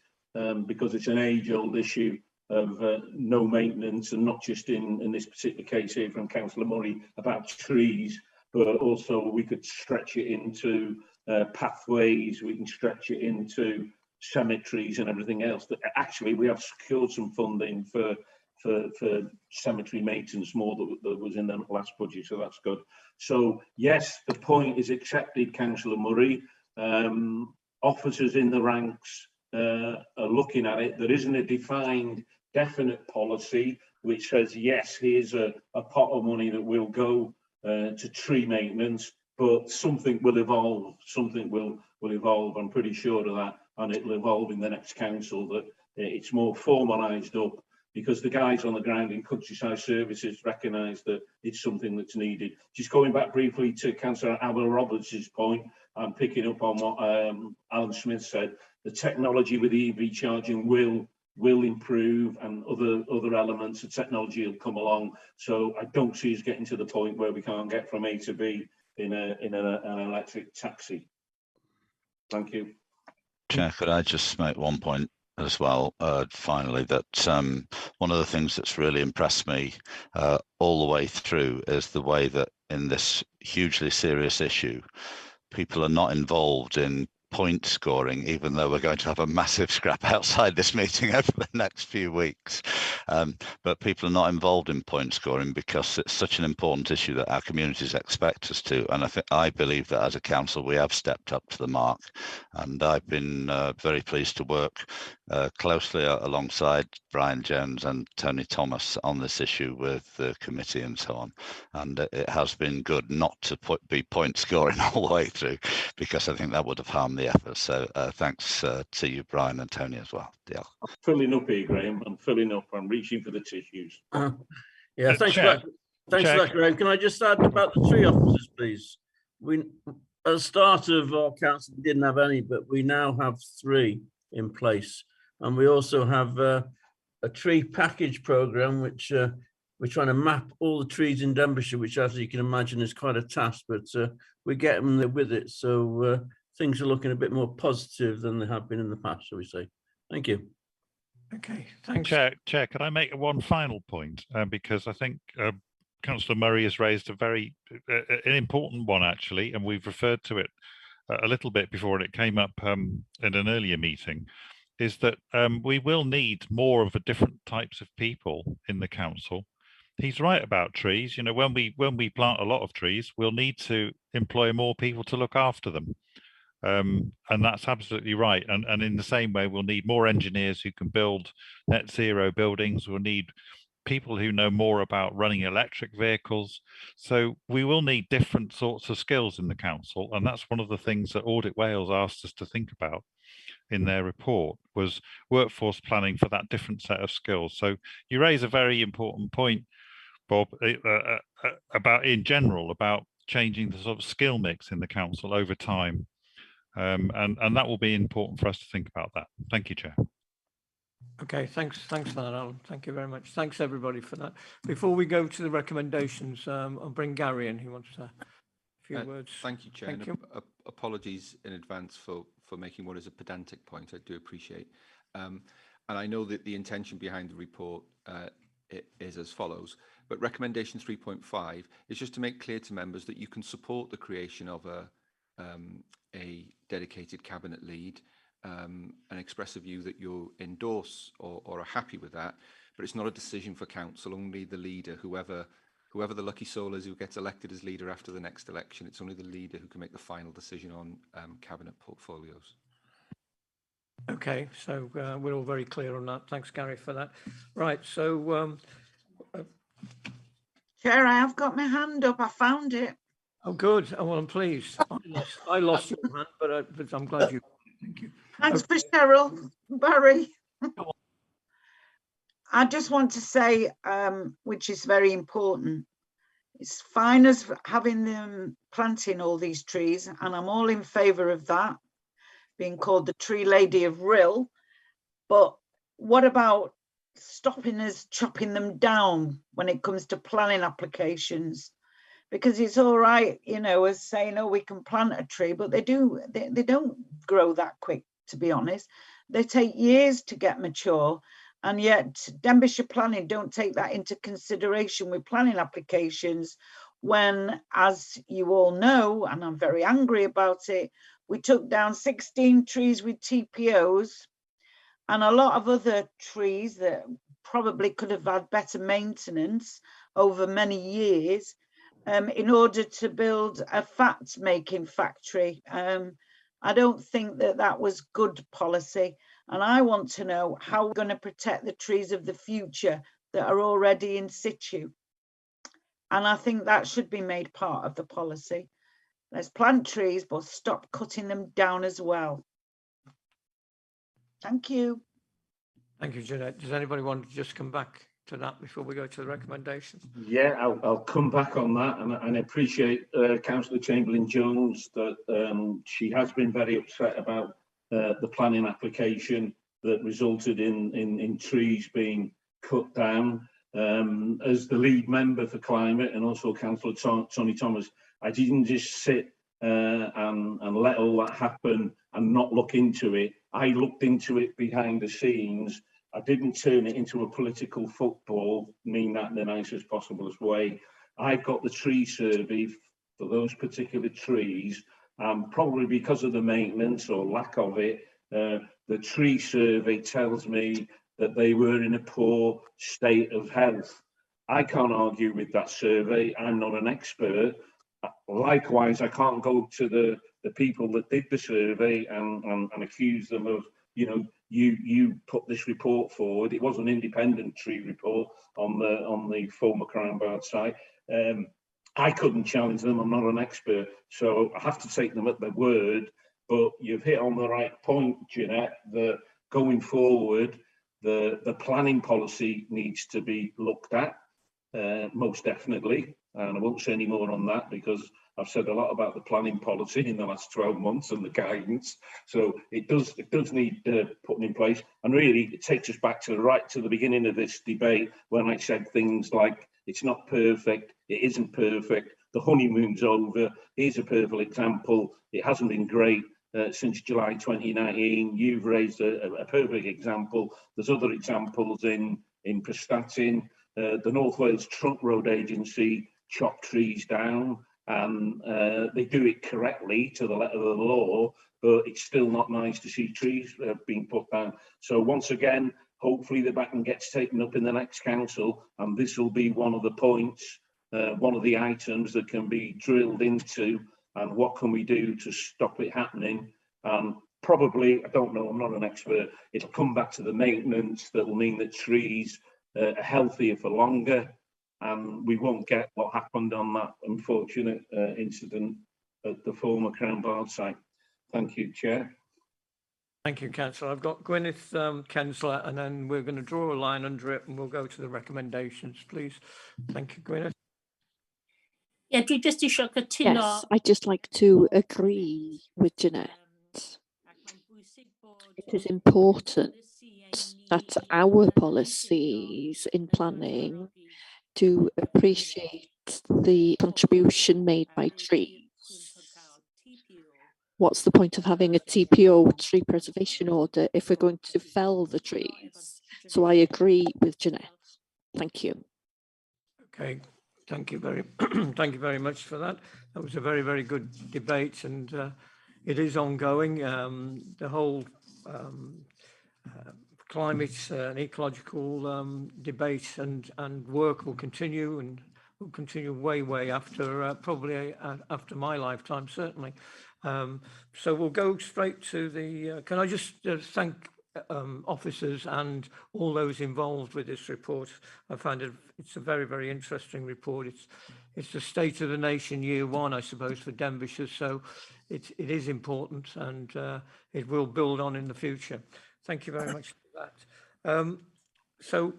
because it's an age-old issue of no maintenance, and not just in this particular case here from Councillor Murray about trees, but also we could stretch it into pathways, we can stretch it into cemeteries and everything else. That actually we have secured some funding for cemetery maintenance more that was in the last budget, so that's good. So yes, the point is accepted, Councillor Murray. Officers in the ranks are looking at it. There isn't a defined, definite policy which says, yes, here's a pot of money that will go to tree maintenance, but something will evolve. Something will evolve. I'm pretty sure of that, and it'll evolve in the next council, that it's more formalised up, because the guys on the ground in countryside services recognise that it's something that's needed. Just going back briefly to Councillor Alan Roberts' point, I'm picking up on what Alan Smith said. The technology with EV charging will improve, and other elements of technology will come along. So I don't see us getting to the point where we can't get from A to B in an electric taxi. Thank you. Chair, could I just make one point as well, finally, that one of the things that's really impressed me all the way through is the way that in this hugely serious issue, people are not involved in point scoring, even though we're going to have a massive scrap outside this meeting over the next few weeks. But people are not involved in point scoring because it's such an important issue that our communities expect us to. And I believe that as a council, we have stepped up to the mark. And I've been very pleased to work closely alongside Brian Jones and Tony Thomas on this issue with the committee and so on. And it has been good not to be point scoring all the way through, because I think that would have harmed the effort. So thanks to you, Brian and Tony, as well. Yeah. I'm filling up here, Graham. I'm filling up. I'm reaching for the tissues. Yeah, thanks for that. Thanks for that, Graham. Can I just add about the tree officers, please? We, at the start of our council, we didn't have any, but we now have 3 in place. And we also have a tree package programme, which we're trying to map all the trees in Denbighshire, which, as you can imagine, is quite a task, but we get them there with it. So things are looking a bit more positive than they have been in the past, shall we say. Thank you. Okay, thanks. Chair, can I make one final point? Because I think Councillor Murray has raised an important one, actually, and we've referred to it a little bit before, and it came up in an earlier meeting, is that we will need more of a different types of people in the council. He's right about trees. You know, when we plant a lot of trees, we'll need to employ more people to look after them. And that's absolutely right. And in the same way, we'll need more engineers who can build net zero buildings. We'll need people who know more about running electric vehicles. So we will need different sorts of skills in the council. And that's one of the things that Audit Wales asked us to think about in their report, was workforce planning for that different set of skills. So you raise a very important point, Bob, about in general, about changing the sort of skill mix in the council over time. And that will be important for us to think about that. Thank you, Chair. Okay, thanks for that, Alan. Thank you very much. Thanks everybody for that. Before we go to the recommendations, I'll bring Gary in. He wants to a few words. Thank you, Chair. Thank you. Apologies in advance for making what is a pedantic point. I do appreciate. And I know that the intention behind the report is as follows. But recommendation 3.5 is just to make clear to members that you can support the creation of a dedicated cabinet lead and express a view that you endorse or are happy with that. But it's not a decision for council. Only the leader, whoever the lucky soul is who gets elected as leader after the next election, it's only the leader who can make the final decision on cabinet portfolios. Okay, so we're all very clear on that. Thanks, Gary, for that. Right, so Chair, I have got my hand up. I found it. oh, good. Oh, well, I'm pleased. I lost your hand, but I'm glad you. Thank you. Thanks for Cheryl, Barry. I just want to say, which is very important, it's fine as having them planting all these trees, and I'm all in favour of that, being called the Tree Lady of Rill. But what about stopping us chopping them down when it comes to planning applications? Because it's all right, you know, as saying, oh, we can plant a tree, but they don't grow that quick, to be honest. They take years to get mature. And yet Denbighshire Planning don't take that into consideration with planning applications when, as you all know, and I'm very angry about it, we took down 16 trees with TPOs and a lot of other trees that probably could have had better maintenance over many years in order to build a fat making factory. I don't think that that was good policy. And I want to know how we're going to protect the trees of the future that are already in situ. And I think that should be made part of the policy. Let's plant trees, but stop cutting them down as well. Thank you. Thank you, Jeanette. Does anybody want to just come back to that before we go to the recommendations? Yeah, I'll come back on that, and I appreciate Councillor Chamberlain-Jones that she has been very upset about the planning application that resulted in trees being cut down. As the lead member for climate and also Councillor Tony Thomas, I didn't just sit and let all that happen and not look into it. I looked into it behind the scenes. I didn't turn it into a political football, mean that in the nicest possible way. I got the tree survey for those particular trees, probably because of the maintenance or lack of it. The tree survey tells me that they were in a poor state of health. I can't argue with that survey. I'm not an expert. Likewise, I can't go to the people that did the survey and accuse them of, you know, you put this report forward. It was an independent tree report on the former Crownbard site. I couldn't challenge them. I'm not an expert, so I have to take them at their word. But you've hit on the right point, Jeanette, that going forward, the planning policy needs to be looked at, most definitely. And I won't say any more on that because I've said a lot about the planning policy in the last 12 months and the guidance. So it does need putting in place. And really, it takes us back to the beginning of this debate when I said things like, it's not perfect, it isn't perfect, the honeymoon's over. Here's a perfect example. It hasn't been great since July 2019. You've raised a perfect example. There's other examples in Prestatyn. The North Wales Trunk Road Agency chop trees down, and they do it correctly to the letter of the law, but it's still not nice to see trees being put down. So once again, hopefully the baton gets taken up in the next council, and this will be one of the points, one of the items that can be drilled into, and what can we do to stop it happening. Probably, I don't know, I'm not an expert, it'll come back to the maintenance that will mean that trees are healthier for longer, and we won't get what happened on that unfortunate incident at the former Crownbard site. Thank you, Chair. Thank you, Councillor. I've got Gwyneth Councillor, and then we're going to draw a line under it and we'll go to the recommendations, please. Thank you, Gwyneth. Yeah, dwi just isio cytuno. Yes, I'd just like to agree with Jeanette. It is important that our policies in planning to appreciate the contribution made by trees. What's the point of having a TPO, tree preservation order, if we're going to fell the trees? So I agree with Jeanette. Thank you. Okay, thank you thank you very much for that. That was a very, very good debate, and it is ongoing. The whole climate and ecological debate and work will continue, and will continue way after probably after my lifetime, certainly. So we'll go straight to the. Can I just thank officers and all those involved with this report? I find it's a very, very interesting report. It's the state of the nation year one, I suppose, for Denbighshire. So it is important, and it will build on in the future. Thank you very much for that. So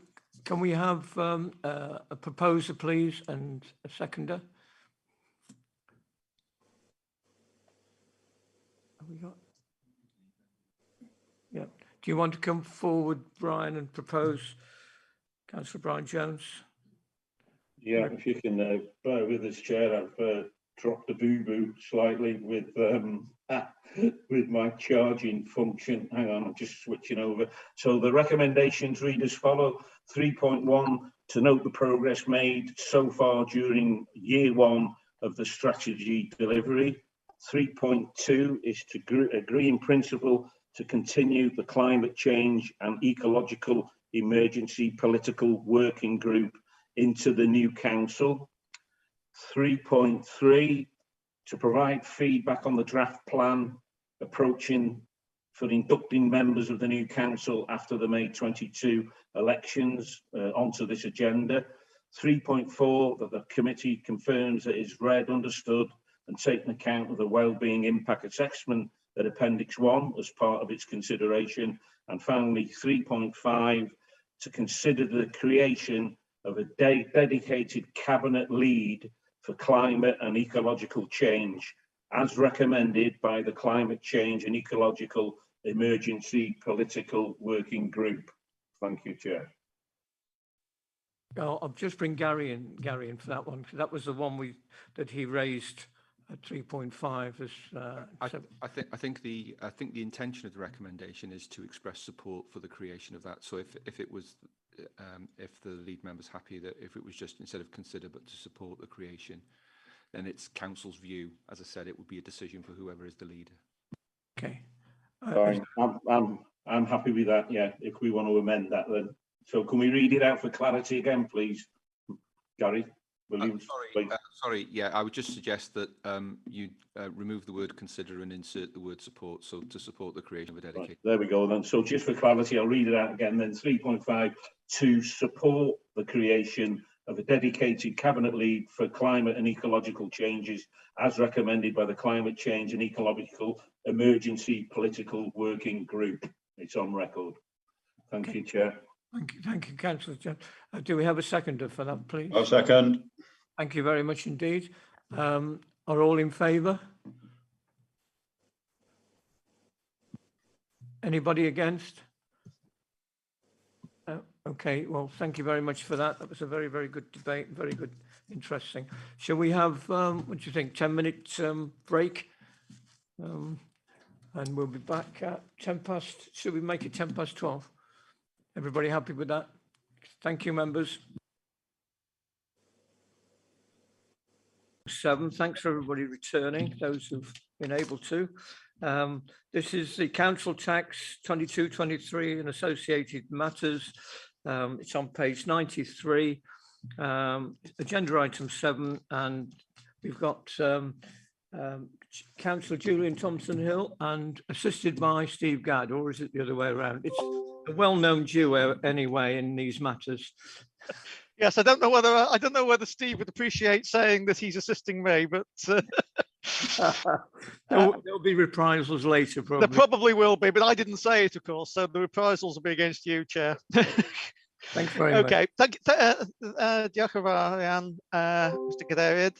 can we have a proposer, please, and a seconder? Have we got? Yeah. Do you want to come forward, Brian, and propose, Councillor Brian Jones? Yeah, if you can bear with us, Chair, I've dropped the boo-boo slightly with my charging function. Hang on, I'm just switching over. So the recommendations read as follow. 3.1, to note the progress made so far during year one of the strategy delivery. 3.2 is to agree in principle to continue the climate change and ecological emergency political working group into the new council. 3.3, to provide feedback on the draft plan approaching for inducting members of the new council after the May 22 elections onto this agenda. 3.4, that the committee confirms that it's read, understood and taken account of the wellbeing impact assessment at Appendix 1 as part of its consideration. And finally, 3.5, to consider the creation of a dedicated cabinet lead for climate and ecological change, as recommended by the Climate Change and Ecological Emergency Political Working Group. Thank you, Chair. I'll just bring Gary in for that one, because that was the one that he raised at 3.5 as I think the intention of the recommendation is to express support for the creation of that. So if it was if the lead member's happy that if it was just instead of consider but to support the creation, then it's council's view. As I said, it would be a decision for whoever is the leader. Okay. Fine. I'm happy with that. Yeah, if we want to amend that, then. So can we read it out for clarity again, please, Gary? Sorry, yeah, I would just suggest that you remove the word consider and insert the word support, so to support the creation of a dedicated. Right, there we go then. So just for clarity, I'll read it out again then. 3.5, to support the creation of a dedicated cabinet lead for climate and ecological changes as recommended by the Climate Change and Ecological Emergency Political Working Group. It's on record. Thank you, Chair. Thank you, Councillor Jones. Do we have a seconder for that, please? I'll second. Thank you very much indeed. Are all in favour? Anybody against? Okay, well, thank you very much for that. That was a very, very good debate, very good, interesting. Shall we have, what do you think, 10-minute break? And we'll be back at 10 past, should we make it 10 past 12? Everybody happy with that? Thank you, members. 7, thanks for everybody returning, those who've been able to. This is the council tax 22-23 and associated matters. It's on page 93, agenda item 7, and we've got Councillor Julian Thompson-Hill and assisted by Steve Gadd, or is it the other way around? It's a well-known duo anyway in these matters. Yes, I don't know whether Steve would appreciate saying that he's assisting me, but there'll be reprisals later, probably. There probably will be, but I didn't say it, of course, so the reprisals will be against you, Chair. Thanks very much. Okay, thank you, Diolch yn fawr iawn, Mr. Cadeirydd.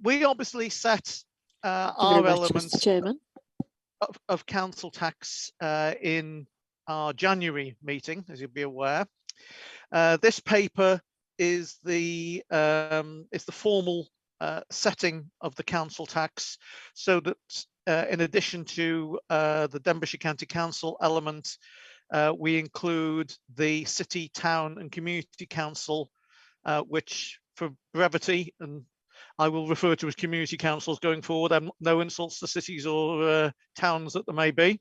We obviously set our elements of council tax in our January meeting, as you'll be aware. This paper is the formal setting of the council tax, so that in addition to the Denbighshire County Council element, we include the city, town and community council, which for brevity, and I will refer to as community councils going forward, no insults to cities or towns that there may be,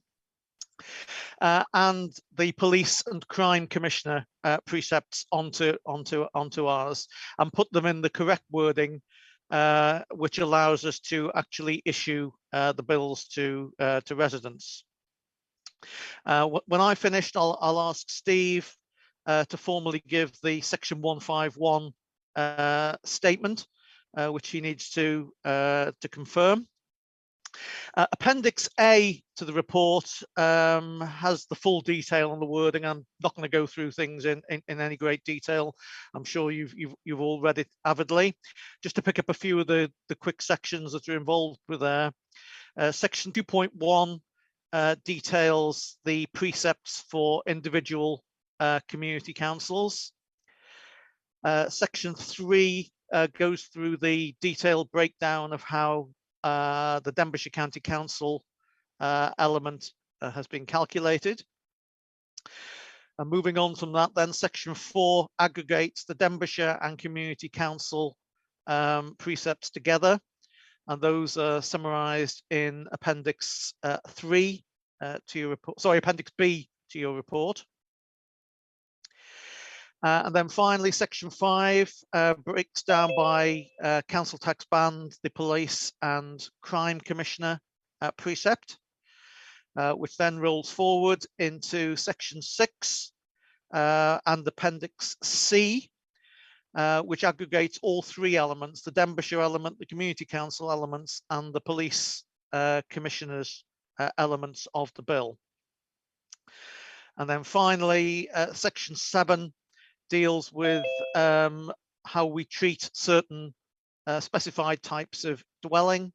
and the police and crime commissioner precepts onto ours, and put them in the correct wording, which allows us to actually issue the bills to residents. When I finished, I'll ask Steve to formally give the section 151 statement, which he needs to confirm. Appendix A to the report has the full detail on the wording. I'm not going to go through things in any great detail. I'm sure you've all read it avidly. Just to pick up a few of the quick sections that are involved with there. Section 2.1 details the precepts for individual community councils. Section 3 goes through the detailed breakdown of how the Denbighshire County Council element has been calculated. And moving on from that, then section 4 aggregates the Denbighshire and Community Council precepts together, and those are summarised in Appendix 3 to your report. Sorry, Appendix B to your report. And then finally, section 5 breaks down by council tax band, the police and crime commissioner precept, which then rolls forward into section 6 and Appendix C, which aggregates all three elements, the Denbighshire element, the community council elements, and the police commissioners elements of the bill. And then finally, section 7 deals with how we treat certain specified types of dwelling,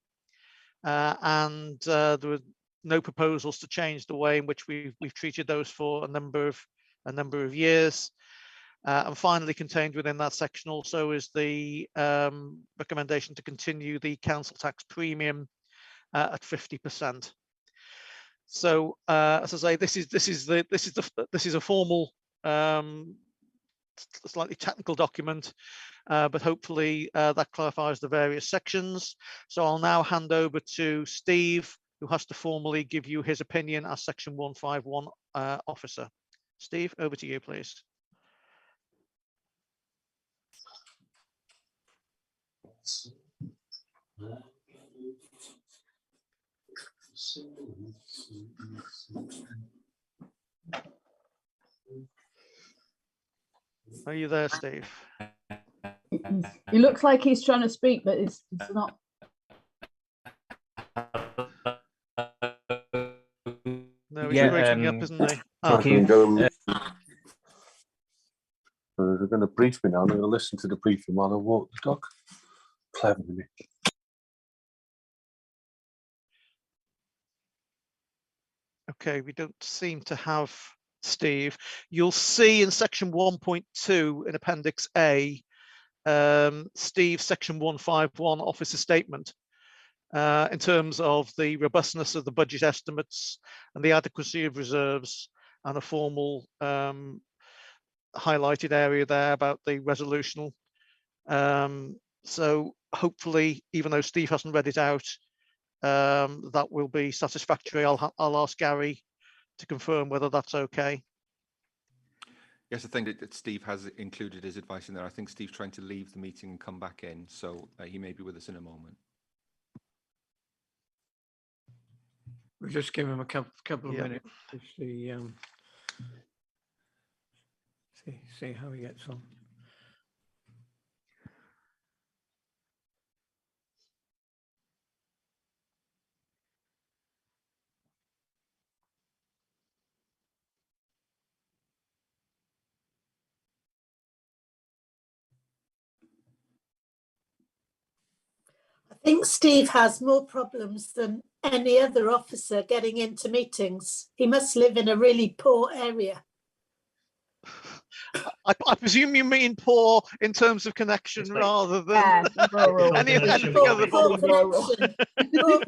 and there were no proposals to change the way in which we've treated those for a number of years. And finally, contained within that section also is the recommendation to continue the council tax premium at 50%. So, as I say, this is a formal, slightly technical document, but hopefully that clarifies the various sections. So I'll now hand over to Steve, who has to formally give you his opinion as section 151 officer. Steve, over to you, please. Are you there, Steve? He looks like he's trying to speak, but it's not. No, he's breaking up, isn't he? Thank you. They're going to brief me now. I'm going to listen to the briefing while I walk the dog. Clever, isn't it? Okay, we don't seem to have Steve. You'll see in section 1.2 in Appendix A, Steve's section 151 officer statement in terms of the robustness of the budget estimates and the adequacy of reserves, and a formal highlighted area there about the resolutional. So hopefully, even though Steve hasn't read it out, that will be satisfactory. I'll ask Gary to confirm whether that's okay. Yes, I think that Steve has included his advice in there. I think Steve's trying to leave the meeting and come back in, so he may be with us in a moment. We'll just give him a couple of Yeah. minutes to see how he gets on. I think Steve has more problems than any other officer getting into meetings. He must live in a really poor area. I presume you mean poor in terms of connection rather than any other Poor problem. connection.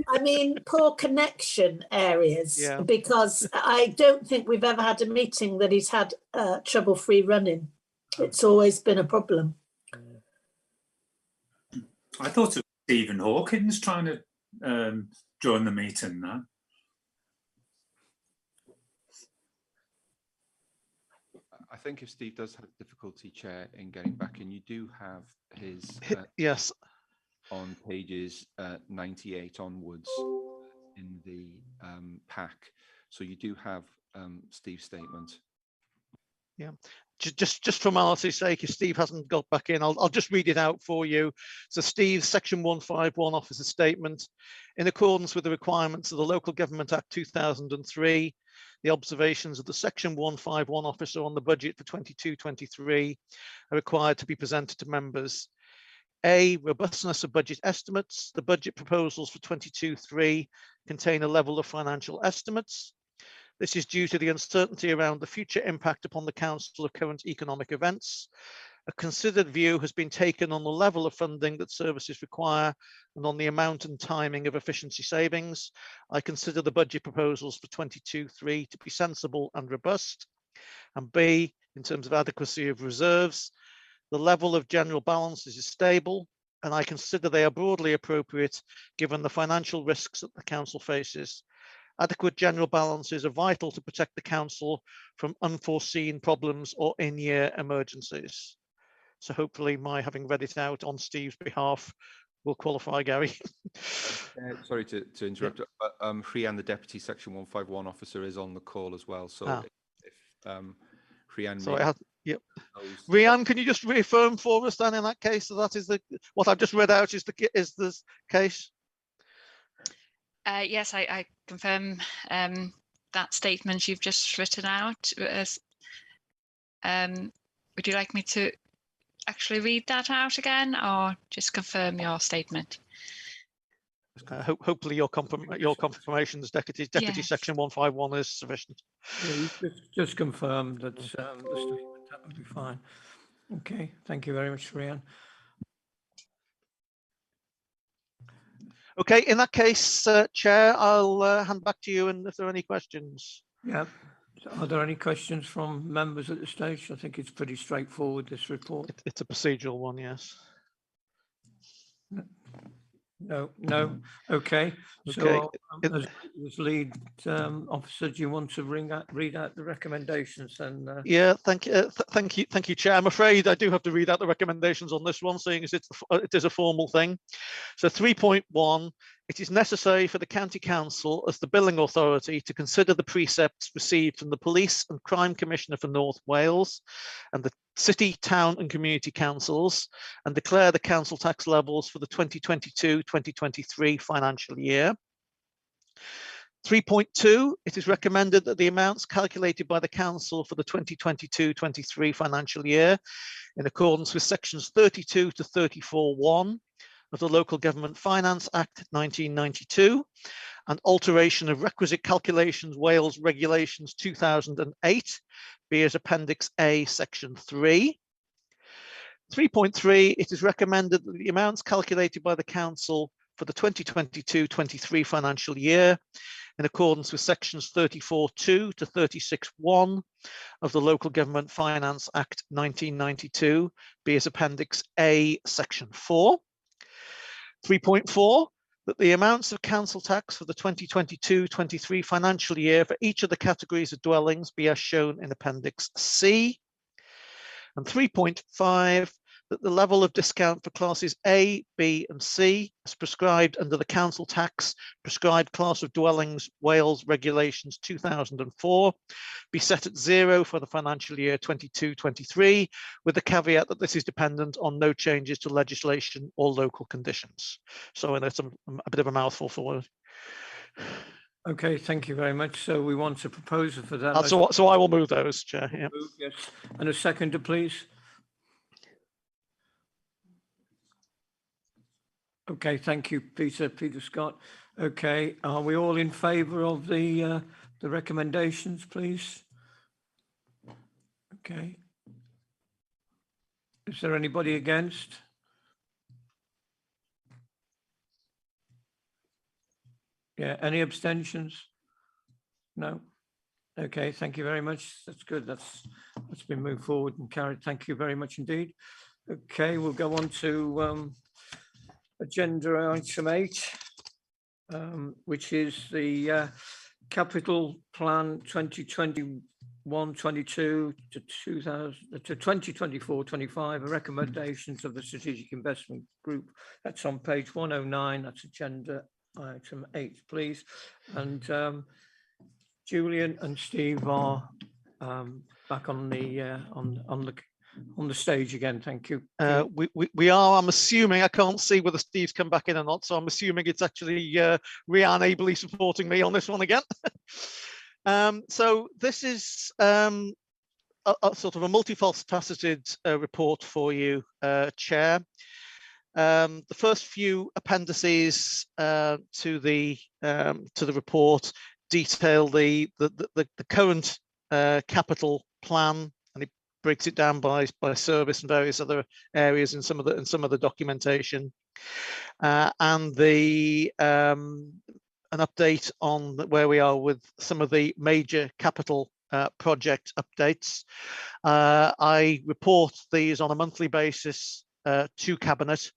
I mean, poor connection areas, Yeah. because I don't think we've ever had a meeting that he's had trouble-free running. It's always been a problem. I thought it was Stephen Hawkins trying to join the meeting now. I think if Steve does have difficulty, Chair, in getting back in, you do have his yes on pages 98 onwards in the pack. So you do have Steve's statement. Yeah, just for formality's sake, if Steve hasn't got back in, I'll just read it out for you. So Steve's Section 151 Officer Statement. In accordance with the requirements of the Local Government Act 2003, the observations of the Section 151 Officer on the budget for 22-23 are required to be presented to members. A, robustness of budget estimates. The budget proposals for 22-23 contain a level of financial estimates. This is due to the uncertainty around the future impact upon the Council of current economic events. A considered view has been taken on the level of funding that services require and on the amount and timing of efficiency savings. I consider the budget proposals for 22-23 to be sensible and robust. And B, in terms of adequacy of reserves, the level of general balances is stable, and I consider they are broadly appropriate given the financial risks that the Council faces. Adequate general balances are vital to protect the Council from unforeseen problems or in-year emergencies. So hopefully my having read it out on Steve's behalf will qualify, Gary. Sorry to interrupt, but Rhian, the Deputy Section 151 Officer, is on the call as well. So if Rhian... So yep. Rhian, can you just reaffirm for us then in that case that that is what I've just read out is the case? Yes, I confirm that statement you've just written out. Would you like me to actually read that out again, or just confirm your statement? Hopefully your confirmation as Deputy Yes. Section 151 is sufficient. Yeah, just confirm that the statement, that would be fine. Okay, thank you very much, Rhian. Okay, in that case, Chair, I'll hand back to you, and if there are any questions. Yeah. Are there any questions from members at this stage? I think it's pretty straightforward, this report. It's a procedural one, yes. No. Okay. So as lead officer, do you want to read out the recommendations? And yeah, thank you, Chair. I'm afraid I do have to read out the recommendations on this one, seeing as it is a formal thing. So 3.1, it is necessary for the County Council as the billing authority to consider the precepts received from the Police and Crime Commissioner for North Wales and the City, Town and Community Councils and declare the council tax levels for the 2022-2023 financial year. 3.2, it is recommended that the amounts calculated by the Council for the 2022-23 financial year, in accordance with sections 32 to 34(1) of the Local Government Finance Act 1992 and alteration of requisite calculations Wales Regulations 2008, be as Appendix A, Section 3. 3.3, it is recommended that the amounts calculated by the Council for the 2022-23 financial year, in accordance with sections 34.2 to 36.1 of the Local Government Finance Act 1992, be as Appendix A, Section 4. 3.4, that the amounts of council tax for the 2022-23 financial year for each of the categories of dwellings be as shown in Appendix C. And 3.5, that the level of discount for classes A, B and C as prescribed under the council tax prescribed class of dwellings Wales Regulations 2004 be set at 0 for the financial year 22-23, with the caveat that this is dependent on no changes to legislation or local conditions. So it's a bit of a mouthful for us. Okay, thank you very much. So we want a proposal for that. So I will move those, Chair. Yeah. Yes. And a seconder, please. Okay, thank you, Peter Scott. Okay, are we all in favour of the recommendations, please? Okay, Is there anybody against? Yeah, any abstentions? No. Okay, thank you very much. That's good. That's been moved forward and carried. Thank you very much indeed. Okay, we'll go on to agenda item 8, which is the capital plan 2021-22 to 2024-25, recommendations of the strategic investment group. That's on page 109. That's agenda item 8, please. And Julian and Steve are back on the stage again. Thank you. We are. I'm assuming, I can't see whether Steve's come back in or not, so I'm assuming it's actually Rianne ably supporting me on this one again. So this is a sort of a multifaceted report for you, Chair. The first few appendices to the report detail the current capital plan, and it breaks it down by service and various other areas in some of the documentation, and an update on where we are with some of the major capital project updates. I report these on a monthly basis to Cabinet.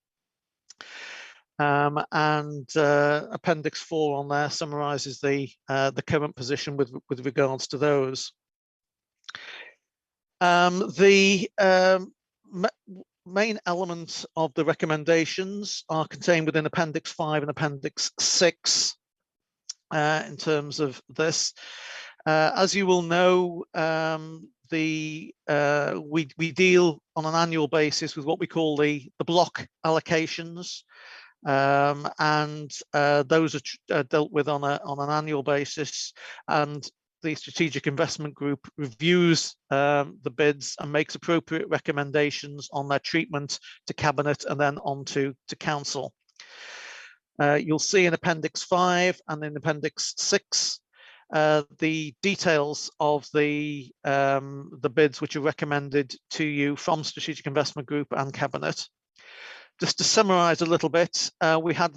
And Appendix 4 on there summarises the current position with regards to those. The main elements of the recommendations are contained within Appendix 5 and Appendix 6 in terms of this. As you will know, we deal on an annual basis with what we call the block allocations. And those are dealt with on an annual basis, and the Strategic Investment Group reviews the bids and makes appropriate recommendations on their treatment to Cabinet and then on to Council. You'll see in Appendix 5 and in Appendix 6 the details of the bids which are recommended to you from Strategic Investment Group and Cabinet. Just to summarise a little bit, we had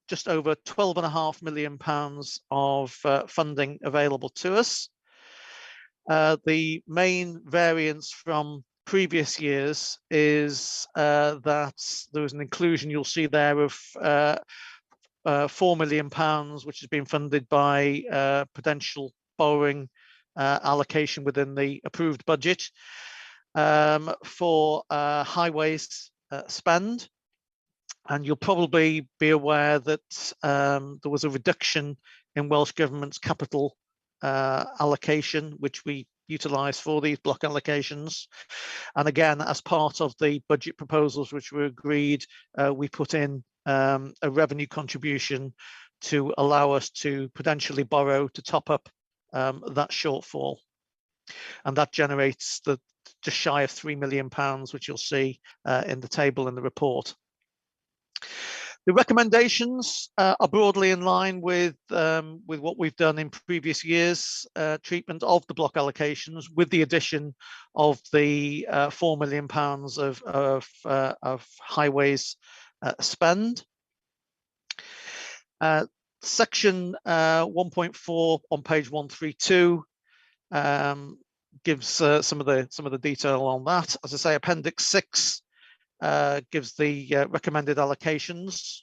just over £12.5 million of funding available to us. The main variance from previous years is that there was an inclusion, you'll see there, of £4 million, which has been funded by prudential borrowing allocation within the approved budget for highways spend. And you'll probably be aware that there was a reduction in Welsh Government's capital allocation, which we utilised for these block allocations. And again, as part of the budget proposals which were agreed, we put in a revenue contribution to allow us to potentially borrow to top up that shortfall. And that generates just shy of £3 million, which you'll see in the table in the report. The recommendations are broadly in line with what we've done in previous years' treatment of the block allocations, with the addition of the £4 million of highways spend. Section 1.4 on page 132 gives some of the detail on that. As I say, Appendix 6 gives the recommended allocations.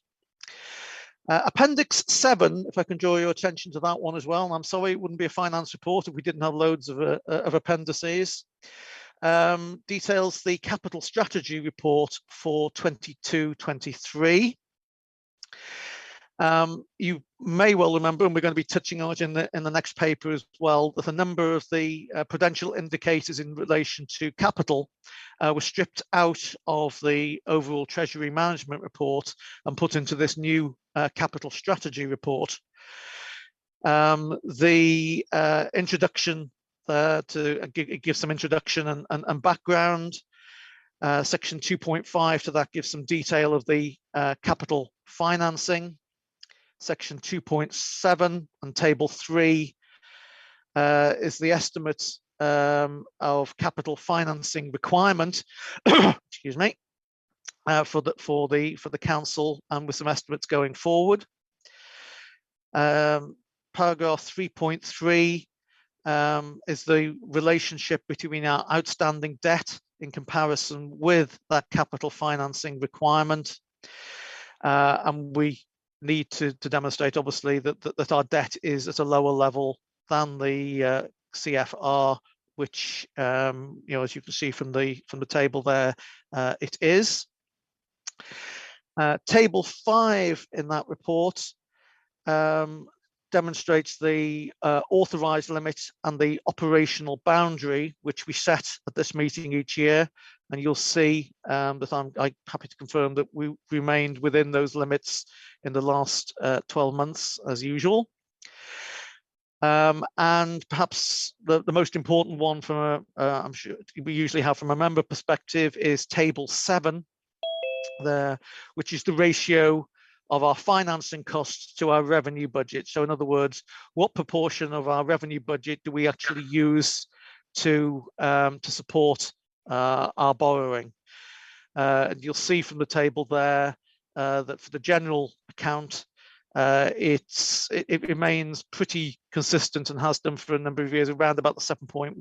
Appendix 7, if I can draw your attention to that one as well, and I'm sorry it wouldn't be a finance report if we didn't have loads of appendices, details the capital strategy report for 22-23. You may well remember, and we're going to be touching on it in the next paper as well, that a number of the prudential indicators in relation to capital were stripped out of the overall Treasury management report and put into this new capital strategy report. The introduction to give some introduction and background. Section 2.5 to that gives some detail of the capital financing. Section 2.7 and table 3 is the estimates of capital financing requirement, excuse me, for the council, and with some estimates going forward. Paragraph 3.3 is the relationship between our outstanding debt in comparison with that capital financing requirement. And we need to demonstrate, obviously, that our debt is at a lower level than the CFR, which, as you can see from the table there, it is. Table 5 in that report demonstrates the authorised limit and the operational boundary which we set at this meeting each year, and you'll see that I'm happy to confirm that we remained within those limits in the last 12 months as usual. And perhaps the most important one from I'm sure we usually have from a member perspective is table 7 there, which is the ratio of our financing costs to our revenue budget. So in other words, what proportion of our revenue budget do we actually use to support our borrowing? You'll see from the table there that for the general account, it remains pretty consistent and has done for a number of years, around about the 7.1,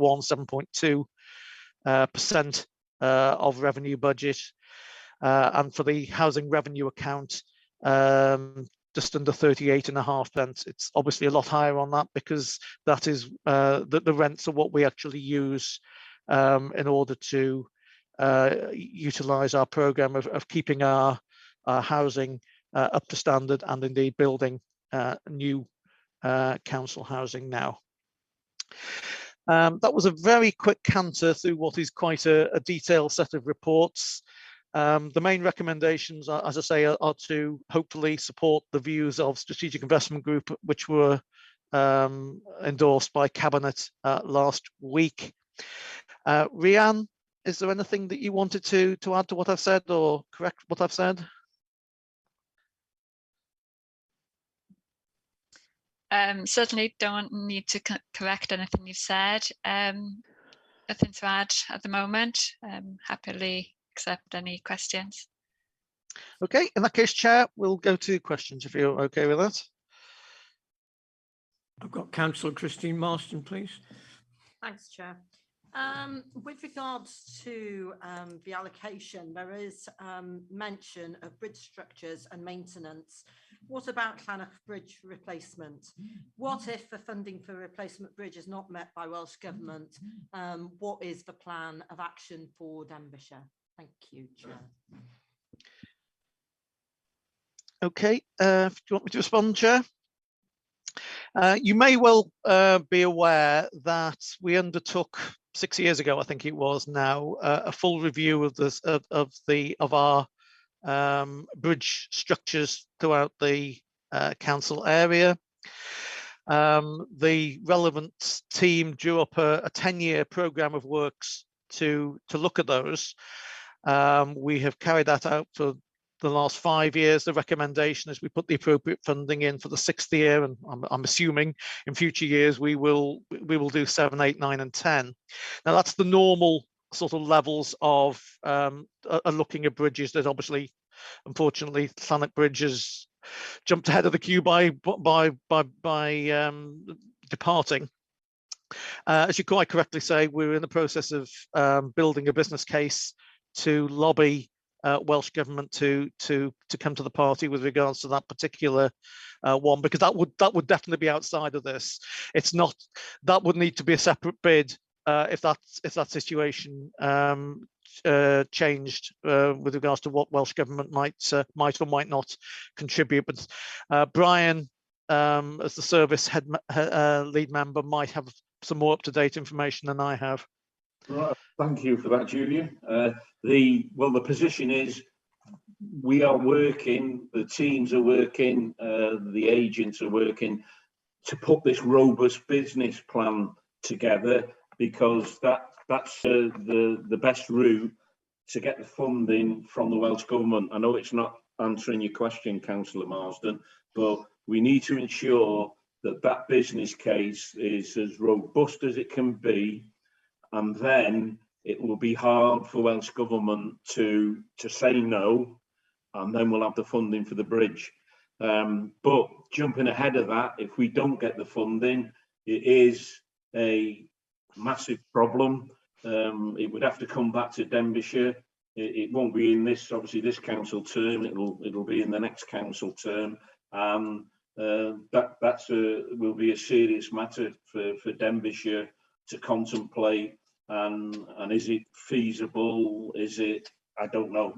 7.2% of revenue budget. And for the housing revenue account, just under 38.5 it's obviously a lot higher on that, because that is the rents are what we actually use in order to utilize our program of keeping our housing up to standard, and indeed building new council housing now. That was a very quick canter through what is quite a detailed set of reports. The main recommendations, as I say, are to hopefully support the views of Strategic Investment Group, which were endorsed by Cabinet last week. Rhiann, is there anything that you wanted to add to what I've said, or correct what I've said? Certainly don't need to correct anything you've said. Nothing to add at the moment. Happily accept any questions. Okay, in that case, Chair, we'll go to questions if you're okay with that. I've got Councillor Christine Marston, please. Thanks, Chair. With regards to the allocation, there is mention of bridge structures and maintenance. What about Llanach Bridge replacement? What if the funding for replacement bridge is not met by Welsh Government? What is the plan of action for Denbighshire? Thank you, Chair. Okay, do you want me to respond, Chair? You may well be aware that we undertook 6 years ago, I think it was now, a full review of this of our bridge structures throughout the council area. The relevant team drew up a 10-year programme of works to look at those. We have carried that out for the last 5 years. The recommendation is we put the appropriate funding in for the 6th year, and I'm assuming in future years we will do 7, 8, 9, and 10. Now that's the normal sort of levels of looking at bridges. That obviously, unfortunately, Llanach Bridge has jumped ahead of the queue by departing. As you quite correctly say, we're in the process of building a business case to lobby Welsh Government to come to the party with regards to that particular one, because that would definitely be outside of this. It's not, that would need to be a separate bid if that situation changed with regards to what Welsh Government might or might not contribute. But Brian, as the service head lead member, might have some more up-to-date information than I have. Right, thank you for that, Julian. The position is we are working, the teams are working, the agents are working to put this robust business plan together, because that's the best route to get the funding from the Welsh Government. I know it's not answering your question, Councillor Marsden, but we need to ensure that that business case is as robust as it can be, and then it will be hard for Welsh Government to say no, and then we'll have the funding for the bridge. But jumping ahead of that, if we don't get the funding, it is a massive problem. It would have to come back to Denbighshire. It won't be in this, obviously, this council term. It'll be in the next council term, and will be a serious matter for Denbighshire to contemplate. And is it feasible? Is it? I don't know.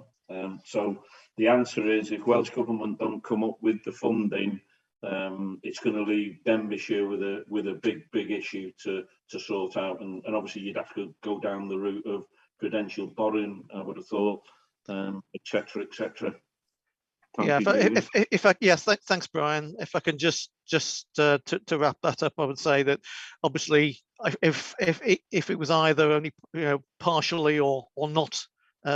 So the answer is, if Welsh Government don't come up with the funding, it's going to leave Denbighshire with a big issue to sort out, and obviously you'd have to go down the route of prudential borrowing, I would have thought, etc. Yeah, yes, thanks, Brian. If I can just to wrap that up, I would say that obviously if it was either only partially or not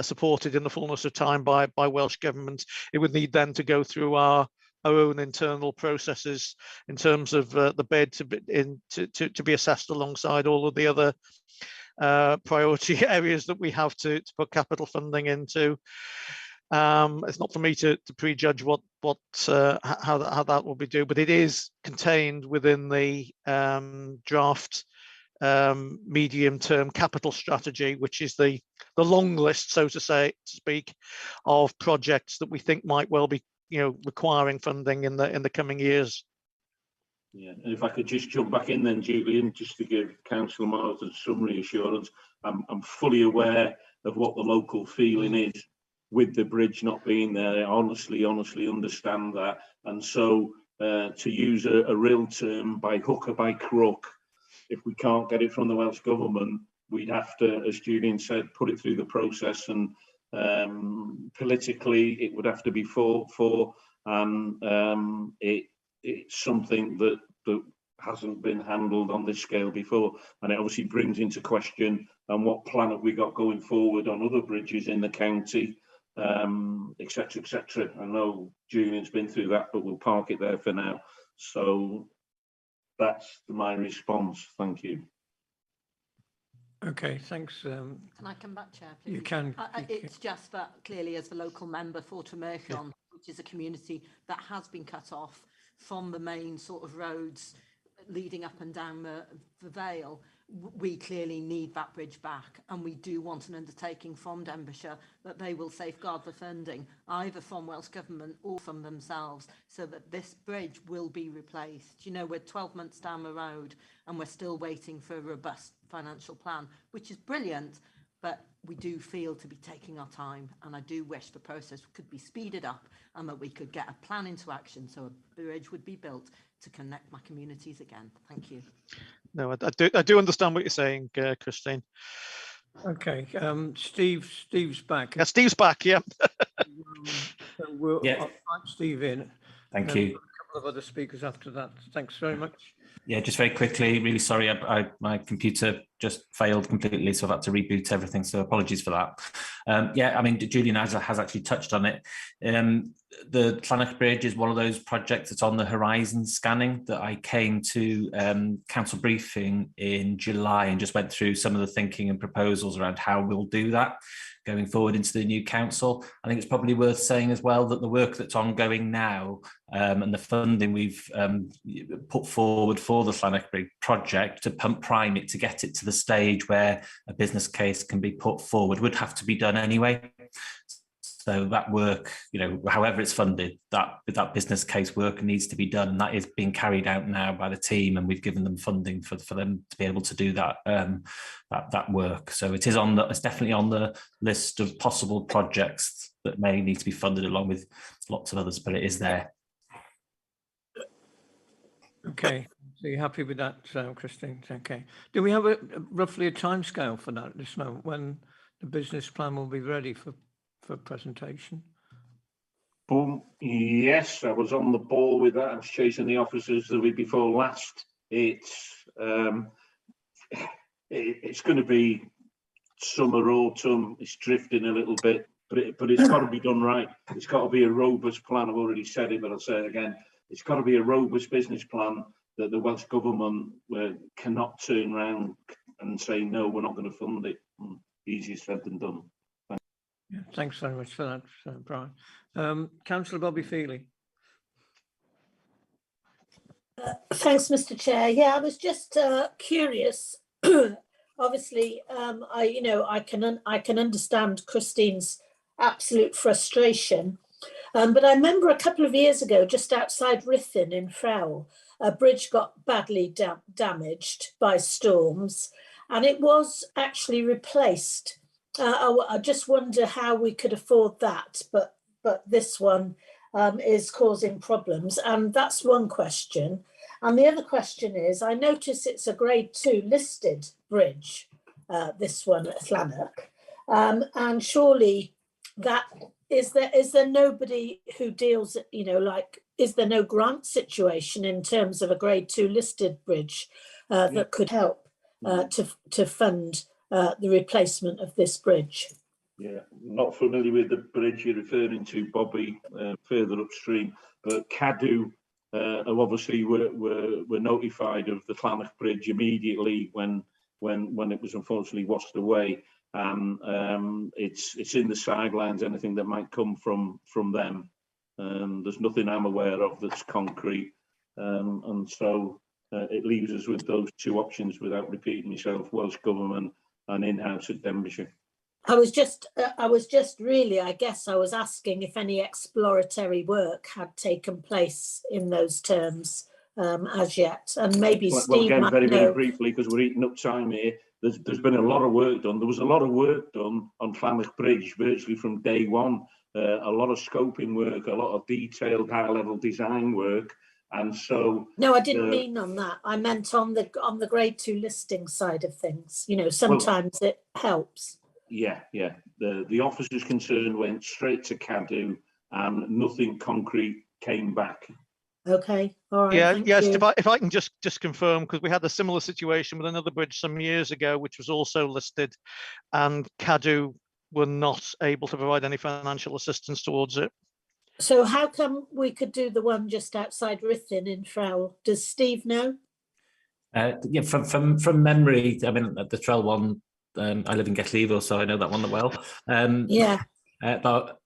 supported in the fullness of time by Welsh Government, it would need then to go through our own internal processes in terms of the bid to be assessed alongside all of the other priority areas that we have to put capital funding into. It's not for me to prejudge how that will be done, but it is contained within the draft medium-term capital strategy, which is the long list, so to speak, of projects that we think might well be requiring funding in the coming years. Yeah, and if I could just jump back in then, Julian, just to give Councillor Martin some reassurance, I'm fully aware of what the local feeling is with the bridge not being there. I honestly understand that. And so to use a real term, by hook or by crook, if we can't get it from the Welsh Government, we'd have to, as Julian said, put it through the process, and politically it would have to be fought for, and it's something that hasn't been handled on this scale before, and it obviously brings into question what plan have we got going forward on other bridges in the county, etc. I know Julian's been through that, but we'll park it there for now. So that's my response. Thank you. Okay, thanks. Can I come back, Chair, please? You can. It's just that clearly, as the local member for Tremerchon, which is a community that has been cut off from the main sort of roads leading up and down the Vale, we clearly need that bridge back, and we do want an undertaking from Denbighshire that they will safeguard the funding, either from Welsh Government or from themselves, so that this bridge will be replaced. We're 12 months down the road and we're still waiting for a robust financial plan, which is brilliant, but we do feel to be taking our time, and I do wish the process could be speeded up and that we could get a plan into action so a bridge would be built to connect my communities again. Thank you. No, I do understand what you're saying, Christine. Okay, Steve's back. Yeah, Steve's back. Yeah. So we'll invite Steve in. Thank you. A couple of other speakers after that. Thanks very much. Yeah, just very quickly, really sorry, my computer just failed completely, so I've had to reboot everything, so apologies for that. Yeah, I mean, Julian has actually touched on it. The Llanach Bridge is one of those projects that's on the horizon scanning that I came to council briefing in July and just went through some of the thinking and proposals around how we'll do that going forward into the new council. I think it's probably worth saying as well that the work that's ongoing now and the funding we've put forward for the Llanach Bridge project to prime it to get it to the stage where a business case can be put forward would have to be done anyway. So that work, however it's funded, that business case work needs to be done, and that is being carried out now by the team, and we've given them funding for them to be able to do that that work. So it is it's definitely on the list of possible projects that may need to be funded along with lots of others, but it is there. Okay, so you're happy with that, Christine? Okay. Do we have roughly a timescale for that at this moment, when the business plan will be ready for presentation? Yes, I was on the ball with that. I was chasing the officers the week before last. It's going to be summer, autumn. It's drifting a little bit, but it's got to be done right. It's got to be a robust plan. I've already said it, but I'll say it again. It's got to be a robust business plan that the Welsh Government cannot turn around and say, no, we're not going to fund it. Easier said than done. Yeah, thanks very much for that, Brian. Councillor Bobby Feely. Thanks, Mr. Chair. Yeah, I was just curious. Obviously, I can understand Christine's absolute frustration. But I remember a couple of years ago, just outside Ruthin in Frowell, a bridge got badly damaged by storms, and it was actually replaced. I just wonder how we could afford that, but this one is causing problems, and that's one question. And the other question is, I notice it's a Grade 2 listed bridge, this one at Llanarch, and surely that is there nobody who deals, is there no grant situation in terms of a Grade 2 listed bridge that could help to fund the replacement of this bridge? Yeah, not familiar with the bridge you're referring to, Bobby, further upstream, but Cadw obviously were notified of the Llanarch Bridge immediately when it was unfortunately washed away. It's in the sidelines, anything that might come from them. There's nothing I'm aware of that's concrete, and so it leaves us with those two options without repeating myself: Welsh Government and in-house at Denbighshire. I was just really, I guess I was asking if any exploratory work had taken place in those terms as yet, and maybe Steve again, might very know. briefly, because we're eating up time here. There's been a lot of work done. There was a lot of work done on Llanarch Bridge virtually from day one. A lot of scoping work, a lot of detailed high-level design work, and so. No, I didn't mean on that. I meant on the Grade 2 listing side of things. Sometimes it helps. Yeah. The officers concerned went straight to Cadw, and nothing concrete came back. Okay, all right. Yeah, thank yes. you. If I can just confirm, because we had a similar situation with another bridge some years ago, which was also listed, and Cadw were not able to provide any financial assistance towards it. So how come we could do the one just outside Ruthin in Frowell? Does Steve know? Yeah, from memory, I mean, the Trell one, I live in Gethlevo, so I know that one well. Yeah. But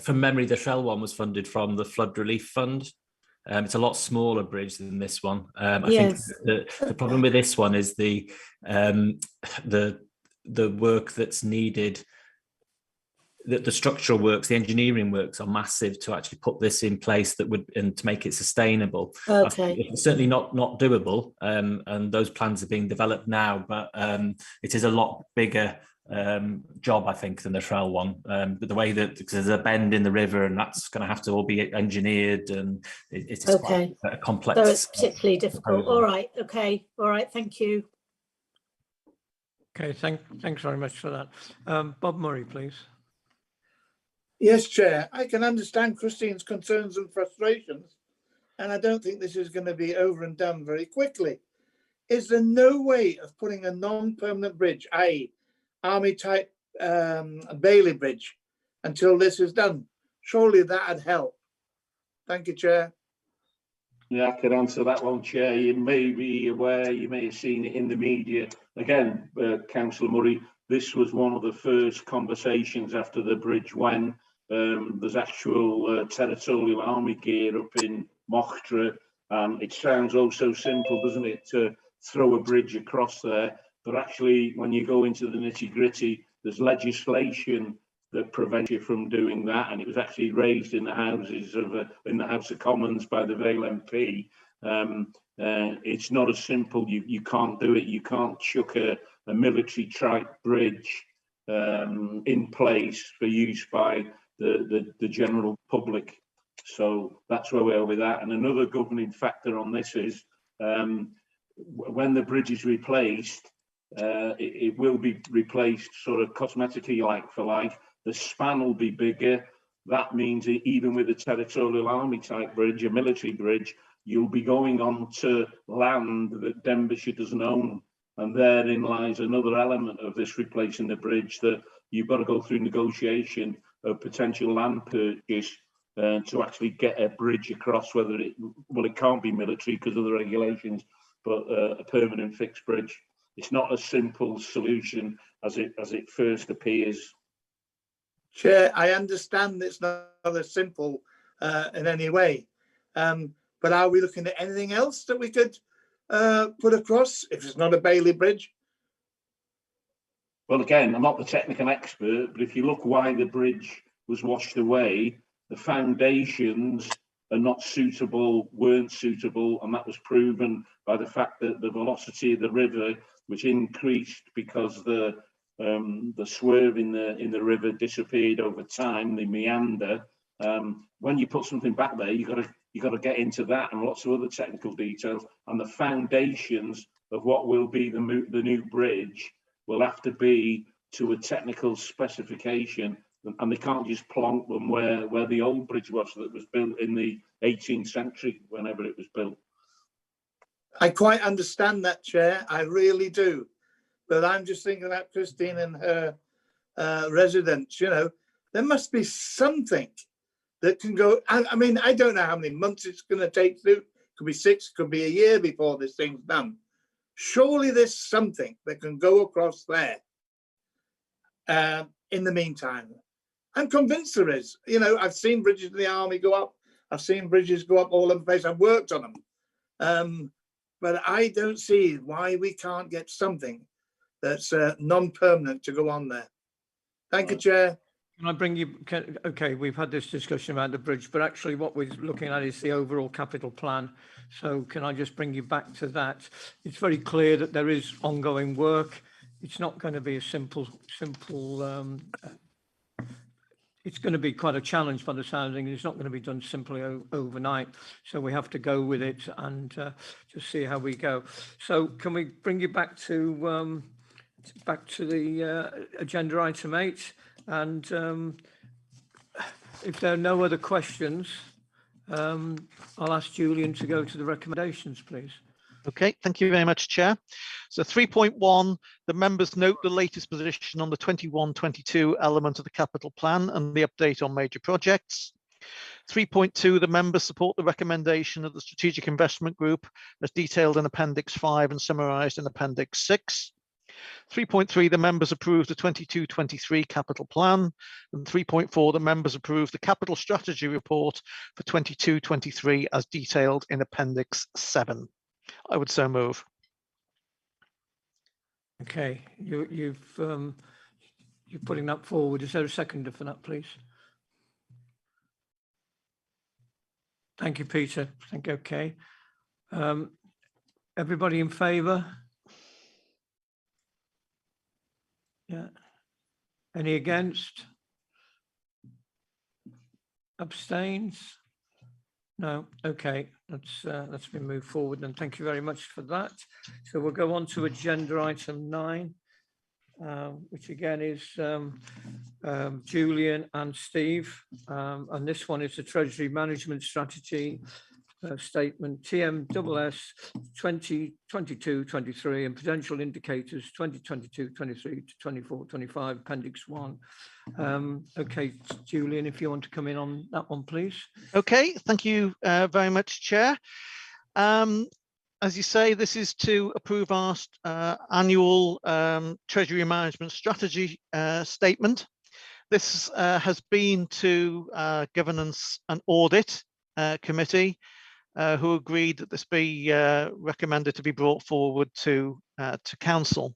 from memory, the Trell one was funded from the Flood Relief Fund. It's a lot smaller bridge than this one. I think the problem with this one is the work that's needed. The structural works, the engineering works are massive to actually put this in place and to make it sustainable. Okay. It's certainly not doable, and those plans are being developed now, but it is a lot bigger job, I think, than the Trell one. But the way that, because there's a bend in the river, and that's going to have to all be engineered, and it's quite a complex. So it's particularly difficult. All right. Okay. All right. Thank you. Okay. Thanks very much for that. Bob Murray, please. Yes, Chair. I can understand Christine's concerns and frustrations, and I don't think this is going to be over and done very quickly. Is there no way of putting a non-permanent bridge, i.e. army-type Bailey Bridge, until this is done? Surely that'd help. Thank you, Chair. Yeah, I could answer that one, Chair. You may be aware, you may have seen it in the media. Again, Councillor Murray, this was one of the first conversations after the bridge went. There's actual territorial army gear up in Mochtra. It sounds oh so simple, doesn't it, to throw a bridge across there? But actually, when you go into the nitty-gritty, there's legislation that prevents you from doing that, and it was actually raised in the House of Commons by the Vale MP. It's not as simple. You can't do it. You can't chuck a military type bridge in place for use by the general public. So that's where we are with that. And another governing factor on this is when the bridge is replaced, it will be replaced sort of cosmetically, like for like. The span will be bigger. That means that even with a territorial army type bridge, a military bridge, you'll be going on to land that Denbighshire doesn't own. And therein lies another element of this replacing the bridge, that you've got to go through negotiation of potential land purchase to actually get a bridge across, it can't be military because of the regulations, but a permanent fixed bridge. it's not a simple solution as it first appears. Chair, I understand it's not as simple in any way, but are we looking at anything else that we could put across if it's not a Bailey Bridge? Well, again, I'm not the technical expert, but if you look why the bridge was washed away, the foundations are not suitable, weren't suitable, and that was proven by the fact that the velocity of the river, which increased because the swerve in the river disappeared over time, the meander. When you put something back there, you got to get into that and lots of other technical details, and the foundations of what will be the new bridge will have to be to a technical specification, and they can't just plonk them where the old bridge was that was built in the 18th century, whenever it was built. I quite understand that, Chair, I really do. But I'm just thinking about Christine and her residents, you know, there must be something that can go. I mean, I don't know how many months it's going to take to do. Could be 6, could be a year before this thing's done. Surely there's something that can go across there in the meantime. I'm convinced there is. You know, I've seen bridges in the army go up. I've seen bridges go up all over the place. I've worked on them. But I don't see why we can't get something that's non-permanent to go on there. Thank you, Chair. Can I bring you, okay, we've had this discussion about the bridge, but actually what we're looking at is the overall capital plan. So can I just bring you back to that? It's very clear that there is ongoing work. It's not going to be a simple, it's going to be quite a challenge by the sounding. It's not going to be done simply overnight. So we have to go with it and just see how we go. So can we bring you back to the agenda item 8? And if there are no other questions, I'll ask Julian to go to the recommendations, please. Okay, thank you very much, Chair. So 3.1, the members note the latest position on the 21-22 element of the capital plan and the update on major projects. 3.2, the members support the recommendation of the Strategic Investment Group as detailed in Appendix 5 and summarised in Appendix 6. 3.3, the members approve the 22-23 capital plan, and 3.4, the members approve the capital strategy report for 22-23 as detailed in Appendix 7. I would so move. Okay, you're putting that forward. Is there a seconder for that, please? Thank you, Peter. I think okay. Everybody in favour? Yeah. Any against? Abstains? No. Okay. That's been moved forward, and thank you very much for that. So we'll go on to agenda item 9, which again is Julian and Steve, and this one is the Treasury Management Strategy statement TMSS 2022-23 and potential indicators 2022-23 to 24-25 Appendix 1. Okay, Julian, if you want to come in on that one, please. Okay, thank you very much, Chair. As you say, this is to approve our annual Treasury Management Strategy statement. This has been to Governance and Audit Committee, who agreed that this be recommended to be brought forward to Council.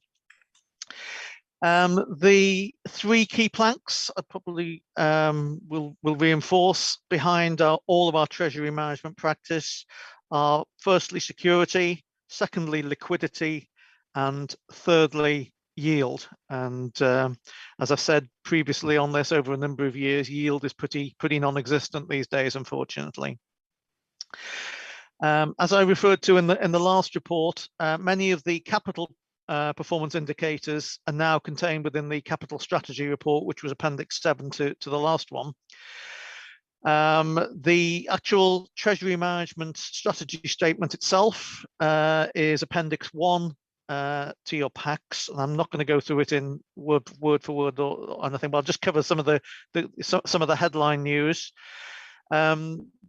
The 3 key planks I probably will reinforce behind all of our treasury management practice are firstly security, secondly liquidity, and thirdly yield. And as I've said previously on this over a number of years, yield is pretty non-existent these days, unfortunately. As I referred to in the last report, many of the capital performance indicators are now contained within the capital strategy report, which was Appendix 7 to the last one. The actual Treasury Management Strategy statement itself is Appendix 1 to your packs, and I'm not going to go through it in word for word or anything, but I'll just cover some of the headline news.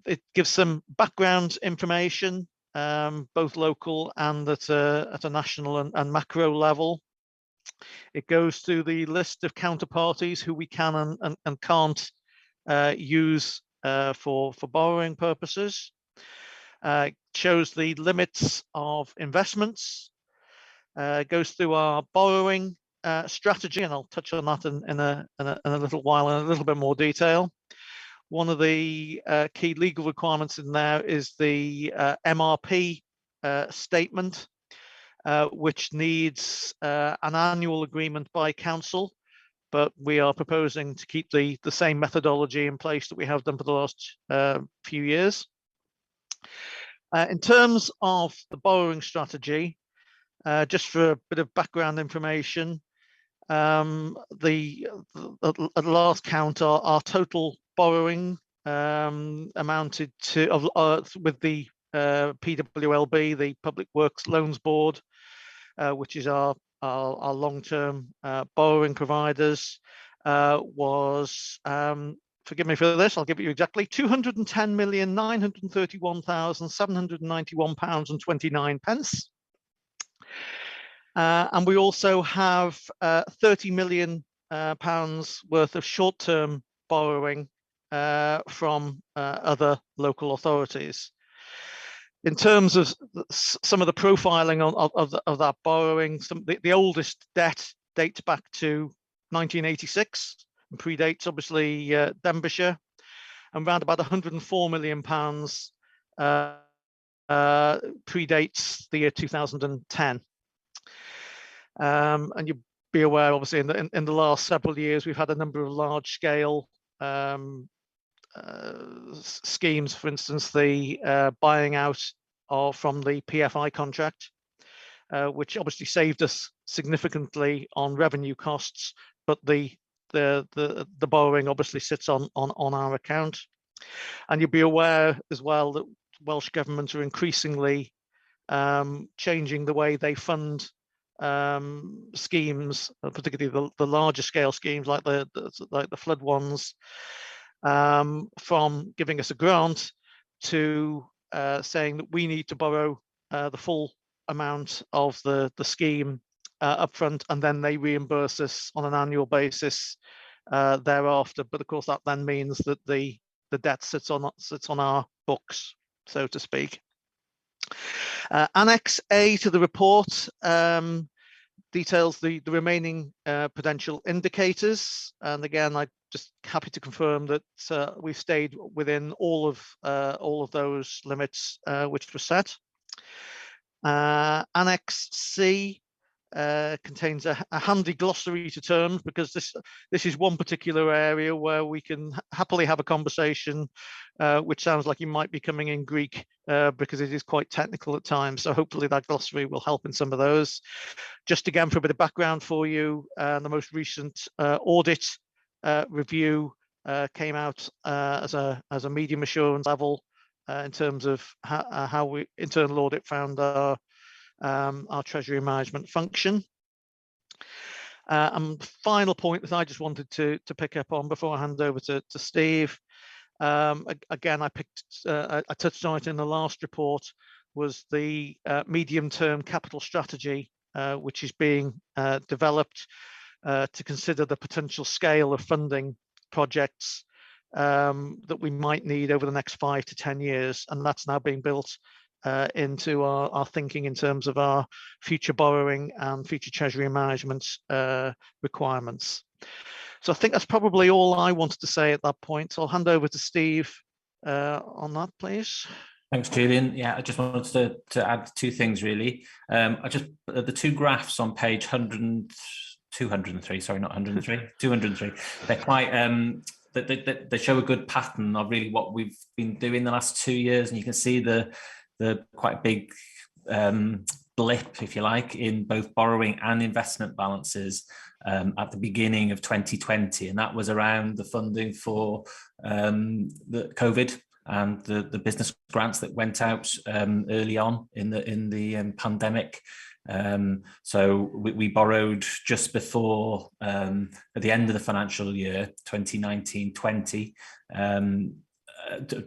It gives some background information both local and at a national and macro level. It goes through the list of counterparties who we can and can't use for borrowing purposes. Shows the limits of investments. Goes through our borrowing strategy, and I'll touch on that in a little while in a little bit more detail. One of the key legal requirements in there is the MRP statement, which needs an annual agreement by council, but we are proposing to keep the same methodology in place that we have done for the last few years. In terms of the borrowing strategy, just for a bit of background information, at last count, our total borrowing amounted to, with the PWLB, the Public Works Loans Board, which is our long-term borrowing providers, was, forgive me for this, I'll give you exactly, £210,931,791.29. And we also have £30 million worth of short-term borrowing from other local authorities. In terms of some of the profiling of that borrowing, the oldest debt dates back to 1986 and predates obviously Denbighshire, and around about £104 million predates the year 2010. And you'll be aware, obviously, in the last several years, we've had a number of large-scale schemes. For instance, the buying out from the PFI contract, which obviously saved us significantly on revenue costs, but the borrowing obviously sits on our account. And you'll be aware as well that Welsh governments are increasingly changing the way they fund schemes, particularly the larger scale schemes like the flood ones, from giving us a grant to saying that we need to borrow the full amount of the scheme upfront, and then they reimburse us on an annual basis thereafter. But of course, that then means that the debt sits on our books, so to speak. Annex A to the report details the remaining prudential indicators, and again, I'm just happy to confirm that we've stayed within all of those limits which were set. Annex C contains a handy glossary to terms, because this is one particular area where we can happily have a conversation which sounds like you might be coming in Greek, because it is quite technical at times. So hopefully that glossary will help in some of those. Just again, for a bit of background for you, the most recent audit review came out as a medium assurance level in terms of how we internal audit found our treasury management function. And final point that I just wanted to pick up on before I hand over to Steve, again, I touched on it in the last report, was the medium-term capital strategy, which is being developed to consider the potential scale of funding projects that we might need over the next 5 to 10 years, and that's now being built into our thinking in terms of our future borrowing and future treasury management requirements. So I think that's probably all I wanted to say at that point. So I'll hand over to Steve on that, please. Thanks, Julian. Yeah, I just wanted to add two things really. The two graphs on page 203, sorry, not 103, 203. They're quite, they show a good pattern of really what we've been doing the last 2 years, and you can see the quite big blip, if you like, in both borrowing and investment balances at the beginning of 2020, and that was around the funding for the COVID and the business grants that went out early on in the pandemic. So we borrowed just before at the end of the financial year 2019-20,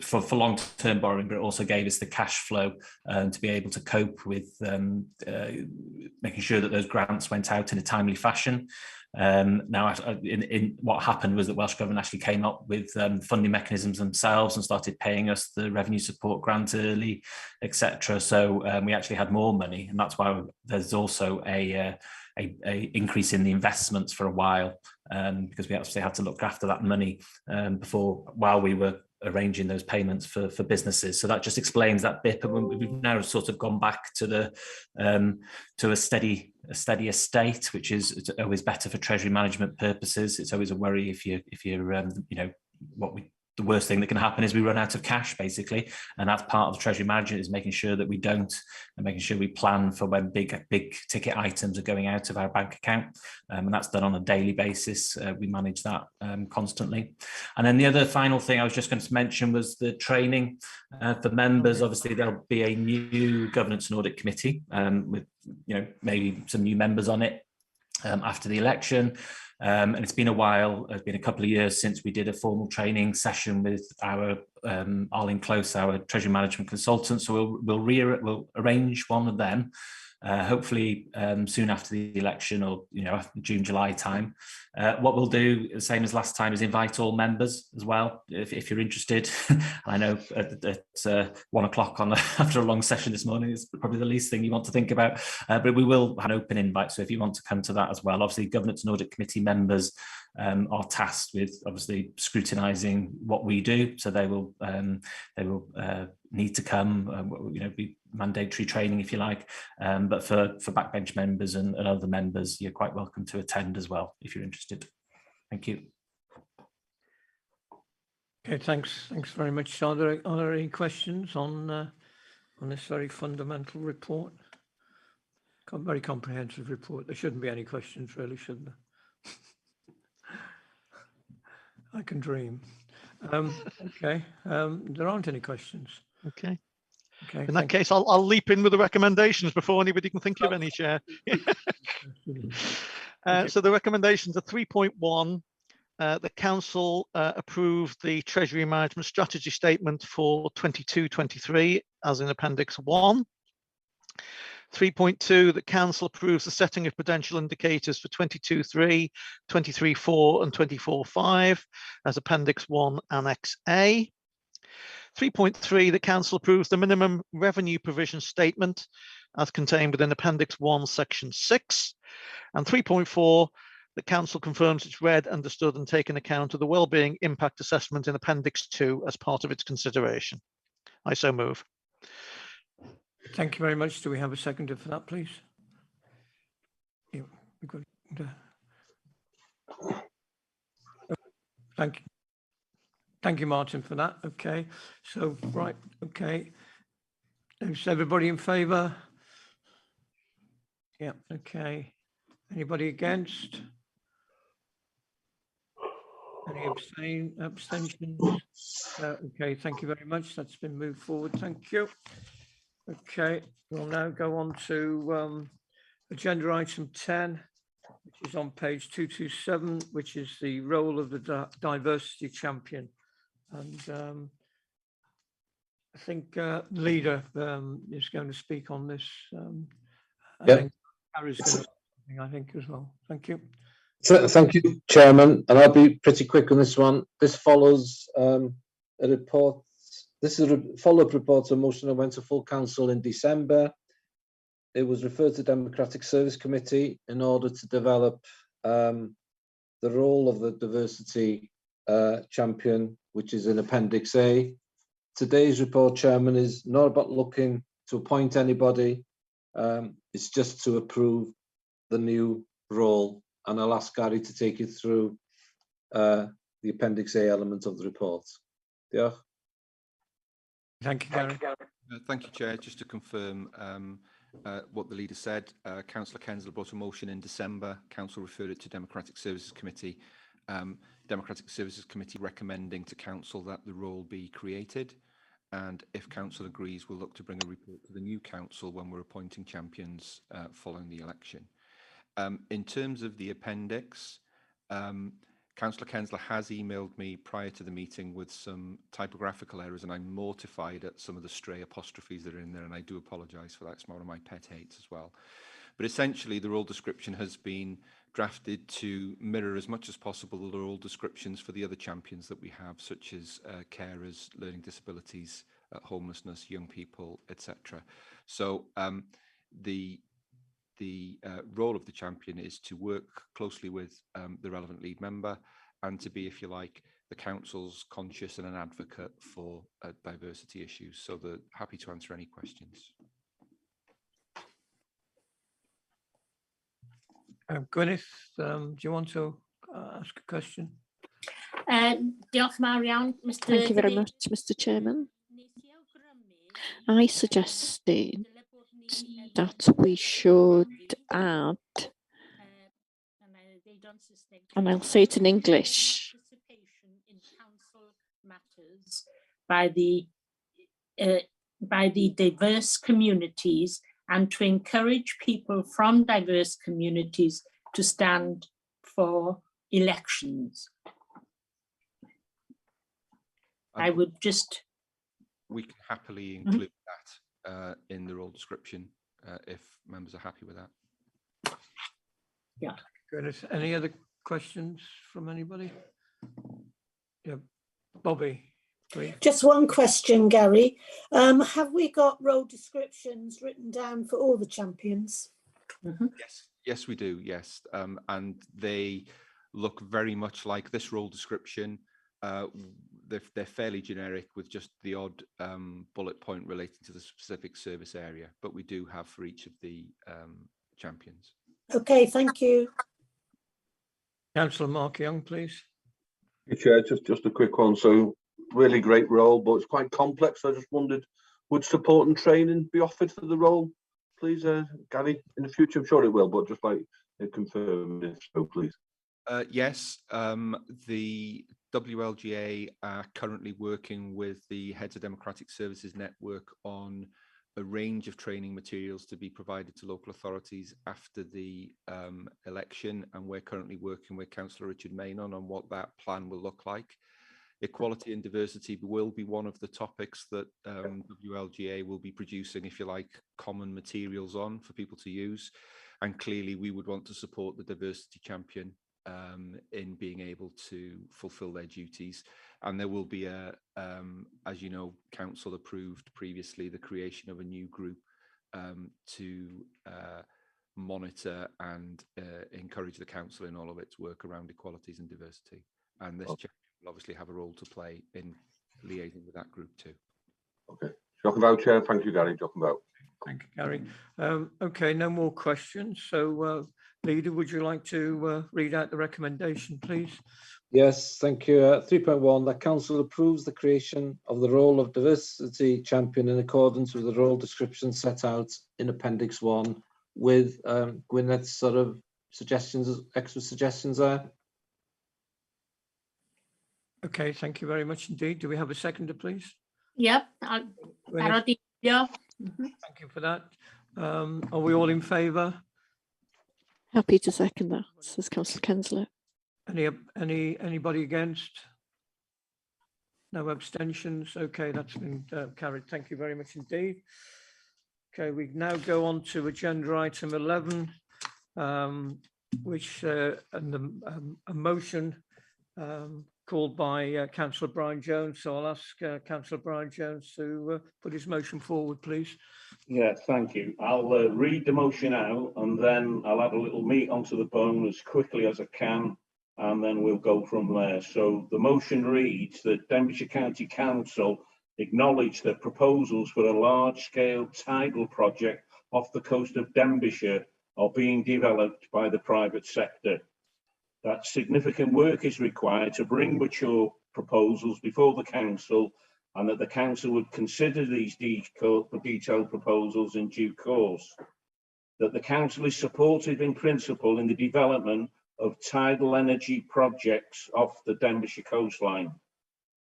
for long-term borrowing, but it also gave us the cash flow to be able to cope with making sure that those grants went out in a timely fashion. Now, in what happened was that Welsh Government actually came up with funding mechanisms themselves and started paying us the revenue support grant early, etc. So we actually had more money, and that's why there's also a increase in the investments for a while, because we actually had to look after that money while we were arranging those payments for businesses. So that just explains that bit. But we've now sort of gone back to a steadier state, which is always better for treasury management purposes. It's always a worry if you're the worst thing that can happen is we run out of cash, basically, and that's part of the treasury management, is making sure that we don't, and making sure we plan for when big ticket items are going out of our bank account, and that's done on a daily basis. We manage that constantly. And then the other final thing I was just going to mention was the training for members. Obviously, there'll be a new governance and audit committee with maybe some new members on it after the election. And it's been a while, it's been a couple of years since we did a formal training session with our Arlene Close, our treasury management consultant. So we'll arrange one of them, hopefully soon after the election, or after June, July time. What we'll do, the same as last time, is invite all members as well, if you're interested. I know at 1 o'clock after a long session this morning, it's probably the least thing you want to think about, but we will have an open invite. So if you want to come to that as well, obviously Governance and Audit Committee members are tasked with obviously scrutinising what we do, so they will need to come, be mandatory training if you like, but for backbench members and other members, you're quite welcome to attend as well if you're interested. Thank you. Okay, thanks very much. Are there any questions on this very fundamental report? Very comprehensive report. There shouldn't be any questions, really, should there? I can dream. Okay, there aren't any questions. Okay. Okay. In that case, I'll leap in with the recommendations before anybody can think of any, Chair. So the recommendations are 3.1. The Council approved the Treasury Management Strategy Statement for 22-23 as in Appendix 1. 3.2, the Council approves the setting of prudential indicators for 22.3, 23.4 and 24.5 as Appendix 1, Annex A. 3.3, the Council approves the minimum revenue provision statement as contained within Appendix 1, Section 6. And 3.4, the Council confirms it's read, understood and taken account of the wellbeing impact assessment in Appendix 2 as part of its consideration. I so move. Thank you very much. Do we have a seconder for that, please? Yeah, Thank you, Martin, for that. Okay, so right, okay. Is everybody in favour? Yeah, okay. Anybody against? Any abstentions? Okay, thank you very much. That's been moved forward. Thank you. Okay, we'll now go on to agenda item 10, which is on page 227, which is the role of the diversity champion. And I think Leader is going to speak on this. Yep. Harry's going to speak, I think, as well. Thank you. Thank you, Chairman, and I'll be pretty quick on this one. This follows a report. This is a follow-up report to a motion that went to full council in December. It was referred to Democratic Service Committee in order to develop the role of the diversity champion, which is in Appendix A. Today's report, Chairman, is not about looking to appoint anybody. It's just to approve the new role. And I'll ask Gary to take you through the Appendix A element of the report. Yeah. Thank you, Gary. Thank you, Chair. Just to confirm what the Leader said, Councillor Kensler brought a motion in December. Council referred it to Democratic Services Committee. Democratic Services Committee recommending to Council that the role be created. And if Council agrees, we'll look to bring a report to the new Council when we're appointing champions following the election. In terms of the appendix, Councillor Kensler has emailed me prior to the meeting with some typographical errors, and I'm mortified at some of the stray apostrophes that are in there, and I do apologise for that. It's one of my pet hates as well. But essentially, the role description has been drafted to mirror as much as possible the role descriptions for the other champions that we have, such as carers, learning disabilities, homelessness, young people, etc. So the role of the champion is to work closely with the relevant lead member and to be, if you like, the council's conscious and an advocate for diversity issues. So they're happy to answer any questions. Gwyneth, do you want to ask a question? Diolch yn fawr iawn, Mr. Thank you very much, Mr. Chairman. I suggested that we should add, and I'll say it in English, by the diverse communities, and to encourage people from diverse communities to stand for elections. I would just... We can happily include that in the role description if members are happy with that. Yeah. Good. Any other questions from anybody? Yeah, Bobby, please. Just one question, Gary. Have we got role descriptions written down for all the champions? Yes, we do. Yes, and they look very much like this role description. They're fairly generic with just the odd bullet point relating to the specific service area, but we do have for each of the champions. Okay, thank you. Councillor Mark Young, please. Chair, just a quick one. So really great role, but it's quite complex. I just wondered, would support and training be offered for the role, please, Gary, in the future? I'm sure it will, but just like confirm if so, please. Yes, the WLGA are currently working with the Heads of Democratic Services Network on a range of training materials to be provided to local authorities after the election, and we're currently working with Councillor Richard Maynon on what that plan will look like. Equality and diversity will be one of the topics that WLGA will be producing, if you like, common materials on for people to use, and clearly we would want to support the diversity champion in being able to fulfill their duties. And there will be as you know, council approved previously the creation of a new group to monitor and encourage the council in all of its work around equalities and diversity. And this champion will obviously have a role to play in liaising with that group too. Okay, Jochen Bow, Chair. Thank you, Gary. Jochen Bow. Thank you, Gary. Okay, no more questions. So, Leader, would you like to read out the recommendation, please? Yes, thank you. 3.1, that council approves the creation of the role of diversity champion in accordance with the role description set out in Appendix 1 with Gwyneth's sort of suggestions, extra suggestions there. Okay, thank you very much indeed. Do we have a seconder, please? Yep. Thank you for that. Are we all in favour? Happy to second that, says Councillor Kensler. Anybody against? No abstentions. Okay, that's been carried. Thank you very much indeed. Okay, we now go on to agenda item 11, which a motion called by Councillor Brian Jones. So I'll ask Councillor Brian Jones to put his motion forward, please. Yeah, thank you. I'll read the motion out and then I'll add a little meat onto the bone as quickly as I can, and then we'll go from there. So the motion reads that Denbighshire County Council acknowledge that proposals for a large-scale tidal project off the coast of Denbighshire are being developed by the private sector. That significant work is required to bring mature proposals before the council, and that the council would consider these detailed proposals in due course. That the council is supportive in principle in the development of tidal energy projects off the Denbighshire coastline.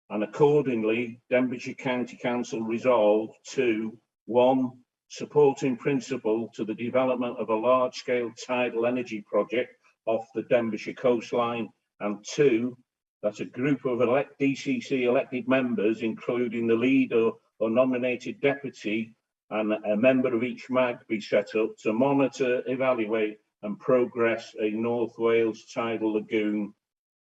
And accordingly, Denbighshire County Council resolved to 1. Support in principle to the development of a large-scale tidal energy project off the Denbighshire coastline and 2, that a group of DCC elected members, including the lead or nominated deputy and a member of each MAG, be set up to monitor, evaluate and progress a North Wales tidal lagoon,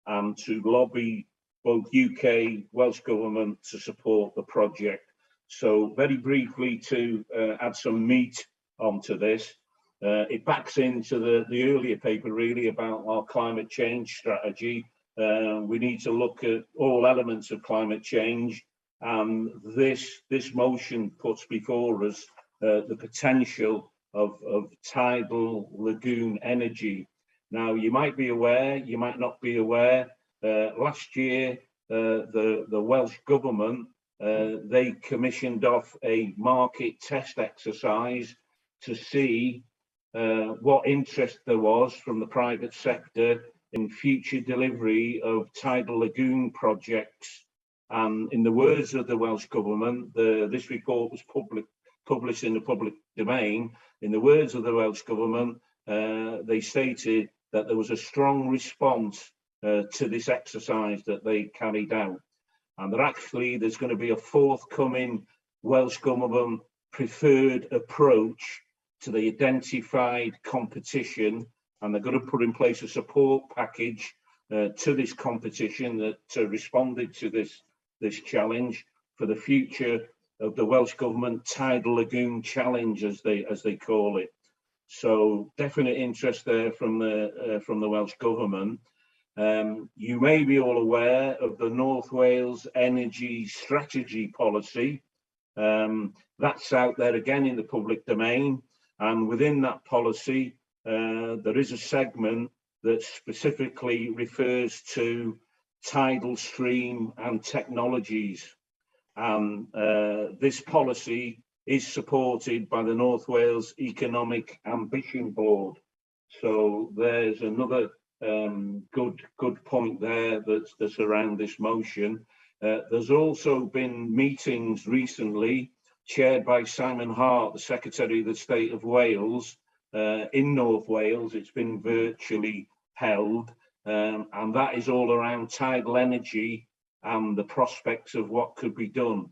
and to lobby both UK, Welsh Government to support the project. So very briefly, to add some meat onto this, it backs into the earlier paper really about our climate change strategy. We need to look at all elements of climate change, and this motion puts before us the potential of tidal lagoon energy. Now, you might be aware, you might not be aware, last year the Welsh Government, they commissioned off a market test exercise to see what interest there was from the private sector in future delivery of tidal lagoon projects. And in the words of the Welsh Government, this report was published in the public domain. In the words of the Welsh Government, they stated that there was a strong response to this exercise that they carried out, and that actually there's going to be a forthcoming Welsh Government preferred approach to the identified competition, and they're going to put in place a support package to this competition that responded to this challenge for the future of the Welsh Government Tidal Lagoon Challenge, as they call it. So definite interest there from the Welsh Government. You may be all aware of the North Wales Energy Strategy Policy. That's out there again in the public domain, and within that policy there is a segment that specifically refers to tidal stream and technologies. This policy is supported by the North Wales Economic Ambition Board. So there's another good point there that's around this motion. There's also been meetings recently chaired by Simon Hart, the Secretary of the State of Wales, in North Wales. It's been virtually held, and that is all around tidal energy and the prospects of what could be done.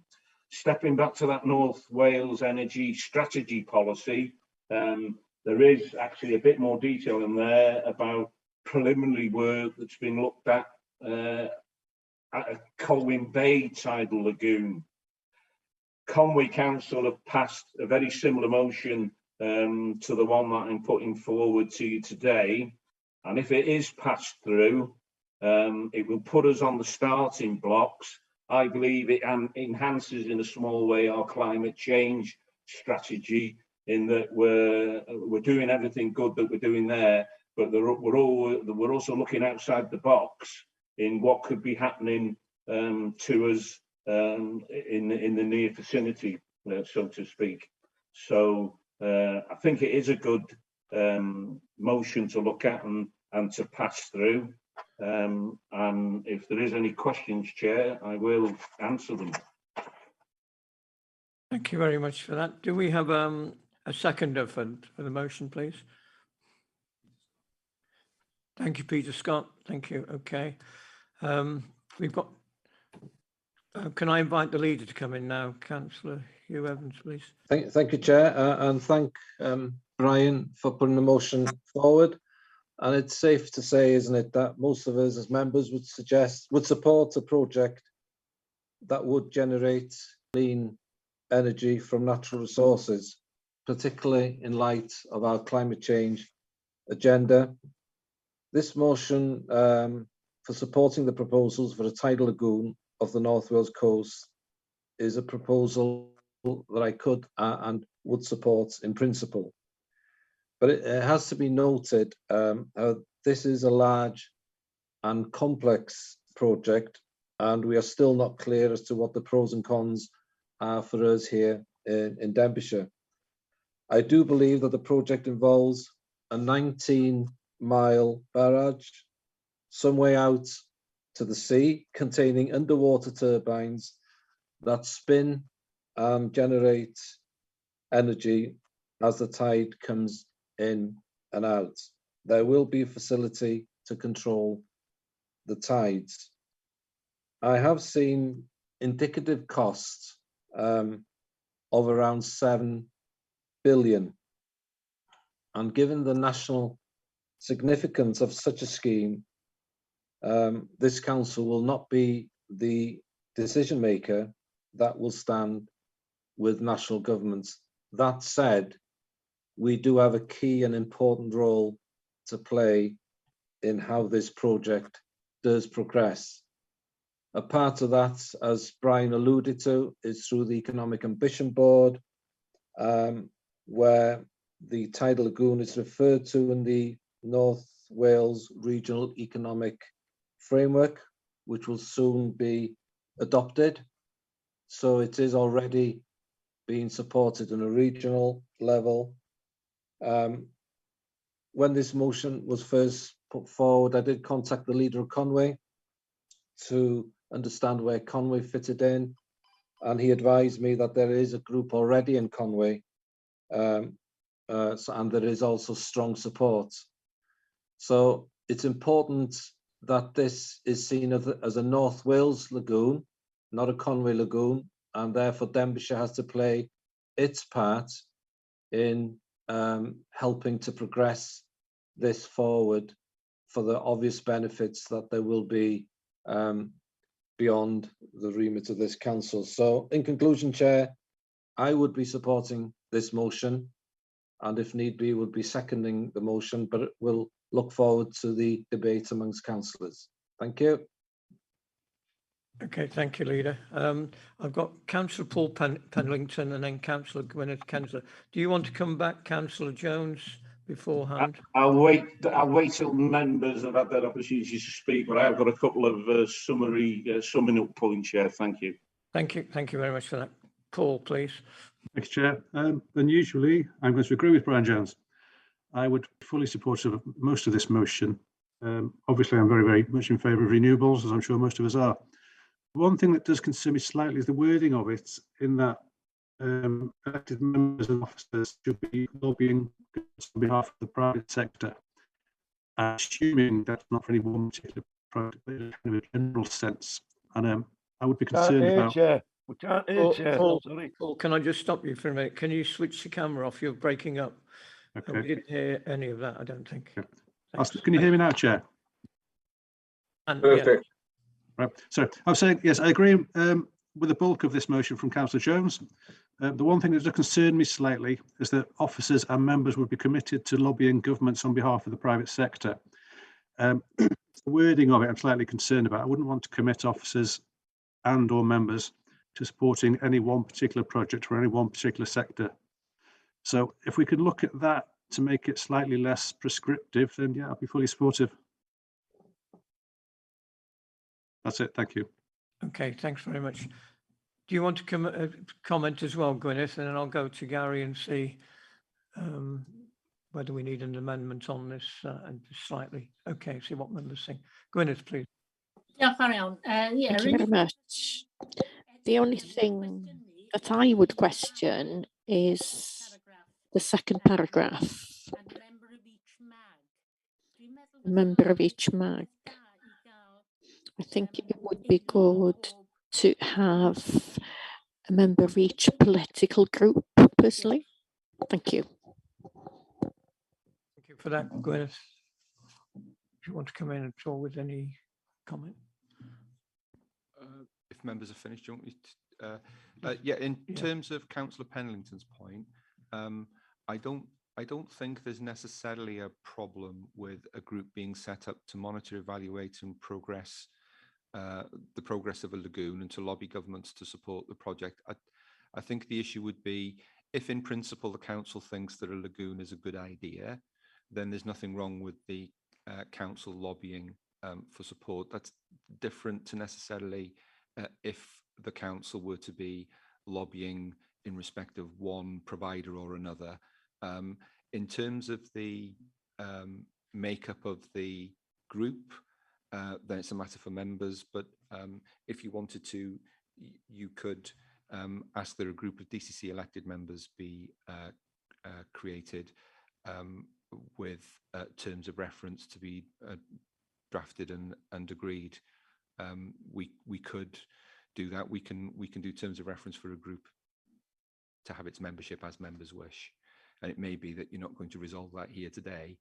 Stepping back to that North Wales Energy Strategy Policy, there is actually a bit more detail in there about preliminary work that's been looked at a Colwyn Bay tidal lagoon. Conwy Council have passed a very similar motion to the one that I'm putting forward to you today, and if it is passed through, it will put us on the starting blocks. I believe it enhances in a small way our climate change strategy, in that we're doing everything good that we're doing there, but we're also looking outside the box in what could be happening to us in the near vicinity, so to speak. So I think it is a good motion to look at and to pass through. And if there is any questions, Chair, I will answer them. Thank you very much for that. Do we have a seconder for the motion, please? Thank you, Peter Scott. Thank you. Okay. We've got, can I invite the leader to come in now? Councillor Hugh Evans, please. Thank you, Chair, and thank Brian for putting the motion forward. And it's safe to say, isn't it, that most of us as members would support a project that would generate clean energy from natural resources, particularly in light of our climate change agenda. This motion for supporting the proposals for a tidal lagoon of the North Wales coast is a proposal that I could and would support in principle. But it has to be noted, this is a large and complex project, and we are still not clear as to what the pros and cons are for us here in Denbighshire. I do believe that the project involves a 19-mile barrage some way out to the sea, containing underwater turbines that spin and generate energy as the tide comes in and out. There will be a facility to control the tides. I have seen indicative costs of around 7 billion. And given the national significance of such a scheme, this council will not be the decision maker that will stand with national governments. That said, we do have a key and important role to play in how this project does progress. A part of that, as Brian alluded to, is through the Economic Ambition Board, where the tidal lagoon is referred to in the North Wales Regional Economic Framework, which will soon be adopted. So it is already being supported on a regional level. When this motion was first put forward, I did contact the leader of Conway to understand where Conway fitted in, and he advised me that there is a group already in Conway, and there is also strong support. So it's important that this is seen as a North Wales lagoon, not a Conway lagoon, and therefore Denbighshire has to play its part in helping to progress this forward for the obvious benefits that there will be beyond the remit of this council. So in conclusion, Chair, I would be supporting this motion, and if need be, would be seconding the motion, but we'll look forward to the debate amongst councillors. Thank you. Okay, thank you, Leader. I've got Councillor Paul Penlington and then Councillor Gwyneth Kensler. Do you want to come back, Councillor Jones, beforehand? I'll wait till members have had that opportunity to speak, but I've got a couple of summing up points, Chair. Thank you. Thank you very much for that. Paul, please. Thanks, Chair. Unusually, I'm going to agree with Brian Jones. I would fully support most of this motion. Obviously, I'm very, very much in favour of renewables, as I'm sure most of us are. One thing that does concern me slightly is the wording of it, in that elected members and officers should be lobbying on behalf of the private sector. I'm assuming that's not for any one particular project, but in kind of a general sense. And I would be concerned about... Chair. We can't hear, Chair. Paul, can I just stop you for a minute? Can you switch the camera off? You're breaking up. Okay. We didn't hear any of that, I don't think. Okay. Can you hear me now, Chair? Perfect. Yeah. Right. So I'm saying, yes, I agree with the bulk of this motion from Councillor Jones. The one thing that does concern me slightly is that officers and members would be committed to lobbying governments on behalf of the private sector. The wording of it I'm slightly concerned about. I wouldn't want to commit officers and or members to supporting any one particular project or any one particular sector. So if we could look at that to make it slightly less prescriptive, then yeah, I'll be fully supportive. That's it. Thank you. Okay, thanks very much. Do you want to comment as well, Gwyneth? And then I'll go to Gary and see whether we need an amendment on this and slightly. Okay, see what members think. Gwyneth, please. Yeah, carry on. Yeah, Thank you very much. The only thing that I would question is the second paragraph. A member of each mag. I think it would be good to have a member of each political group, personally. Thank you. Thank you for that, Gwyneth. Do you want to come in at all with any comment? If members are finished, do you want me to? Yeah, in terms of Councillor Penlington's point, I don't think there's necessarily a problem with a group being set up to monitor, evaluate and progress the progress of a lagoon and to lobby governments to support the project. I think the issue would be if in principle the council thinks that a lagoon is a good idea, then there's nothing wrong with the council lobbying for support. That's different to necessarily if the council were to be lobbying in respect of one provider or another. In terms of the makeup of the group, then it's a matter for members, but if you wanted to, you could ask that a group of DCC elected members be created with terms of reference to be drafted and agreed, we could do that. We can do terms of reference for a group to have its membership as members wish. And it may be that you're not going to resolve that here today,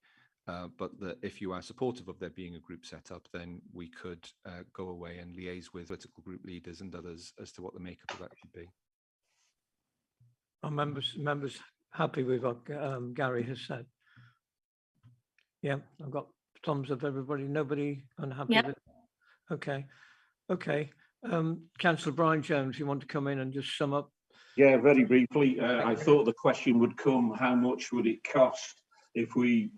but that if you are supportive of there being a group set up, then we could go away and liaise with political group leaders and others as to what the makeup of that should be. Are members happy with what Gary has said? Yeah, I've got thumbs up, everybody. Nobody unhappy with it? Okay. Okay. Councillor Brian Jones, you want to come in and just sum up? Yeah, very briefly. I thought the question would come, how much would it cost if we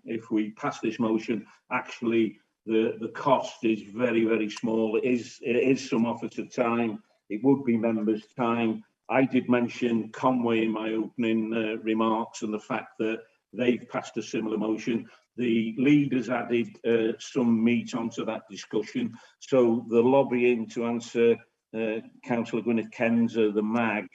pass this motion? Actually, the cost is very, very small. It is some officer time. It would be members' time. I did mention Conway in my opening remarks and the fact that they've passed a similar motion. The leaders added some meat onto that discussion. So the lobbying, to answer Councillor Gwyneth Kenza, the MAG,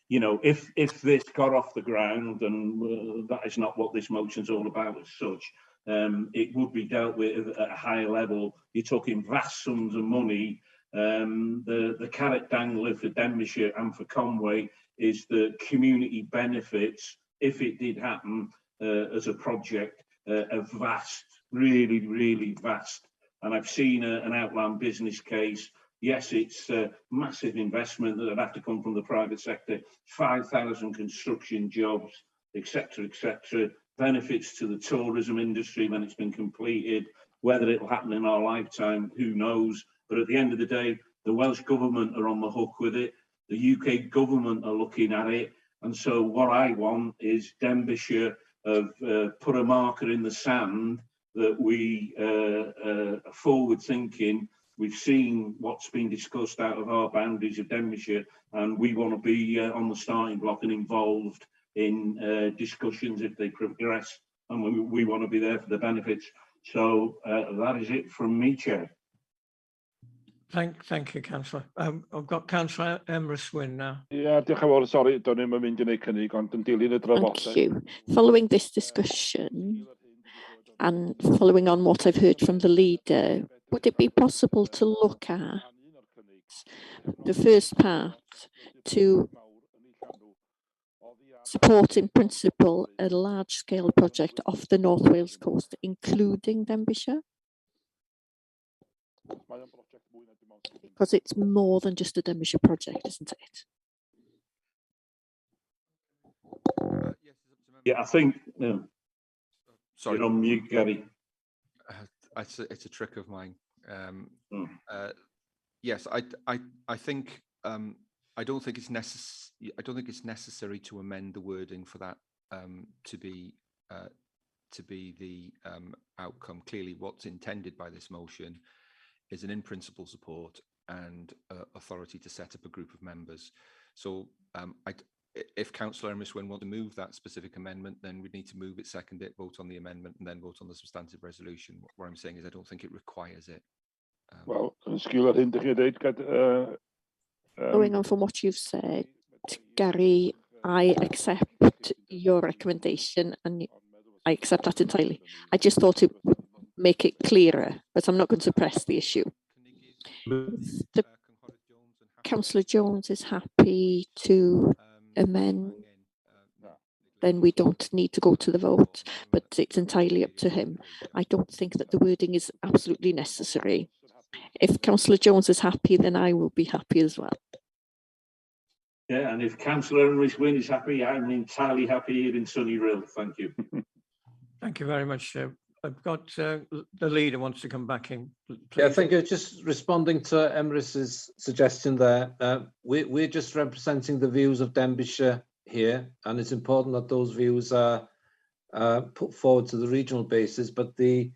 you know, if this got off the ground, and that is not what this motion's all about as such, it would be dealt with at a higher level. You're talking vast sums of money. The carrot dangler for Denbighshire and for Conway is the community benefits, if it did happen as a project, are vast, really, really vast. And I've seen an outline business case. Yes, it's a massive investment that would have to come from the private sector, 5,000 construction jobs, etc., etc. Benefits to the tourism industry when it's been completed. Whether it'll happen in our lifetime, who knows? But at the end of the day, the Welsh Government are on the hook with it. The UK Government are looking at it. And so what I want is Denbighshire have put a marker in the sand that we are forward thinking. We've seen what's been discussed out of our boundaries of Denbighshire, and we want to be on the starting block and involved in discussions if they progress, and we want to be there for the benefits. So that is it from me, Chair. Thank you, Councillor. I've got Councillor Emrys Swyn now. Yeah, diolch yn fawr, sori, do'n i'm yn mynd i wneud cynnig, ond yn dilyn y drafodaeth. Thank you. Following this discussion and following on what I've heard from the leader, would it be possible to look at the first part to support in principle a large-scale project off the North Wales coast, including Denbighshire? Because it's more than just a Denbighshire project, isn't it? Yeah, I think. Sorry, you're on mute, Gary. It's a trick of mine. Yes, I think I don't think it's necessary. I don't think it's necessary to amend the wording for that to be the outcome. Clearly, what's intended by this motion is an in-principle support and authority to set up a group of members. So if Councillor Emrys Swyn wants to move that specific amendment, then we'd need to move it, second it, vote on the amendment, and then vote on the substantive resolution. What I'm saying is I don't think it requires it. Well, Going on from what you've said, Gary, I accept your recommendation and I accept that entirely. I just thought it would make it clearer, but I'm not going to press the issue. Councillor Jones is happy to amend, then we don't need to go to the vote, but it's entirely up to him. I don't think that the wording is absolutely necessary. If Councillor Jones is happy, then I will be happy as well. Yeah, and if Councillor Emrys Swyn is happy, I'm entirely happy here in sunny Rill. Thank you. Thank you very much. I've got the leader wants to come back in. Please. Yeah, thank you. Just responding to Emrys's suggestion there, we're just representing the views of Denbighshire here, and it's important that those views are put forward to the regional basis, but the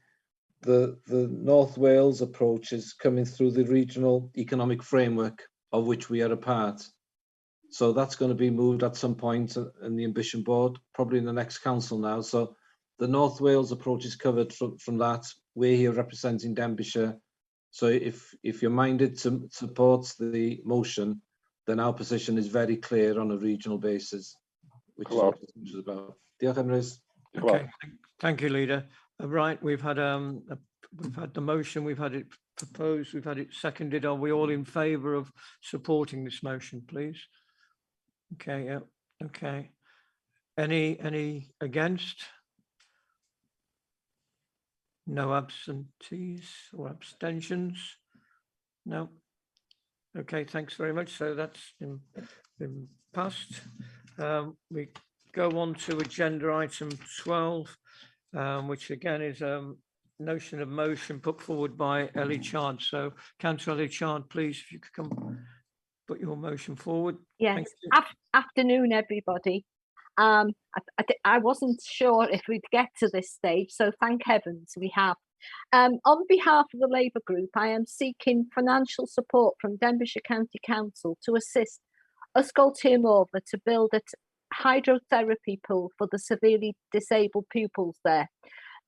North Wales approach is coming through the regional economic framework of which we are a part. So that's going to be moved at some point in the Ambition Board, probably in the next council now. So the North Wales approach is covered from that. We're here representing Denbighshire. So if you're minded to support the motion, then our position is very clear on a regional basis, which is what this is about. Diolch, Emrys. Okay, thank you, leader. Right, we've had a we've had the motion, we've had it proposed, we've had it seconded. Are we all in favour of supporting this motion, please? Okay, yeah, okay. Any against? No absentees or abstentions? No. Okay, thanks very much. So that's been passed. We go on to agenda item 12, which again is a notion of motion put forward by Ellie Chard. So Councillor Ellie Chard, please, if you could come put your motion forward. Yes, afternoon, everybody. I wasn't sure if we'd get to this stage, so thank heavens we have. On behalf of the Labour Group, I am seeking financial support from Denbighshire County Council to assist Ysgol Tirmorfa to build a hydrotherapy pool for the severely disabled pupils there.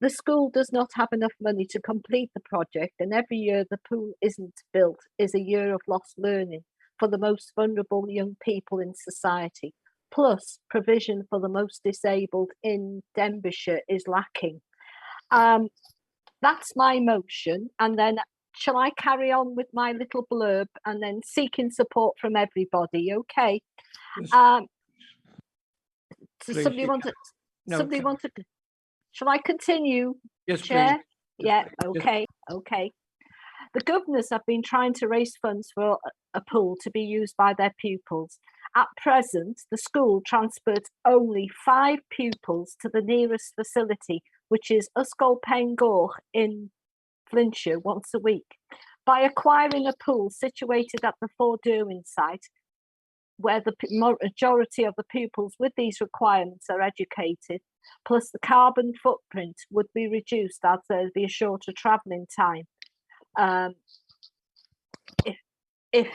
The school does not have enough money to complete the project, and every year the pool isn't built is a year of lost learning for the most vulnerable young people in society. Plus, provision for the most disabled in Denbighshire is lacking. That's my motion, and then shall I carry on with my little blurb and then seeking support from everybody? Okay. So somebody wanted. No, somebody wanted. Shall I continue? Yes, Chair? please. Yeah. Yes. Okay. Okay. The governors have been trying to raise funds for a pool to be used by their pupils. At present, the school transports only 5 pupils to the nearest facility, which is Ysgol Pengorch in Flintshire, once a week. By acquiring a pool situated at the Fort Derwin site, where the majority of the pupils with these requirements are educated, plus the carbon footprint would be reduced as there would be a shorter travelling time. If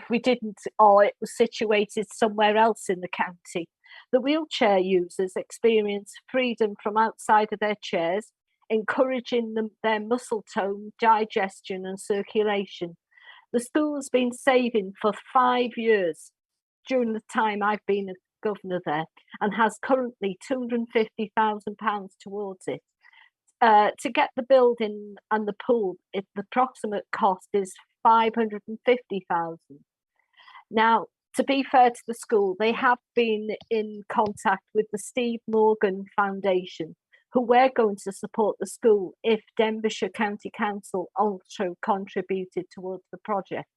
we didn't, or it was situated somewhere else in the county. The wheelchair users experience freedom from outside of their chairs, encouraging their muscle tone, digestion and circulation. The school has been saving for 5 years during the time I've been a governor there, and has currently £250,000 towards it. To get the building and the pool, the approximate cost is £550,000. Now, to be fair to the school, they have been in contact with the Steve Morgan Foundation, who were going to support the school if Denbighshire County Council also contributed towards the project.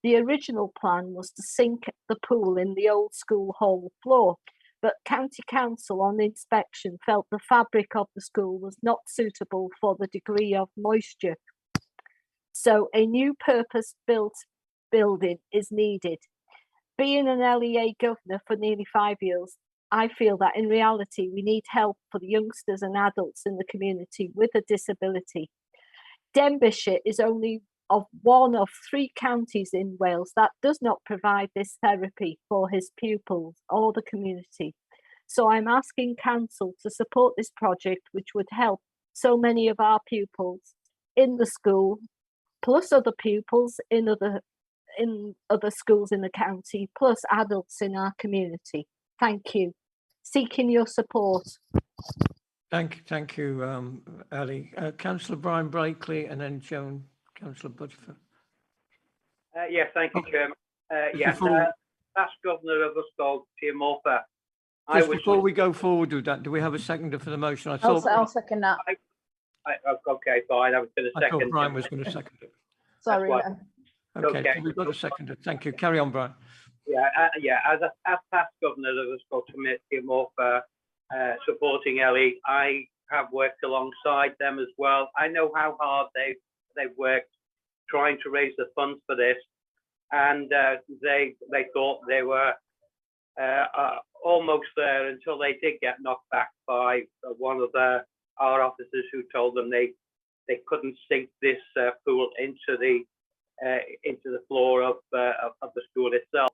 The original plan was to sink the pool in the old school hall floor, but County Council on inspection felt the fabric of the school was not suitable for the degree of moisture. So a new purpose-built building is needed. Being an LEA governor for nearly 5 years, I feel that in reality we need help for the youngsters and adults in the community with a disability. Denbighshire is only one of 3 counties in Wales that does not provide this therapy for his pupils or the community. So I'm asking council to support this project, which would help so many of our pupils in the school, plus other pupils in other schools in the county, plus adults in our community. Thank you. Seeking your support. Thank you, Ali. Councillor Brian Blakely, and then Councillor Budford. Yes, thank you, Chairman. Yes, past governor of Ysgol Tirmorfa. Just before we go forward with that, do we have a seconder for the motion? I'll second that. Okay, fine. I was going to second. I thought Brian was going to second it. Sorry. Okay, so we've got a seconder. Thank you. Carry on, Brian. Yeah, as past governor of Ysgol Tirmorfa, supporting Ellie, I have worked alongside them as well. I know how hard they've worked trying to raise the funds for this, and they thought they were almost there until they did get knocked back by one of our officers who told them they couldn't sink this pool into the floor of the school itself.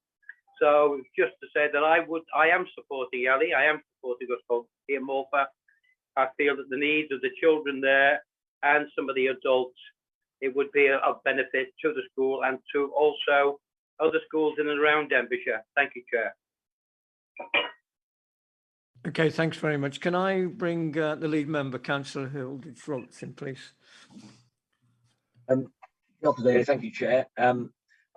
So just to say that I am supporting Ellie, I am supporting Ysgol Tirmorfa. I feel that the needs of the children there and some of the adults, it would be of benefit to the school and to also other schools in and around Denbighshire. Thank you, Chair. Okay, thanks very much. Can I bring the lead member, Councillor Hilditch in, please? Thank you, Chair. And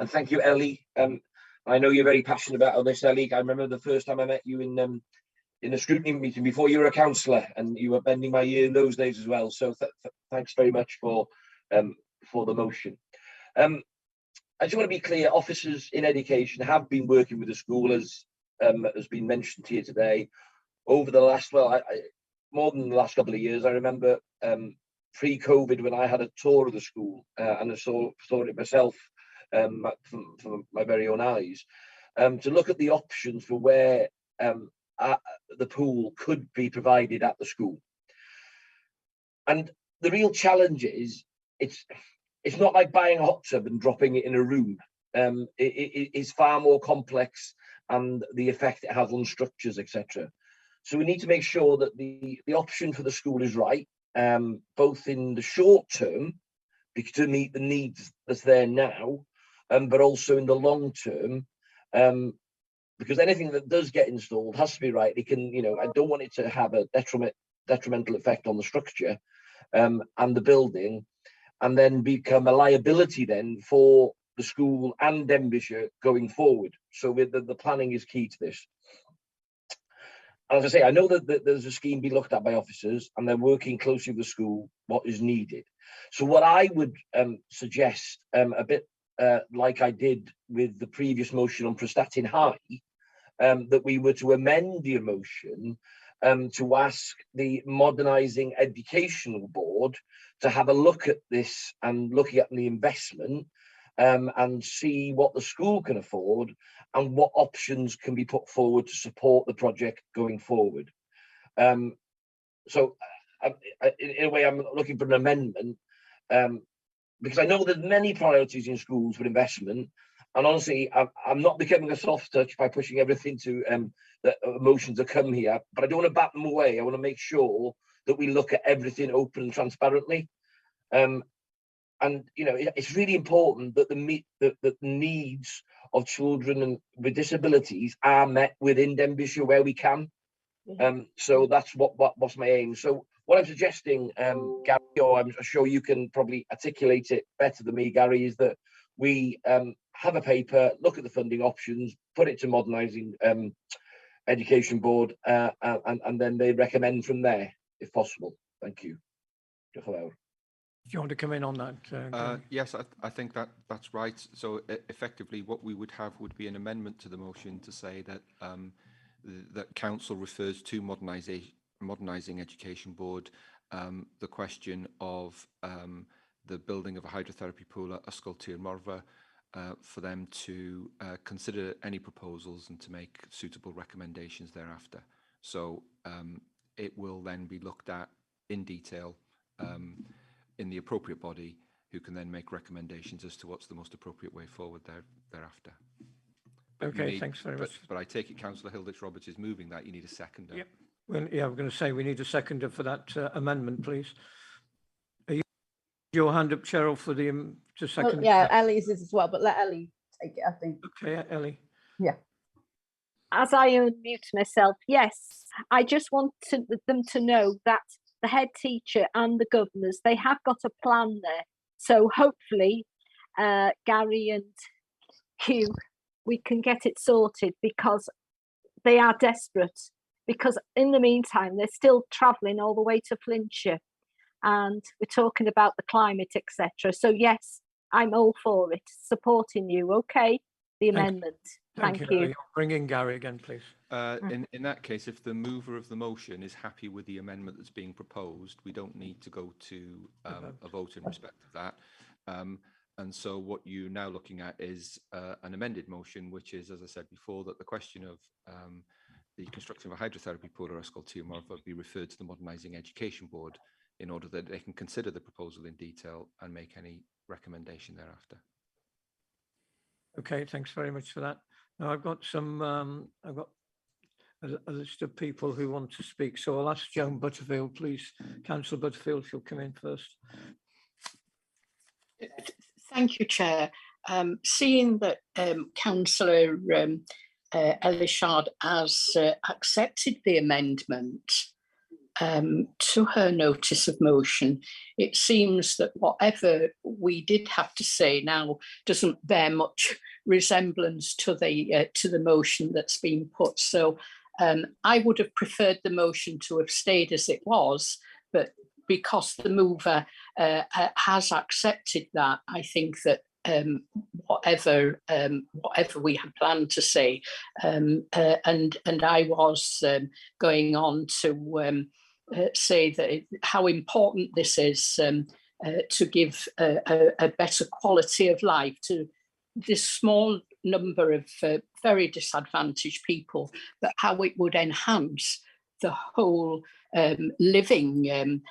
thank you, Ellie. I know you're very passionate about all this, Ellie. I remember the first time I met you in a scrutiny meeting before you were a councillor, and you were bending my ear in those days as well. So thanks very much for the motion. I just want to be clear, officers in education have been working with the school, as has been mentioned here today, over the last, well, more than the last couple of years. I remember pre-COVID when I had a tour of the school and I saw it myself from my very own eyes, to look at the options for where the pool could be provided at the school. And the real challenge is, it's not like buying a hot tub and dropping it in a room. It is far more complex, and the effect it has on structures, etc. So we need to make sure that the option for the school is right, both in the short term, to meet the needs that's there now, but also in the long term, because anything that does get installed has to be right. It can, I don't want it to have a detrimental effect on the structure and the building, and then become a liability then for the school and Denbighshire going forward. So the planning is key to this. As I say, I know that there's a scheme being looked at by officers, and they're working closely with the school what is needed. So what I would suggest, a bit like I did with the previous motion on Prestatyn High, that we were to amend the motion to ask the Modernising Educational Board to have a look at this and looking at the investment and see what the school can afford and what options can be put forward to support the project going forward. So in a way, I'm looking for an amendment because I know there's many priorities in schools for investment. And honestly, I'm not becoming a soft touch by pushing everything to the motions that come here, but I don't want to bat them away. I want to make sure that we look at everything open and transparently. And it's really important that the needs of children with disabilities are met within Denbighshire where we can. So that's what's my aim. So what I'm suggesting, Gary, or I'm sure you can probably articulate it better than me, Gary, is that we have a paper, look at the funding options, put it to Modernising Education Board, and then they recommend from there, if possible. Thank you. Do you want to come in on that? Yes, I think that's right. So effectively, what we would have would be an amendment to the motion to say that that council refers to Modernising Education Board the question of the building of a hydrotherapy pool at Ysgol Tir Morfa, for them to consider any proposals and to make suitable recommendations thereafter. So it will then be looked at in detail in the appropriate body, who can then make recommendations as to what's the most appropriate way forward thereafter. But okay, thanks very much. But I take it Councillor Hilditch-Roberts is moving that. You need a seconder. Yep. Well, yeah, we're going to say we need a seconder for that amendment, please. Are you your hand up, Cheryl, for the to second? Well, yeah, Ellie's is as well, but let Ellie take it, I think. Okay, Ellie. Yeah. As I unmute myself, yes, I just want them to know that the head teacher and the governors, they have got a plan there. So hopefully, Gary and Hugh, we can get it sorted, because they are desperate. Because in the meantime, they're still travelling all the way to Flintshire, and we're talking about the climate, etc. So yes, I'm all for it, supporting you. Okay, the amendment. Thank you. Bring in Gary again, please. In that case, if the mover of the motion is happy with the amendment that's being proposed, we don't need to go to a vote in respect of that. And so what you're now looking at is an amended motion, which is, as I said before, that the question of the construction of a hydrotherapy pool or Ysgol Tir Morfa be referred to the Modernising Education Board in order that they can consider the proposal in detail and make any recommendation thereafter. Okay, thanks very much for that. Now I've got some, I've got a list of people who want to speak. So I'll ask Joan Butterfield, please. Councillor Butterfield, she'll come in first. Thank you, Chair. Seeing that Councillor Elishard has accepted the amendment to her notice of motion. It seems that whatever we did have to say now doesn't bear much resemblance to the motion that's been put. So I would have preferred the motion to have stayed as it was, but because the mover has accepted that, I think that whatever we had planned to say, and I was going on to say that how important this is to give a better quality of life to this small number of very disadvantaged people, but how it would enhance the whole living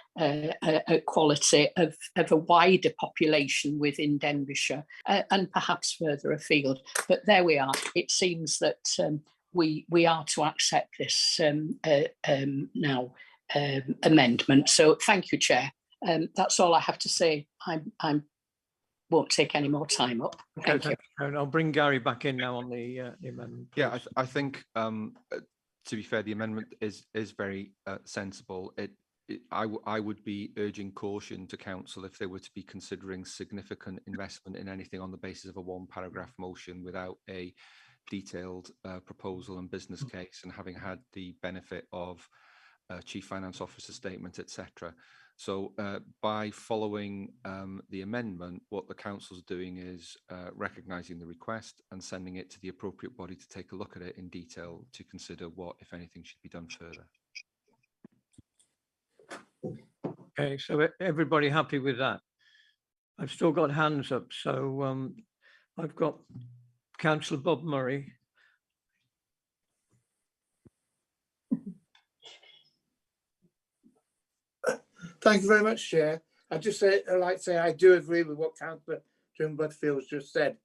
quality of a wider population within Denbighshire and perhaps further afield. But there we are. It seems that we are to accept this now amendment. So thank you, Chair. That's all I have to say. I won't take any more time up. Thank you. And I'll bring Gary back in now on the amendment. Yeah, I think to be fair, the amendment is very sensible. I would be urging caution to council if they were to be considering significant investment in anything on the basis of a one-paragraph motion without a detailed proposal and business case, and having had the benefit of Chief Finance Officer statement, etc. So by following the amendment, what the council's doing is recognising the request and sending it to the appropriate body to take a look at it in detail to consider what, if anything, should be done further. Okay, so everybody happy with that? I've still got hands up, so I've got Councillor Bob Murray. Thank you very much, Chair. I'd like to say I do agree with what Councillor Jim Butfield's just said.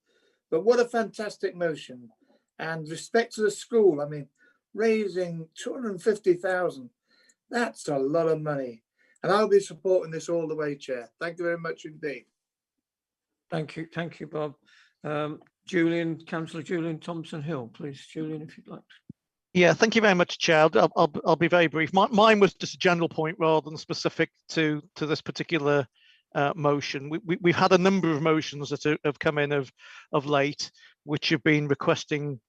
But what a fantastic motion. And respect to the school, I mean, raising 250,000, that's a lot of money. And I'll be supporting this all the way, Chair. Thank you very much indeed. Thank you, Bob. Councillor Julian Thompson-Hill, please, Julian, if you'd like. Yeah, thank you very much, Chair. I'll be very brief. Mine was just a general point rather than specific to this particular motion. We've had a number of motions that have come in of late, which have been requesting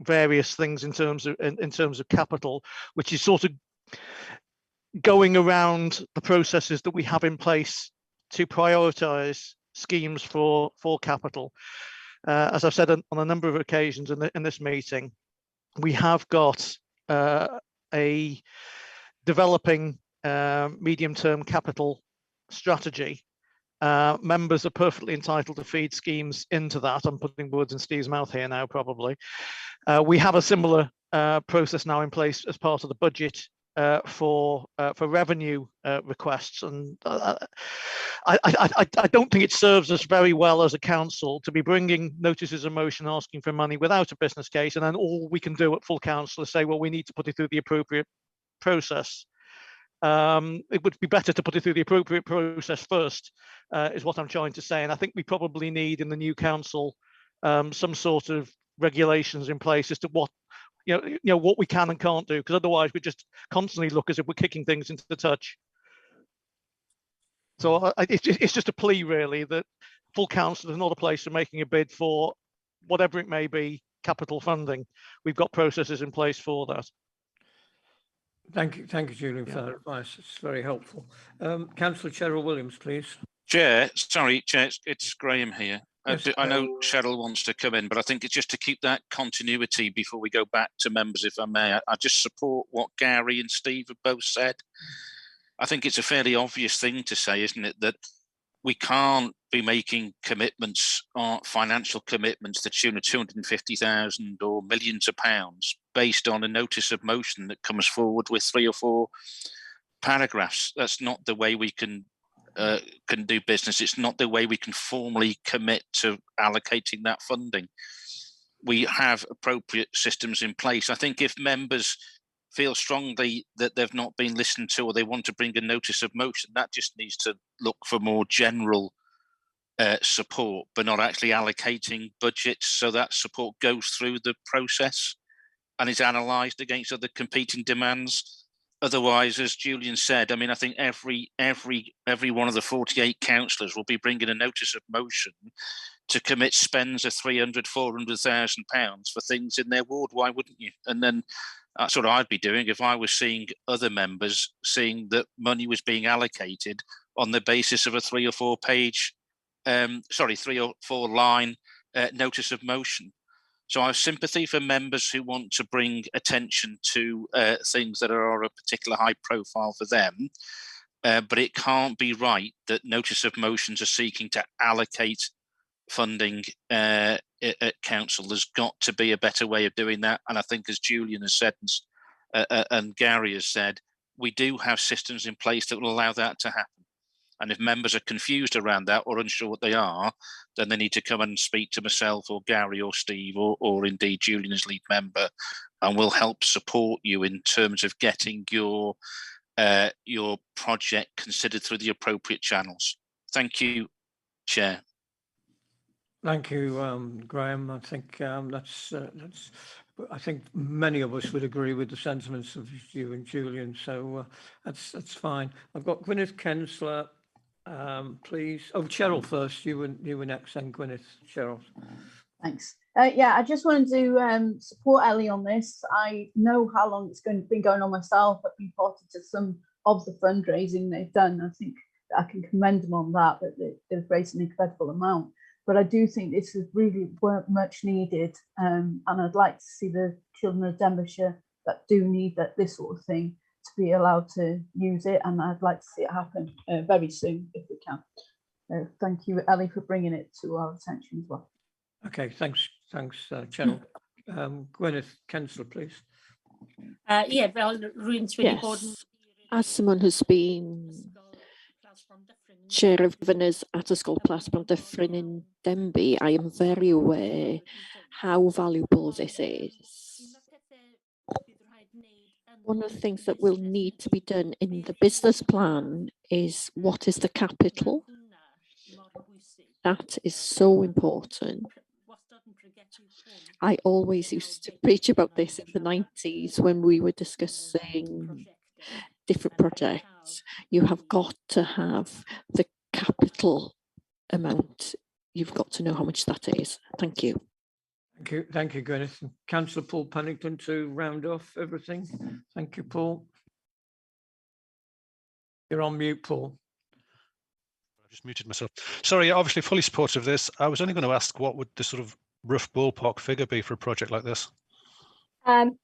various things in terms of capital, which is sort of going around the processes that we have in place to prioritise schemes for capital. As I've said on a number of occasions in this meeting, we have got a developing medium-term capital strategy. Members are perfectly entitled to feed schemes into that. I'm putting words in Steve's mouth here now, probably. We have a similar process now in place as part of the budget for revenue requests, and I don't think it serves us very well as a council to be bringing notices of motion asking for money without a business case, and then all we can do at full council is say, well, we need to put it through the appropriate process. It would be better to put it through the appropriate process first, is what I'm trying to say, and I think we probably need in the new council some sort of regulations in place as to what what we can and can't do, because otherwise we just constantly look as if we're kicking things into the touch. So it's just a plea, really, that full council is not a place for making a bid for whatever it may be capital funding. We've got processes in place for that. Thank you, Julian, for that advice. It's very helpful. Councillor Cheryl Williams, please. Chair, sorry, Chair, it's Graham here. Yes, I know Cheryl wants to come in, but I think it's just to keep that continuity before we go back to members, if I may. I just support what Gary and Steve have both said. I think it's a fairly obvious thing to say, isn't it, that we can't be making commitments, financial commitments to the tune of 250,000 or millions of pounds based on a notice of motion that comes forward with 3 or 4 paragraphs. That's not the way we can do business. It's not the way we can formally commit to allocating that funding. We have appropriate systems in place. I think if members feel strongly that they've not been listened to or they want to bring a notice of motion, that just needs to look for more general support, but not actually allocating budgets so that support goes through the process. and is analysed against other competing demands. Otherwise, as Julian said, I mean, I think every one of the 48 councillors will be bringing a notice of motion to commit spends of 300, 400,000 pounds for things in their ward. Why wouldn't you? And then that's what I'd be doing if I was seeing other members seeing that money was being allocated on the basis of a 3 or 4 page, 3 or 4 line notice of motion. So I have sympathy for members who want to bring attention to things that are a particular high profile for them, but it can't be right that notice of motions are seeking to allocate funding at council. There's got to be a better way of doing that. And I think, as Julian has said and Gary has said, we do have systems in place that will allow that to happen. And if members are confused around that or unsure what they are, then they need to come and speak to myself or Gary or Steve or indeed Julian as lead member, and we'll help support you in terms of getting your project considered through the appropriate channels. Thank you, Chair. Thank you, Graham. I think I think many of us would agree with the sentiments of you and Julian, so that's fine. I've got Gwyneth Kensler, please. Oh, Cheryl first. You were next, then Gwyneth. Cheryl. Thanks. Yeah, I just wanted to support Ellie on this. I know how long it's been going on myself. I've been party to some of the fundraising they've done. I think I can commend them on that they've raised an incredible amount. But I do think this is really much needed, and I'd like to see the children of Denbighshire that do need this sort of thing to be allowed to use it, and I'd like to see it happen very soon if we can. Thank you, Ellie, for bringing it to our attention as well. Okay, thanks, Cheryl. Gwyneth Kensler, please. Yeah, well, ruins really important. As someone who's been chair of governors at a school Plasbron Dyffryn in Denbigh, I am very aware how valuable this is. One of the things that will need to be done in the business plan is what is the capital. That is so important. I always used to preach about this in the 90s when we were discussing different projects. You have got to have the capital amount. You've got to know how much that is. Thank you. Thank you, Gwyneth. Councillor Paul Pennington to round off everything. Thank you, Paul. You're on mute, Paul. I just muted myself. Sorry, obviously fully supportive of this. I was only going to ask what would the sort of rough ballpark figure be for a project like this? Can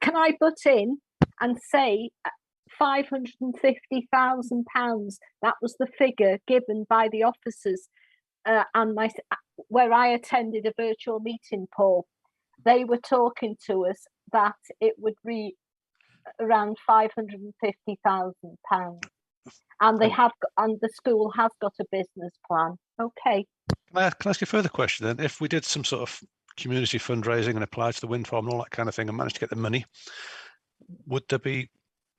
I butt in and say £550,000? That was the figure given by the officers and where I attended a virtual meeting, Paul. They were talking to us that it would be around £550,000, and they have, and the school has got a business plan. Okay. Can I ask you a further question then? If we did some sort of community fundraising and applied to the wind farm and all that kind of thing and managed to get the money, would there be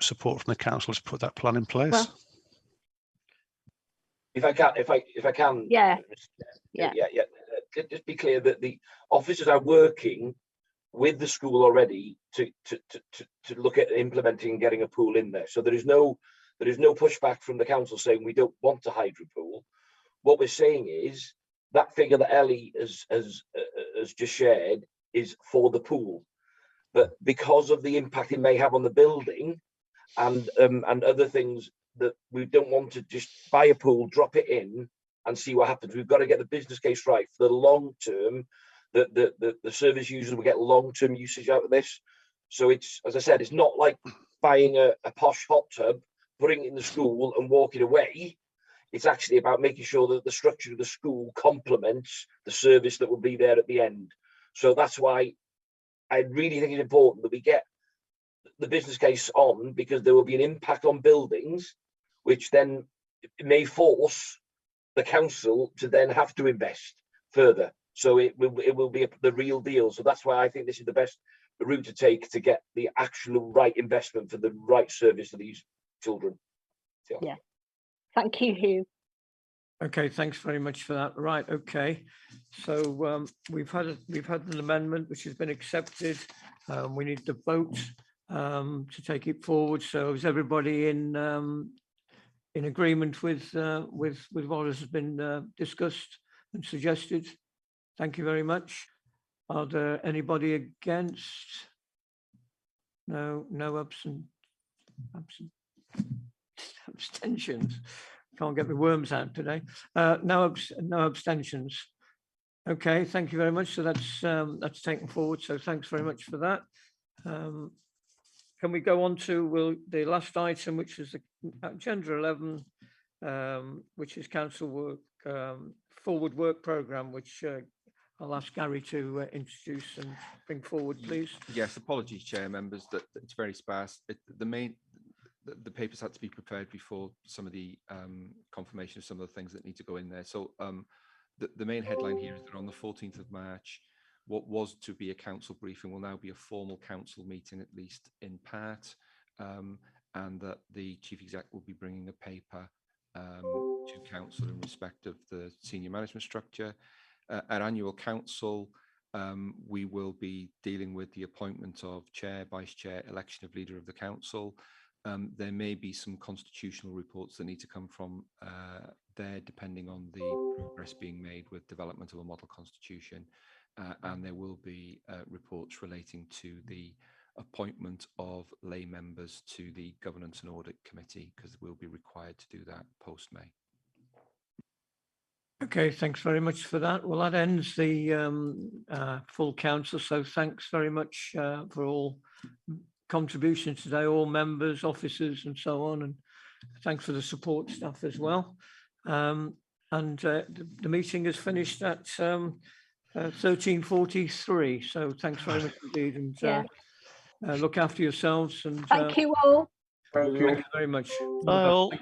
support from the council to put that plan in place? Well, if I can, yeah. Just be clear that the officers are working with the school already to look at implementing and getting a pool in there. So there is no pushback from the council saying we don't want a hydro pool. What we're saying is that figure that Ellie has just shared is for the pool, but because of the impact it may have on the building and other things, that we don't want to just buy a pool, drop it in and see what happens. We've got to get the business case right for the long term. The service users will get long-term usage out of this. So it's, as I said, it's not like buying a posh hot tub, putting it in the school and walking away. It's actually about making sure that the structure of the school complements the service that will be there at the end. So that's why I really think it's important that we get the business case on, because there will be an impact on buildings, which then may force the council to then have to invest further. So it will be the real deal. So that's why I think this is the best route to take to get the actual right investment for the right service to these children. Yeah. Thank you, Hugh. Okay, thanks very much for that. Right, okay. So we've had an amendment which has been accepted. We need to vote to take it forward. So is everybody in agreement with what has been discussed and suggested? Thank you very much. Are there anybody against? No, abstentions. Can't get the worms out today. No abstentions. Okay, thank you very much. So that's taken forward. So thanks very much for that. Can we go on to the last item, which is agenda 11, which is council work forward work programme, which I'll ask Gary to introduce and bring forward, please. Yes, apologies, Chair, members, that it's very sparse. The papers had to be prepared before some of the confirmation of some of the things that need to go in there. So the main headline here is that on the 14th of March, what was to be a council briefing will now be a formal council meeting, at least in part, and that the Chief Exec will be bringing a paper to council in respect of the senior management structure. At annual council, we will be dealing with the appointment of chair, vice chair, election of leader of the council. There may be some constitutional reports that need to come from there, depending on the progress being made with development of a model constitution. And there will be reports relating to the appointment of lay members to the Governance and Audit Committee, because we'll be required to do that post-May. Okay, thanks very much for that. Well, that ends the full council. So thanks very much for all contributions today, all members, officers and so on, and thanks for the support staff as well. The meeting is finished at 13:43, so thanks very much indeed, and look after yourselves, and thank you all. thank you very much. Bye all.